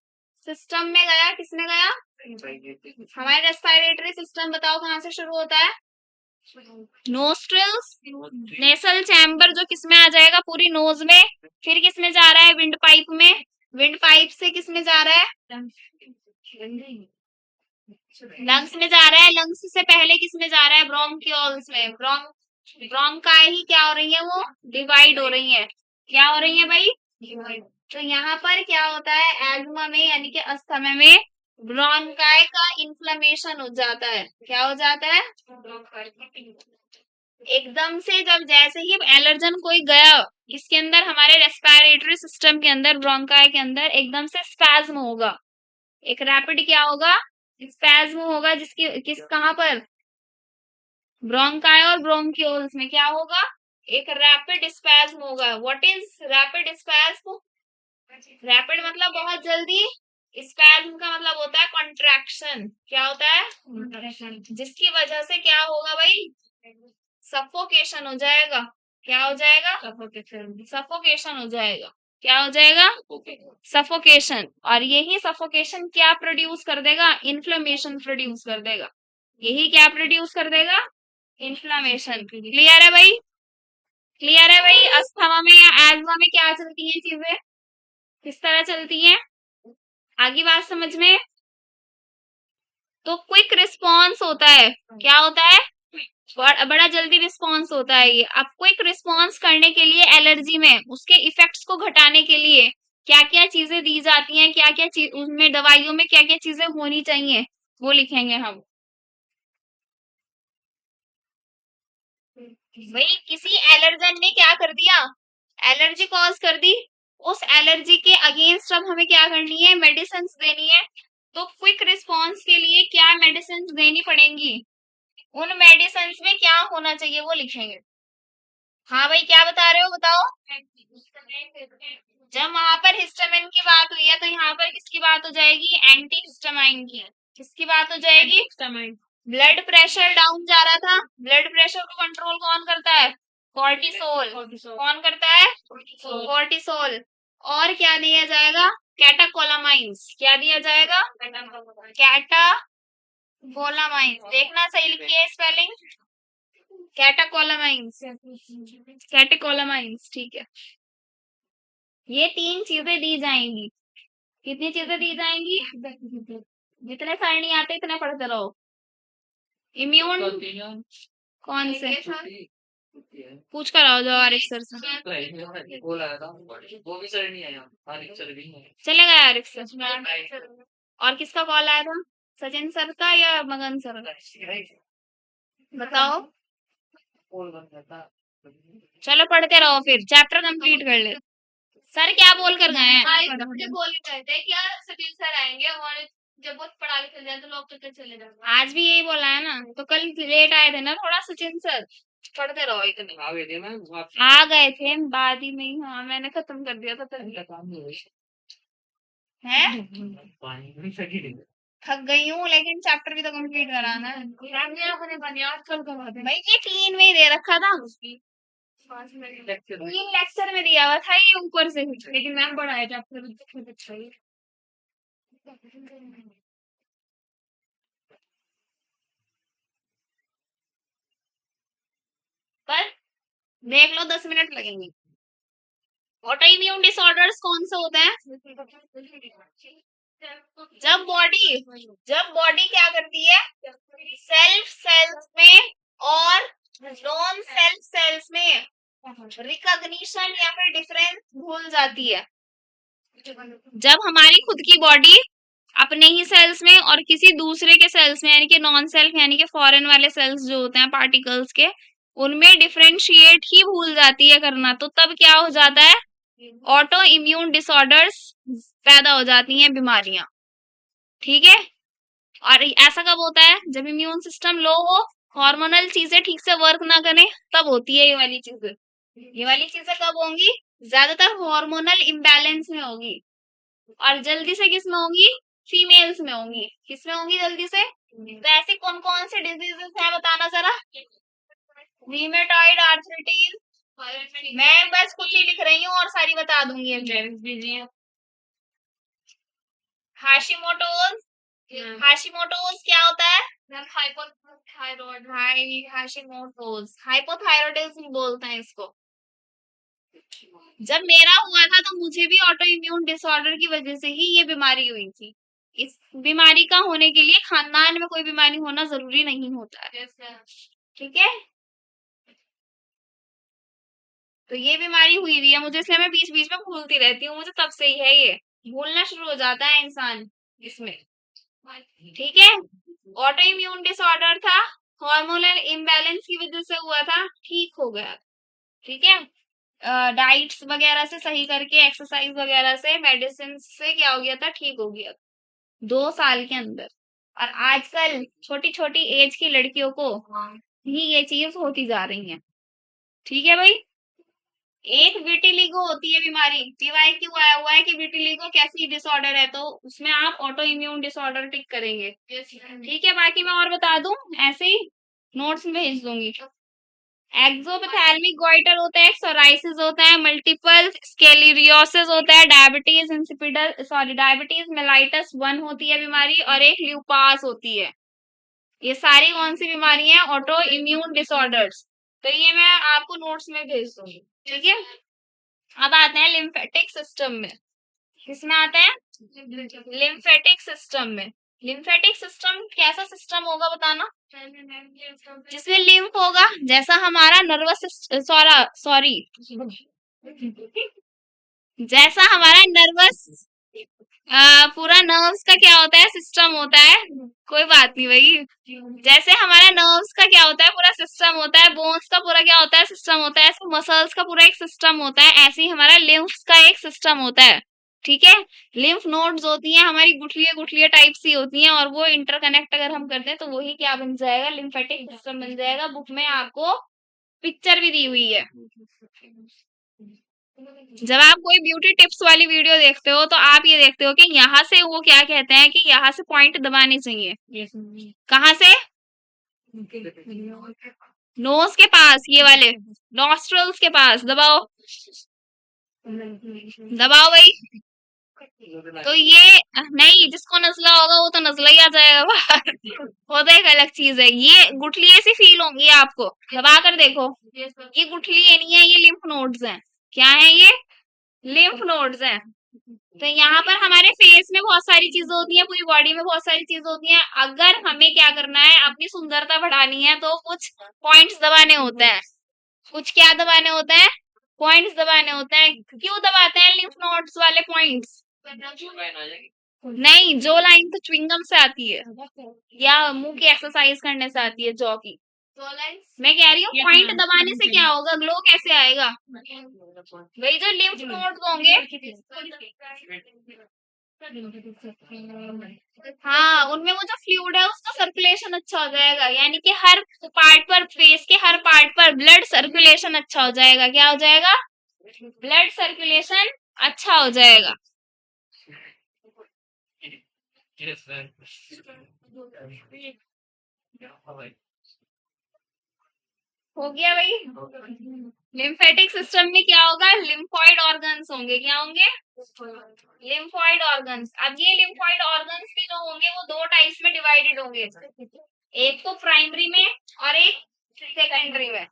Speaker 1: सिस्टम में गया। किसमें गया? हमारे रेस्पिरेटरी सिस्टम बताओ कहाँ से शुरू होता है? नोस्ट्रिल्स, नेसल चैम्बर जो किसमें आ जाएगा? पूरी नोज में। फिर किसमें जा रहा है? विंड पाइप में। विंड पाइप से किसमें जा रहा है? लंग्स में जा रहा है। लंग्स से पहले किसमें जा रहा है? ब्रोंकियोल्स में। ब्रोंकाई ही क्या हो रही है? वो डिवाइड हो रही है। क्या हो रही है भाई? तो यहाँ पर क्या होता है? एल्मा में यानी कि अस्थमा में ब्रोंकाई का इन्फ्लेमेशन हो जाता है। क्या हो जाता है? एकदम से जब जैसे ही एलर्जन कोई गया इसके अंदर, हमारे रेस्पिरेटरी सिस्टम के अंदर, ब्रोंकाई के अंदर एकदम से स्पैज्म होगा। एक रैपिड क्या होगा? स्पैज्म होगा। किस कहाँ पर? ब्रोंकाई और ब्रोंकियोल्स में क्या होगा? एक रैपिड स्पैज्म होगा। What is rapid spasm? Rapid मतलब बहुत जल्दी। स्पैज्म का मतलब होता है कॉन्ट्रैक्शन। क्या होता है? जिसकी वजह से क्या होगा भाई? सफोकेशन हो जाएगा। क्या हो जाएगा? सफोकेशन हो जाएगा। क्या हो जाएगा? सफोकेशन। और यही सफोकेशन क्या प्रोड्यूस कर देगा? इन्फ्लेमेशन प्रोड्यूस कर देगा। यही क्या प्रोड्यूस कर देगा? इन्फ्लेमेशन। क्लियर है भाई? क्लियर है भाई? अस्थमा में या एल्मा में क्या चलती हैं चीजें? किस तरह चलती हैं? आगे बात समझ में? तो क्विक रिस्पॉन्स होता है। क्या होता है? बड़ा जल्दी रिस्पॉन्स होता है ये। अब क्विक रिस्पॉन्स करने के लिए एलर्जी में उसके इफेक्ट्स को घटाने के लिए क्या क्या चीजें दी जाती हैं, क्या क्या चीज उसमें, दवाइयों में क्या क्या चीजें होनी चाहिए, वो लिखेंगे हम। भाई किसी एलर्जन ने क्या कर दिया? एलर्जी कॉज कर दी। उस एलर्जी के अगेंस्ट अब हमें क्या करनी है? मेडिसिन देनी है। तो क्विक रिस्पॉन्स के लिए क्या मेडिसिन देनी पड़ेंगी? उन मेडिसिन में क्या होना चाहिए वो लिखेंगे। हाँ भाई क्या बता रहे हो? बताओ। जब वहां पर हिस्टामिन की बात हुई है तो यहाँ पर किसकी बात हो जाएगी? एंटी हिस्टामाइन की। किसकी बात हो जाएगी? ब्लड प्रेशर डाउन जा रहा था। ब्लड प्रेशर को कंट्रोल कौन करता है? कॉर्टिसोल। कौन करता है? कॉर्टिसोल। और क्या दिया जाएगा? कैटाकोलामाइंस। क्या दिया जाएगा? कैटाकोलामाइंस। देखना सही लिखी है स्पेलिंग। कैटाकोलामाइंस। कैटेकोलामाइंस। ठीक है। ये 3 चीजें दी जाएंगी। कितनी चीजें दी जाएंगी? जितने सारे नहीं आते इतने पढ़ते रहो। इम्यून कौन से? पूछ कर आओ जाओ आरिफ सर से। चलेगा आरिफ सर। और किसका कॉल आया था? सचिन सर का या मगन सर का? बताओ। चलो पढ़ते रहो फिर, चैप्टर कंप्लीट कर ले। सर क्या बोल कर गए हैं? बोल गए थे क्या सचिन सर आएंगे और जब वो पढ़ा के चले जाए तो लोग तो चले जाए। आज भी यही बोला है ना। तो कल लेट आए थे ना थोड़ा सचिन सर। पढ़ते रहो इतने। आ गए थे बाद ही में ही। हाँ मैंने खत्म कर दिया था तभी। है थक गई हूँ लेकिन चैप्टर भी तो कंप्लीट कराना है। भाई ये 3 में ही दे रखा था। 3 लेक्चर में दिया हुआ था ये ऊपर से कुछ, लेकिन मैम पढ़ाया चैप्टर अच्छा ही। पर देख लो 10 मिनट लगेंगे। ऑटो इम्यून डिसऑर्डर्स कौन से होते हैं? जब बॉडी क्या करती है? सेल्फ सेल्स में और नॉन सेल्फ सेल्स में रिकॉग्निशन या फिर डिफरेंस भूल जाती है। जब हमारी खुद की बॉडी अपने ही सेल्स में और किसी दूसरे के सेल्स में यानी कि नॉन सेल्फ यानी कि फॉरेन वाले सेल्स जो होते हैं पार्टिकल्स के, उनमें डिफरेंशिएट ही भूल जाती है करना, तो तब क्या हो जाता है? ऑटो इम्यून डिसऑर्डर्स पैदा हो जाती हैं, बीमारियां। ठीक है। और ऐसा कब होता है? जब इम्यून सिस्टम लो हो, हार्मोनल चीजें ठीक से वर्क ना करें, तब होती है ये वाली चीजें। ये वाली चीजें कब होंगी? ज्यादातर हार्मोनल इम्बैलेंस में होगी। और जल्दी से किस में होंगी? फीमेल्स में होंगी। किस में होंगी जल्दी से? तो ऐसे कौन कौन से डिजीजेस हैं बताना जरा। रीमेटॉइड आर्थराइटिस, मैं बस कुछ ही लिख रही हूँ और सारी बता दूंगी अभी। हाशिमोटोज, हाशिमोटोज क्या होता है? हाशिमोटोज हाइपोथायरॉयडिज्म बोलते हैं इसको। जब मेरा हुआ था तो मुझे भी ऑटो इम्यून डिसऑर्डर की वजह से ही ये बीमारी हुई थी। इस बीमारी का होने के लिए खानदान में कोई बीमारी होना जरूरी नहीं होता है, ठीक है। तो ये बीमारी हुई हुई है मुझे, इसलिए मैं बीच बीच में भूलती रहती हूँ, मुझे तब से ही है ये, भूलना शुरू हो जाता है इंसान इसमें, ठीक है। ऑटो इम्यून डिसऑर्डर था, हार्मोनल इम्बैलेंस की वजह से हुआ था, ठीक हो गया, ठीक है। डाइट्स वगैरह से सही करके, एक्सरसाइज वगैरह से, मेडिसिन से क्या हो गया था, ठीक हो गया 2 साल के अंदर। और आजकल छोटी छोटी एज की लड़कियों को ही ये चीज होती जा रही है, ठीक है भाई। एक विटिलिगो होती है बीमारी, PYQ आया हुआ है कि विटिलिगो कैसी डिसऑर्डर है, तो उसमें आप ऑटो इम्यून डिसऑर्डर टिक करेंगे, ठीक है। बाकी मैं और बता दूं, ऐसे ही नोट्स में भेज दूंगी। एक्सोपैथेल्मिक गॉइटर होता है, सोराइसिस होता है, मल्टीपल स्क्लेरोसिस होता है, diabetes insipidus, sorry diabetes mellitus 1 होती है बीमारी, और एक ल्यूपास होती है। ये सारी कौन सी बीमारी है? Auto immune disorders. तो ये मैं आपको नोट्स में भेज दूंगी, ठीक है। अब आते हैं लिम्फेटिक सिस्टम में। किसमें आता है? लिम्फेटिक सिस्टम में। लिम्फेटिक सिस्टम कैसा सिस्टम होगा बताना? जिसमें लिम्फ होगा, जैसा हमारा नर्वस सॉरी जैसा हमारा नर्वस पूरा नर्व्स का क्या होता है, सिस्टम होता है, कोई बात नहीं भाई। जैसे हमारा नर्व्स का क्या होता है, पूरा सिस्टम होता है, बोन्स का पूरा क्या होता है, सिस्टम होता है, ऐसे मसल्स का पूरा एक सिस्टम होता है, ऐसे ही हमारा लिम्फ्स का एक सिस्टम होता है, ठीक है। लिम्फ नोड्स होती हैं हमारी, गुठलियां गुठलियां टाइप सी होती हैं, और वो इंटरकनेक्ट अगर हम करते हैं तो वही क्या बन जाएगा, लिम्फेटिक सिस्टम बन जाएगा। बुक में आपको पिक्चर भी दी हुई है। जब आप कोई ब्यूटी टिप्स वाली वीडियो देखते हो तो आप ये देखते हो कि यहाँ से वो क्या कहते हैं कि यहाँ से पॉइंट दबाने चाहिए, कहाँ से? नोज के पास, ये वाले नॉस्ट्रल्स के पास दबाओ, दबाओ भाई। तो ये नहीं, जिसको नजला होगा वो तो नजला ही आ जाएगा बाहर। वो तो एक अलग चीज है, ये गुठली ऐसी फील होंगी आपको, दबा कर देखो। ये गुठली नहीं है, ये लिम्फ नोड्स हैं। क्या है ये? लिम्फ नोड्स हैं। तो यहाँ पर हमारे फेस में बहुत सारी चीजें होती हैं, पूरी बॉडी में बहुत सारी चीजें होती हैं। अगर हमें क्या करना है, अपनी सुंदरता बढ़ानी है, तो कुछ पॉइंट्स दबाने होते हैं। कुछ क्या दबाने होते हैं? पॉइंट्स दबाने होते हैं। क्यों दबाते हैं लिम्फ नोड्स वाले पॉइंट्स? नहीं, जो लाइन तो च्युइंगम से आती है या मुंह की एक्सरसाइज करने से आती है, जॉ की। मैं कह रही हूँ पॉइंट दबाने से क्या होगा, ग्लो कैसे आएगा? वही जो लिम्फ नोड्स होंगे, हाँ, उनमें वो जो फ्लूइड है उसका सर्कुलेशन अच्छा हो जाएगा, यानी कि हर पार्ट पर, फेस के हर पार्ट पर ब्लड सर्कुलेशन अच्छा हो जाएगा। क्या हो जाएगा? ब्लड सर्कुलेशन अच्छा हो जाएगा। हो गया भाई। लिम्फेटिक सिस्टम में क्या होगा? लिम्फोइड ऑर्गन्स होंगे। क्या होंगे? Lymphoid organs. अब ये लिम्फोइड ऑर्गन्स भी जो होंगे वो 2 टाइप्स में डिवाइडेड होंगे, एक तो प्राइमरी में और एक सेकेंडरी में।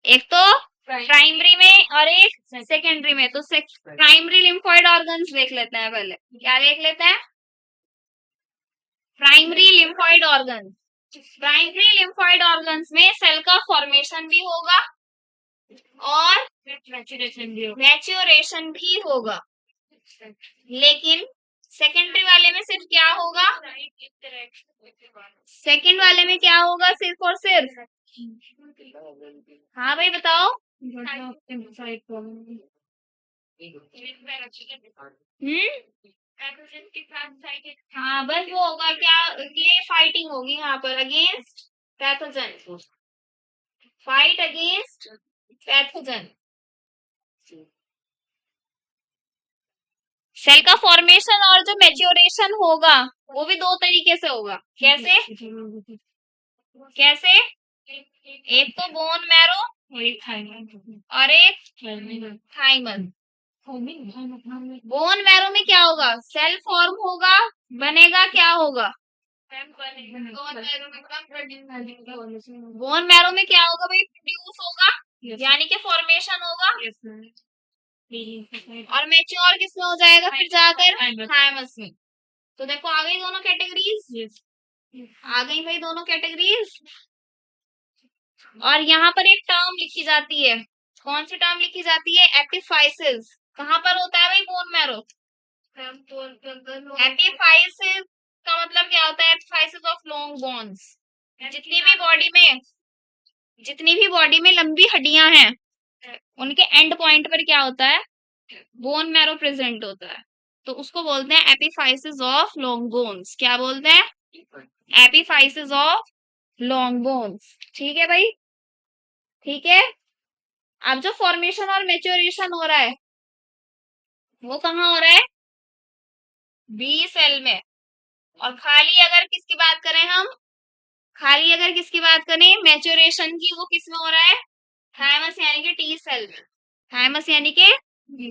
Speaker 1: एक तो प्राइमरी में और एक सेकेंडरी में। तो प्राइमरी लिम्फोइड ऑर्गन्स देख लेते हैं पहले। क्या देख लेते हैं? Primary lymphoid organ. Primary lymphoid organs में सेल का फॉर्मेशन भी होगा और मैच्योरेशन भी होगा, लेकिन सेकेंडरी वाले में सिर्फ क्या होगा? सेकेंड वाले में क्या होगा? सिर्फ और सिर्फ, हाँ भाई बताओ। हाँ बस वो होगा क्या, ये फाइटिंग होगी यहाँ पर against pathogen, fight against pathogen. Cell का फॉर्मेशन और जो मैच्योरेशन होगा वो भी 2 तरीके से होगा। कैसे? कैसे? एक तो बोन मैरो और एक थाइमस। बोन मैरो में क्या होगा? सेल फॉर्म होगा, बनेगा, क्या होगा? बोन मैरो में क्या होगा भाई? प्रोड्यूस होगा, यानी कि फॉर्मेशन होगा। और मैच्योर किसमें हो जाएगा फिर जाकर? थाइमस में। तो देखो आ गई दोनों कैटेगरीज, आ गई भाई दोनों कैटेगरीज। और यहाँ पर एक टर्म लिखी जाती है, कौन सी टर्म लिखी जाती है? एपिफाइसिस। कहाँ पर होता है भाई बोन मैरो? एपिफाइसिस का मतलब क्या होता है? Epiphysis of long bones. जितनी भी बॉडी में, जितनी भी बॉडी में लंबी हड्डियां हैं, उनके एंड पॉइंट पर क्या होता है? बोन मैरो प्रेजेंट होता है। तो उसको बोलते हैं एपिफाइसिस ऑफ लॉन्ग बोन्स। क्या बोलते हैं? Epiphysis of long bones. ठीक है भाई, ठीक है। अब जो फॉर्मेशन और मेच्योरेशन हो रहा है वो कहाँ हो रहा है? बी सेल में। और खाली अगर किसकी बात करें हम, खाली अगर किसकी बात करें मैच्योरेशन की, वो किसमें हो रहा है? थाइमस यानी कि टी सेल में। थाइमस यानी कि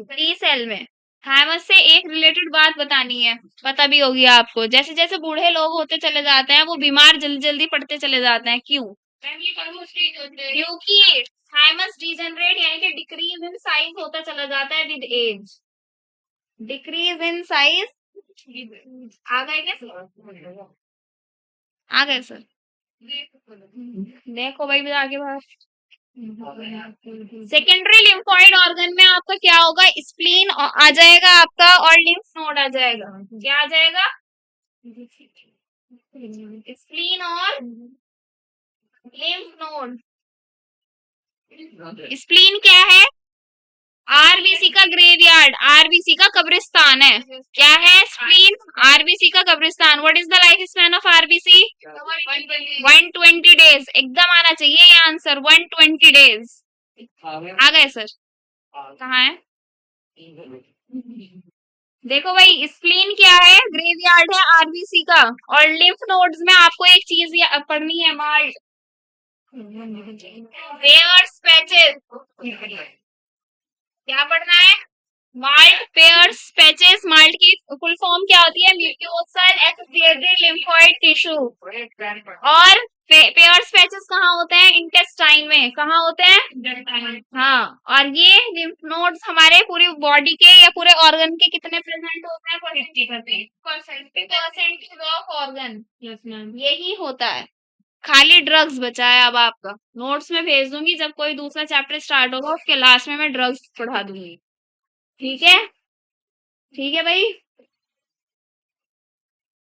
Speaker 1: टी सेल में। थाइमस से एक रिलेटेड बात बतानी है, पता भी होगी आपको। जैसे जैसे बूढ़े लोग होते चले जाते हैं वो बीमार जल्दी जल्दी पड़ते चले जाते हैं, क्यों? क्योंकि थाइमस डिजेनरेट यानी कि डिक्रीज इन साइज होता चला जाता है with age. Decrease in size. आ गए क्या सर? आ गए सर? देखो भाई भी आगे बाहर। सेकेंडरी लिम्फोइड ऑर्गन में आपका क्या होगा? स्प्लीन आ जाएगा आपका और लिम्फ नोड आ जाएगा। क्या आ जाएगा? स्प्लीन और लिम्फ नोड। स्प्लीन क्या है? आरबीसी का ग्रेवयार्ड, आरबीसी का कब्रिस्तान है। क्या है? स्प्लीन आरबीसी का कब्रिस्तान। What is the life span of RBC? 120 days. एकदम आना चाहिए ये आंसर, 120 डेज। आ गए सर? कहाँ है? देखो भाई स्प्लीन क्या है? ग्रेवयार्ड है आरबीसी का। और लिम्फ नोड्स में आपको एक चीज पढ़नी है, माल्ट पेयर्स पैचेस। क्या पढ़ना है? MALT Peyer's patches. माल्ट की फुल फॉर्म क्या होती है? Mucosal exudated lymphoid tissue. और पेयर्स पैचेस कहाँ होते हैं? इंटेस्टाइन में। कहाँ होते हैं? हाँ। और ये लिम्फ नोड्स हमारे पूरी बॉडी के या पूरे ऑर्गन के कितने प्रेजेंट होते हैं? 50% ऑफ ऑर्गन यही होता है। खाली ड्रग्स बचा है अब आपका। नोट्स में भेज दूंगी, जब कोई दूसरा चैप्टर स्टार्ट होगा उसके लास्ट में मैं ड्रग्स पढ़ा दूंगी। ठीक है, ठीक है भाई।